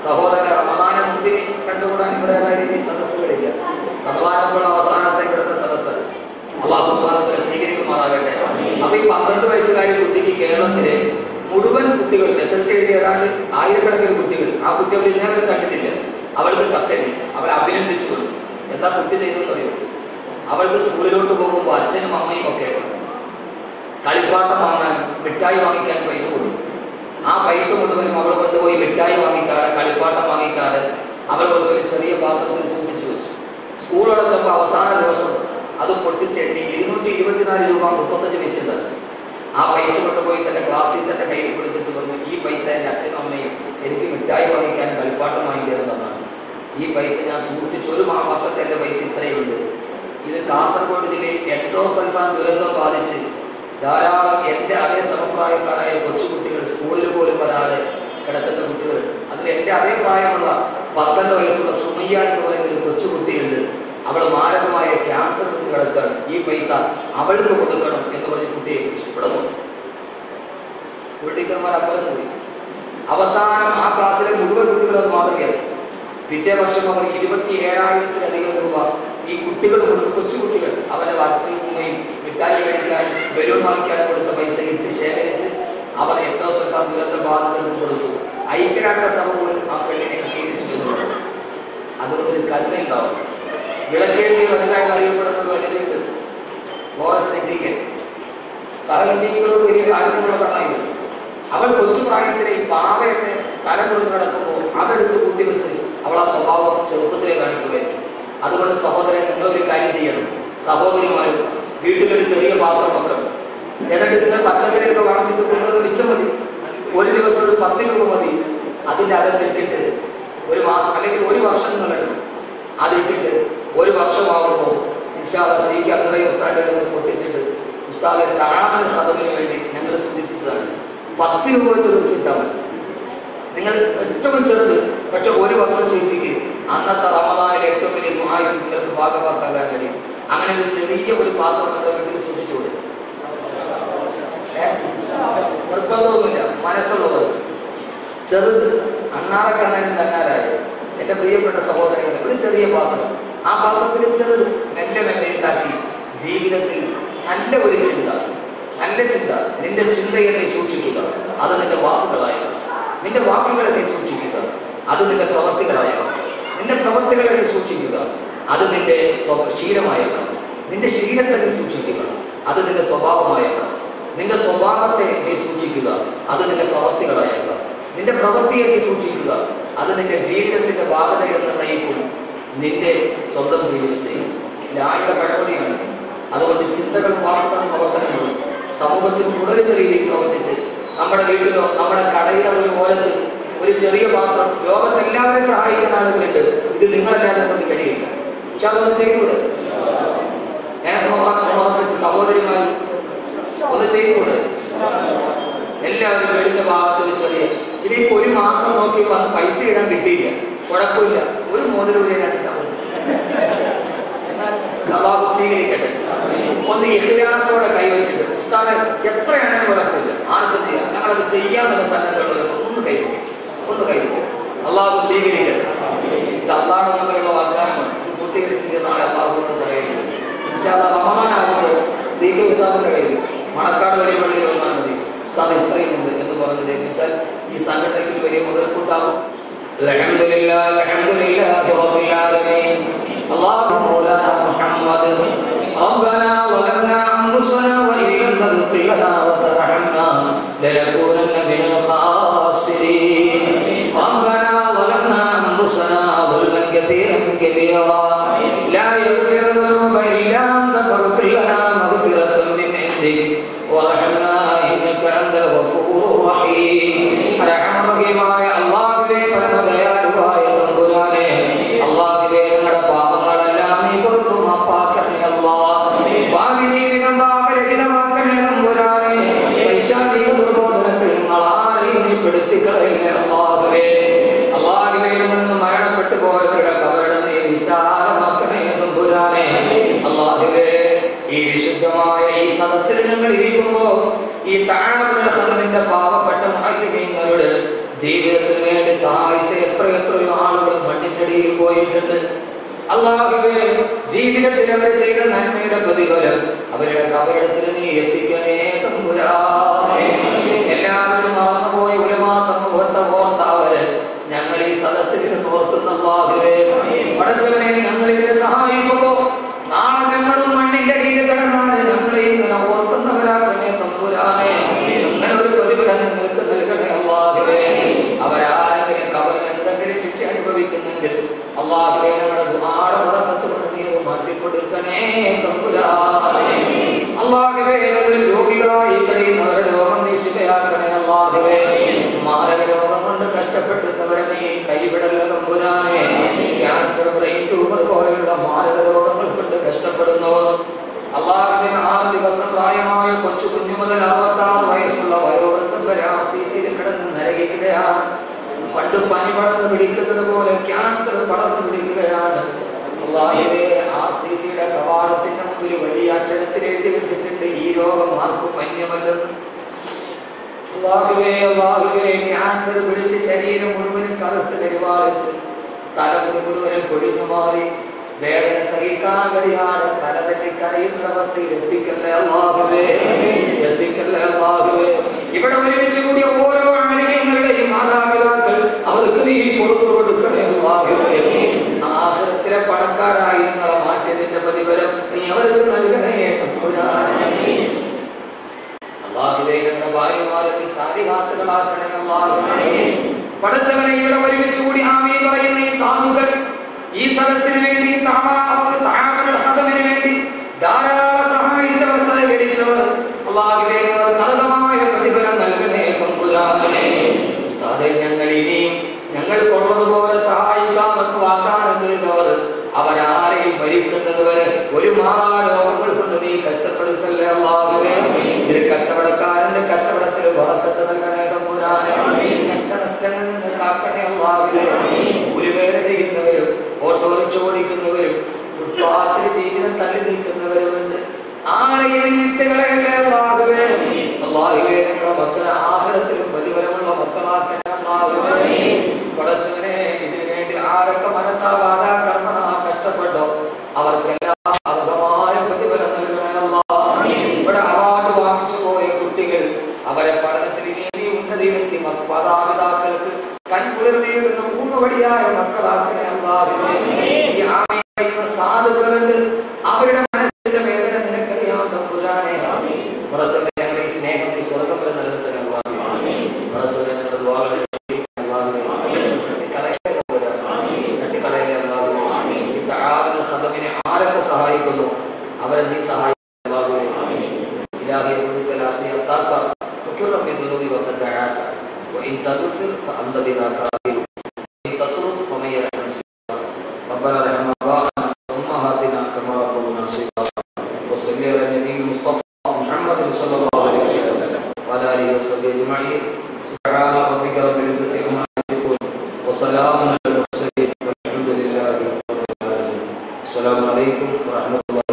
സഹോദരന്റെ റമദാന മുന്തിരി കണ്ടുകൂടാൻ ഇവിടെ സദസ്സുകളില്ല. റമദാനുള്ള അവസാനത്തെ ഇവിടുത്തെ സദസ്സ് അല്ലാഹു സുബ്ഹാനഹു വ തആല സ്വീകരിക്കുമാറാകട്ടെ. അപ്പൊ ഈ 12 വയസ്സുകാരി കുട്ടിക്ക് കേരളത്തിലെ മുഴുവൻ കുട്ടികൾ SSLC എഴുതിയ ഏതാണ്ട് 1000-കണക്കിന് കുട്ടികൾ, ആ കുട്ടികൾ ഇന്നവരെ കണ്ടിട്ടില്ല. അവൾക്ക് കത്തെഴുതി അവളെ അഭിനന്ദിച്ചു കൊടുത്തു. എന്താ കുട്ടി ചെയ്തെന്ന് അറിയോ? അവൾക്ക് സ്കൂളിലോട്ട് പോകുമ്പോൾ അച്ഛനും അമ്മയും ഒക്കെ കളിപ്പാട്ടം വാങ്ങാൻ മിഠായി വാങ്ങിക്കാൻ പൈസ കൊടുക്കും. ആ പൈസ മുഴുവനും അവൾ കൊണ്ടുപോയി മിഠായി വാങ്ങിക്കാതെ കളിപ്പാട്ടം വാങ്ങിക്കാതെ അവൾ കൊണ്ടുപോയി ചെറിയ പാത്രത്തിൽ സൂക്ഷിച്ചു വെച്ചു. സ്കൂൾ അടച്ചപ്പോൾ അവസാന ദിവസം അത് പൊട്ടിച്ചെണ്ണി 224 രൂപ 35 പൈസ തന്നു. ആ പൈസ കൊണ്ടുപോയി തന്റെ ക്ലാസ് ടീച്ചറിന്റെ കയ്യിൽ കൊടുത്തിട്ട് പറഞ്ഞു, ഈ പൈസ എൻ്റെ അച്ഛനും അമ്മയും എനിക്ക് മിഠായി വാങ്ങിക്കാനും കളിപ്പാട്ടം വാങ്ങിക്കാനും തന്നാണ്. ഈ പൈസ ഞാൻ സൂക്ഷിച്ചു. ഒരു വർഷത്തെ എൻ്റെ പൈസ ഇത്രയുണ്ട്. ഇത് കാസർഗോഡ് ജില്ലയിൽ എൻഡോസൾഫാൻ ദുരന്തം ബാധിച്ച് ധാരാളം എൻ്റെ അതേ സമപ്രായക്കാരായ കൊച്ചുകുട്ടികൾ സ്കൂളിൽ പോലും വരാതെ കിടക്കുന്ന കുട്ടികൾ. അതിൽ എൻ്റെ അതേ പ്രായമുള്ള 12 വയസ്സുള്ള സുമയ്യ എന്ന് പറയുന്ന ഒരു കൊച്ചുകുട്ടിയുണ്ട്. അവൾ മാരകമായ ക്യാൻസർ കുത്തി കിടക്കാൻ ഈ പൈസ അവൾക്ക് കൊടുക്കണം എന്ന് പറഞ്ഞ് കുട്ടിയെ ഇവിടെ നോക്കി. സ്കൂൾ ടീച്ചർമാർ അപ്പുറം പോയി. അവസാനം ആ ക്ലാസ്സിലെ മുഴുവൻ കുട്ടികൾ അത് മാതൃകയായി. പിറ്റേ വർഷം അവർ 27,000-ലധികം രൂപ ഈ കുട്ടികൾ കൊച്ചുകുട്ടികൾ അവരുടെ വാർത്തയും മിഠായി കഴിക്കാനും ബലൂൺ വാങ്ങിക്കാനും കൊടുത്ത പൈസ ഇട്ട് ശേഖരിച്ച് അവർ എൻഡോസൾഫാൻ ദുരന്ത ബാധിതർക്ക് കൊടുത്തു. ഐക്യരാഷ്ട്രസഭ പോലും ആ പെണ്ണിനെ അംഗീകരിച്ചു എന്നുള്ളത്. അതുകൊണ്ടൊരു കരുണയുണ്ടാവും. വിളക്കേണ്ടി വലുതായി അറിയപ്പെടുന്ന ഒരു വനിതയുണ്ട്, ഫ്ലോറൻസ് നൈറ്റിംഗേൽ. സഹജീവികളോട് വലിയ കാര്യമുള്ള കണ്ണായിരുന്നു. അവൾ കൊച്ചു പ്രായത്തിലെ ഈ പാവയൊക്കെ തലം കൊടുത്ത് കിടക്കുമ്പോൾ അതെടുത്ത് കൂട്ടിവെച്ച് അവൾ ആ സ്വഭാവം ചെറുപ്പത്തിലെ കാണിക്കുകയായിരുന്നു. അതുകൊണ്ട് സഹോദരൻ, നിങ്ങൾ ഒരു കാര്യം ചെയ്യണം. സഹോദരിമാരും വീട്ടിലൊരു ചെറിയ പാത്രം വെക്കണം. എന്നിട്ട് നിങ്ങൾ പച്ചക്കറിയൊക്കെ വളർന്നിട്ട് കൊണ്ടുവന്ന് മിച്ചം മതി. ഒരു ദിവസം ഒരു 10 രൂപ മതി. അതിൻ്റെ അകത്തിട്ടിട്ട് ഒരു മാസം അല്ലെങ്കിൽ ഒരു വർഷം നിങ്ങളിടും. അതിട്ടിട്ട് ഒരു വർഷമാകുമ്പോൾ ഇൻഷാ അല്ലാഹ് സി കെ അബ്ദുൽ ഉസ്താദിനെ പൊട്ടിച്ചിട്ട് ഉസ്താദിന്റെ താഴാൻ ഖദറിന് വേണ്ടി ഞങ്ങൾ സൂചിപ്പിച്ചതാണ്. 10 രൂപ ഒരു ദിവസം ഇട്ടാൽ മതി. നിങ്ങൾ ഏറ്റവും ചെറുത് പക്ഷെ ഒരു വർഷം സൂചിപ്പിക്കുക. അന്നത്തെ റമദാനിലെ ഏറ്റവും വലിയ ദുആയിൽ നിങ്ങൾക്ക് ഭാഗമാക്കാൻ കഴിയും. അങ്ങനെ ഒരു ചെറിയ ഒരു പാത്രം നമ്മുടെ വീട്ടിൽ സൂക്ഷിച്ചു കൊടുക്കും. നിർബന്ധമൊന്നുമില്ല, മനസ്സുള്ളത്. ചെറുത് അണ്ണാറക്കണ്ണനും തന്നാലായി എൻ്റെ പ്രിയപ്പെട്ട സഹോദരങ്ങളെ, ഒരു ചെറിയ പാത്രം, ആ പാത്രത്തിൽ ചെറുത് മെല്ലെ മെല്ലെ ഉണ്ടാക്കി ജീവിതത്തിൽ നല്ല ഒരു ചിന്ത, നല്ല ചിന്ത. നിന്റെ ചിന്തയെ നീ സൂക്ഷിക്കുക, അത് നിന്റെ വാക്കുകളായാണ്. നിന്റെ വാക്കുകളെ നീ സൂക്ഷിക്കുക, അത് നിന്റെ പ്രവർത്തികളായാണ്. നിന്റെ പ്രവർത്തികളെ നീ സൂക്ഷിക്കുക, അത് നിന്റെ ശീലമായേക്കാം. നിന്റെ ശീലത്തെ നീ സൂക്ഷിക്കുക, അത് നിന്റെ സ്വഭാവമായേക്കാം. നിന്റെ സ്വഭാവത്തെ നീ സൂക്ഷിക്കുക, അത് നിന്റെ പ്രവൃത്തികളായേക്കാം. നിന്റെ പ്രവൃത്തിയെ നീ സൂക്ഷിക്കുക, അത് നിന്റെ ജീവിതത്തിന്റെ ഭാഗതയെ നിർണ്ണയിക്കും, നിന്റെ സ്വന്തം ജീവിതത്തെ. ലായുടെ പഴമൊഴിയാണ്. അതുകൊണ്ട് ചിന്തകളും വാക്കുകളും പ്രവർത്തനങ്ങളും സമൂഹത്തിൽ തുടരുന്ന രീതിയിൽ പ്രവർത്തിച്ച് നമ്മുടെ വീട്ടിലോ നമ്മുടെ കടയിലോ ഒരു ഓരത്തിൽ ഒരു ചെറിയ പാത്രം, ലോകത്തെല്ലാവരെയും സഹായിക്കുന്ന ആളുകളുണ്ട്, ഇത് നിങ്ങളല്ലാതെ കൊണ്ട് കഴിയില്ല. പക്ഷെ അതൊന്ന് ചെയ്തുകൂടെ? സഹോദരിമാർ ഒന്ന് ചെയ്തുകൂടെ? എല്ലാവരും വീടിന്റെ ഭാഗത്ത് ഒരു ചെറിയ, ഇനിയിപ്പോ ഒരു മാസം നോക്കി വന്ന് പൈസ ഇടാൻ കിട്ടിയില്ല, കുഴപ്പമില്ല, ഒരു മോതിരം അള്ളാഹു സ്വീകരിക്കട്ടെ. ഒന്ന് ഇഖ്ലാസോടെ കൈവച്ചിട്ട് ഉസ്താദെ എത്രയാണെങ്കിലും കുഴപ്പമില്ല, ആർക്കും ചെയ്യാം, ഞങ്ങളത് ചെയ്യാന്നുള്ള സന്നദ്ധമുള്ളവർ ഒന്ന് കൈവയ്ക്കും. അള്ളാഹു സ്വീകരിക്കട്ടെ. ഇത് അള്ളാഹു മുതലുള്ള വാഗ്ദാനമാണ്. ഇത് പൂർത്തീകരിച്ചിട്ട് നാളെ അള്ളാഹുവിനോട് പറയുന്നത്. പക്ഷെ അത് റമദാനാകുമ്പോൾ സീഖ് ഉസ്താദിന്റെ കയ്യിൽ മണക്കാട് വലിയ പള്ളിയിൽ വന്നാൽ മതി, ഉസ്താദ് ഇത്രയും ഉണ്ട് എന്ന് പറഞ്ഞത് വെച്ചാൽ ഈ സംഘടനയ്ക്ക് വലിയ മുതൽക്കൂട്ടാവും. അൽഹംദുലില്ലാഹി റബ്ബിൽ ആലമീൻ. അല്ലാഹു മൗലാനാ മുഹമ്മദ് ربنا ظلمنا أنفسنا وإن لم تغفر لنا وترحمنا لنكونن من الخاسرين. ربنا ظلمنا أنفسنا ظلما كثيرا كبيرا لا يغفر الذنوب إلا أنت فاغفر لنا مغفرة من عندك وارحمنا إنك أنت الغفور الرحيم. رحم റഹീമായ അല്ലാഹുവേ, പരമദയാലുവായ തമ്പുരാനേ, അല്ലാഹുവേ ഞങ്ങളുടെ പാപങ്ങളെല്ലാം നീ പുറത്തു മാപ്പാക്കണേ അല്ലാഹ്. ഭാവി ജീവിതം പാപരഹിതമാക്കണേ തമ്പുരാനേ. പൈശാചിക ദുർബോധനത്തിൽ ഞങ്ങളാരെയും നീ പെടുത്തിക്കളയില്ലേ അല്ലാഹുവേ. അല്ലാഹുവേ നിന്ന് മരണപ്പെട്ടു പോയവരുടെ കബറിടം നീ വിശാലമാക്കണേ തമ്പുരാനേ. അല്ലാഹുവേ ഈ വിശുദ്ധമായ ഈ സദസ്സിൽ ഞങ്ങൾ ഇരിക്കുമ്പോ ഈ താഴെ പാവപ്പെട്ട മുഅല്ലിമീങ്ങളുടെ ജീവിതത്തിന് വേണ്ടി സഹായിച്ച എത്രയോ ആളുകൾ മണ്ണിനടിയിൽ പോയിട്ടുണ്ട്. അല്ലാഹുവേ ജീവിതത്തിൽ അവർ ചെയ്ത നന്മയുടെ പ്രതിഫലം അവരുടെ കബറിടത്തിൽ നീ എത്തിക്കണേ തമ്പുരാനേ. എല്ലാവരും മറന്നുപോയ ഉലമാ സമൂഹത്തെ ഓർത്തവര് ഞങ്ങൾ ഈ സദസ്സിൽ ഓർക്കുന്ന അല്ലാഹുവേ, പടച്ചവനെ ഞങ്ങൾ ഇതിനെ സഹായിക്കുമ്പോ നാളെ ഞങ്ങളും മണ്ണിന്റെ അടിയിൽ കിടന്നാല് ഞങ്ങളെ ഇങ്ങനെ ഓർക്കുന്നവരാക്കണേ തമ്പുരാനേ. അങ്ങനെ ഒരു പ്രതിഫലം നിങ്ങൾക്ക് നൽകണേ അല്ലാഹുവേ. അവരാരെങ്കിലും കബറിൽ എന്തെങ്കിലും ശിക്ഷ അനുഭവിക്കുന്നെങ്കിൽ അല്ലാഹുവേ ഞങ്ങളുടെ ദുആയുടെ ബറക്കത്ത് കൊണ്ട് നീ മാറ്റിക്കൊടുക്കണേ തമ്പുരാനേ. അല്ലാഹുവേ ഞങ്ങളിൽ രോഗികളായി കഴിയുന്നവരുടെ രോഗം നീ ശിഫയാക്കണേ അല്ലാഹുവേ. മാരക രോഗം കൊണ്ട് കഷ്ടപ്പെടുന്നവരെ നീ കൈവിടല്ല തമ്പുരാനേ. ക്യാൻസർ, ബ്രെയിൻ ട്യൂമർ പോലെയുള്ള മാരക രോഗങ്ങൾ കൊണ്ട് കഷ്ടപ്പെടുന്നവർ അല്ലാഹുവേ 6 ദിവസം പ്രായമായ കൊച്ചു കുഞ്ഞു മുതൽ 66 വയസ്സുള്ള വയോവൃദ്ധം വരെ ആർസിസിയിൽ കിടന്ന് നരകിക്കുകയാണ്. പണ്ട് പനി പടർന്ന് പിടിക്കുന്നത് പോലെ ക്യാൻസർ പടർന്ന് പിടിക്കുകയാണ്. അല്ലാഹുവേ ആർസിസിയുടെ കവാടത്തിന്റെ മുമ്പിൽ വലിയ അക്ഷരത്തിൽ എഴുതി വെച്ചിട്ടുണ്ട്, ഈ രോഗം ആർക്കും മന്യമല്ലെന്ന്. അല്ലാഹുവേ ക്യാൻസർ പിടിച്ച് ശരീരം മുഴുവനും കറുത്ത് കരിവാളിച്ച് തലമുടി മുഴുവനും കൊഴിഞ്ഞു മാറി വേദന സഹിക്കാൻ കഴിയാതെ തലതെറ്റി കരയുന്ന അവസ്ഥയിൽ എത്തിക്കല്ലേ അല്ലാഹുവേ. ഇവിടെ ഒരുമിച്ച് കൂടിയ ഓരോ ആളുകളുടെയും മാതാപിതാക്കൾ അവർക്ക് നീ പുറത്തു കൊടുക്കണേ അല്ലാഹുവേ. ആഖിറത്തിലെ പണക്കാരായി നിങ്ങളെ മാറ്റിയതിന്റെ പ്രതിഫലം നീ അവർക്ക് നൽകണേ തമ്പുരാനേ. അല്ലാഹുവേ ഞങ്ങളുടെ ഭാര്യമാരെ നീ സാലിഹാത്തുകളാക്കണേ അല്ലാഹുവേ. പടച്ചവനെ ഇവിടെ ഒരുമിച്ച് കൂടി ആമീൻ പറയുന്ന ഈ സാധുക്കൾ ഈ സദസ്സിന് വേണ്ടി ഖദമിന് വേണ്ടി ധാരാളം സഹായിച്ചവർ, സഹകരിച്ചവർ അല്ലാഹുവേ നല്ലതായ പ്രതിഫലം നൽകണേ തമ്പുരാനേ. ഉസ്താദേ ഞങ്ങൾ ഇനിയും ഞങ്ങൾക്കുള്ളതുപോലെ സഹായിക്കാമെന്ന് വാഗ്ദാനം ചെയ്തവർ അവരാരെയും ഭരിക്കുന്നത് വരെ ഒരു മാറാരോഗങ്ങൾ കൊണ്ട് നീ കഷ്ടപ്പെടുത്തല്ലേ അല്ലാഹുവേ. ഇതിൽ കച്ചവടക്കാരന്റെ കച്ചവടത്തിൽ ബറക്കത്ത് നൽകണേ തമ്പുരാനേ. കഷ്ടനഷ്ടങ്ങളിൽ നിന്ന് കാക്കണേ അല്ലാഹുവേ. ഒരു വേല ചെയ്യുന്നവരും ഓട്ടോറിക്ഷ ഓടിക്കുന്നവരും ഫുട്പാത്തിൽ ജീവിതം തള്ളി നീക്കുന്നവരുമുണ്ട്. ആരെയും വീട്ടുകളെയല്ലേ അല്ലാഹുവേ. അല്ലാഹുവേ ഞങ്ങളുടെ മക്കളെ ആഖിറത്തിലും പ്രതിഫലമുള്ള മക്കളാക്കണേ അല്ലാഹുവേ. പടച്ചവനെ ഇതിനു വേണ്ടി ആരൊക്കെ മനസ്സാവാതെ കർമ്മണ കഷ്ടപ്പെട്ടോ അവർക്കെല്ലാം അർഹമായ പ്രതിഫലം നൽകണേ അല്ലാഹ്. ഇവിടെ അവാർഡ് വാങ്ങിച്ചു പോയ കുട്ടികൾ അവരെ പഠനത്തിൽ ഇനി ഉന്നതിയിലെത്തി മാതാപിതാക്കൾക്ക് കൺകുളിർന്നേകുന്ന ഊന്നുവടിയായ മക്കളാക്കണേ അല്ലാഹുവേ. ഈ ആമീൻ സാധുക്കളുണ്ട്, അവരുടെ മനസ്സിലെ പടച്ചവനെ ഞങ്ങളുടെ ഈ സ്നേഹം നീ സ്വർഗ്ഗം വരെ നിലനിർത്തണേ അല്ലാഹുവേ. പടച്ചവനെ ഞങ്ങളുടെ ദുആകളെ സ്വീകരിക്കണേ അല്ലാഹുവേ. തട്ടിക്കളയലേ അല്ലാഹുവേ. ഈ തആദുൽ ഖദമിനെ ആരൊക്കെ സഹായിക്കുന്നു അവരെ നീ സഹായിക്കണേ അല്ലാഹുവേ. ഇലാഹി യഖുദുക ലാസിയത്താക വകുറ മിൻ ദുനൂബി വഖദ് ദഅാക വഇൻ തഗ്ഫിർ ഫഅന്ത ബിദാ കാഫിർ വഇൻ തത്റുദ് ഫമൻ യർഹം സിവാക റബ്ബനാ റഹ്മ ബാഅന ഉമ്മഹാതിനാ കമാ റബ്ബൂനാ സിഗാറ വസല്ലി അലാ നബിയിൽ മുസ്തഫ മുഹമ്മദ് സല്ലല്ലാഹു അലൈഹി വസല്ലം വഅലാ ആലിഹി വസഹ്ബിഹി അജ്മഈൻ സുബ്ഹാന റബ്ബിക റബ്ബിൽ ഇസ്സതി അമ്മാ യസിഫൂൻ വസലാമുൻ അലൽ മുർസലീൻ വൽഹംദുലില്ലാഹി റബ്ബിൽ ആലമീൻ. അസ്സലാമു അലൈക്കും വറഹ്മത്തുള്ളാഹി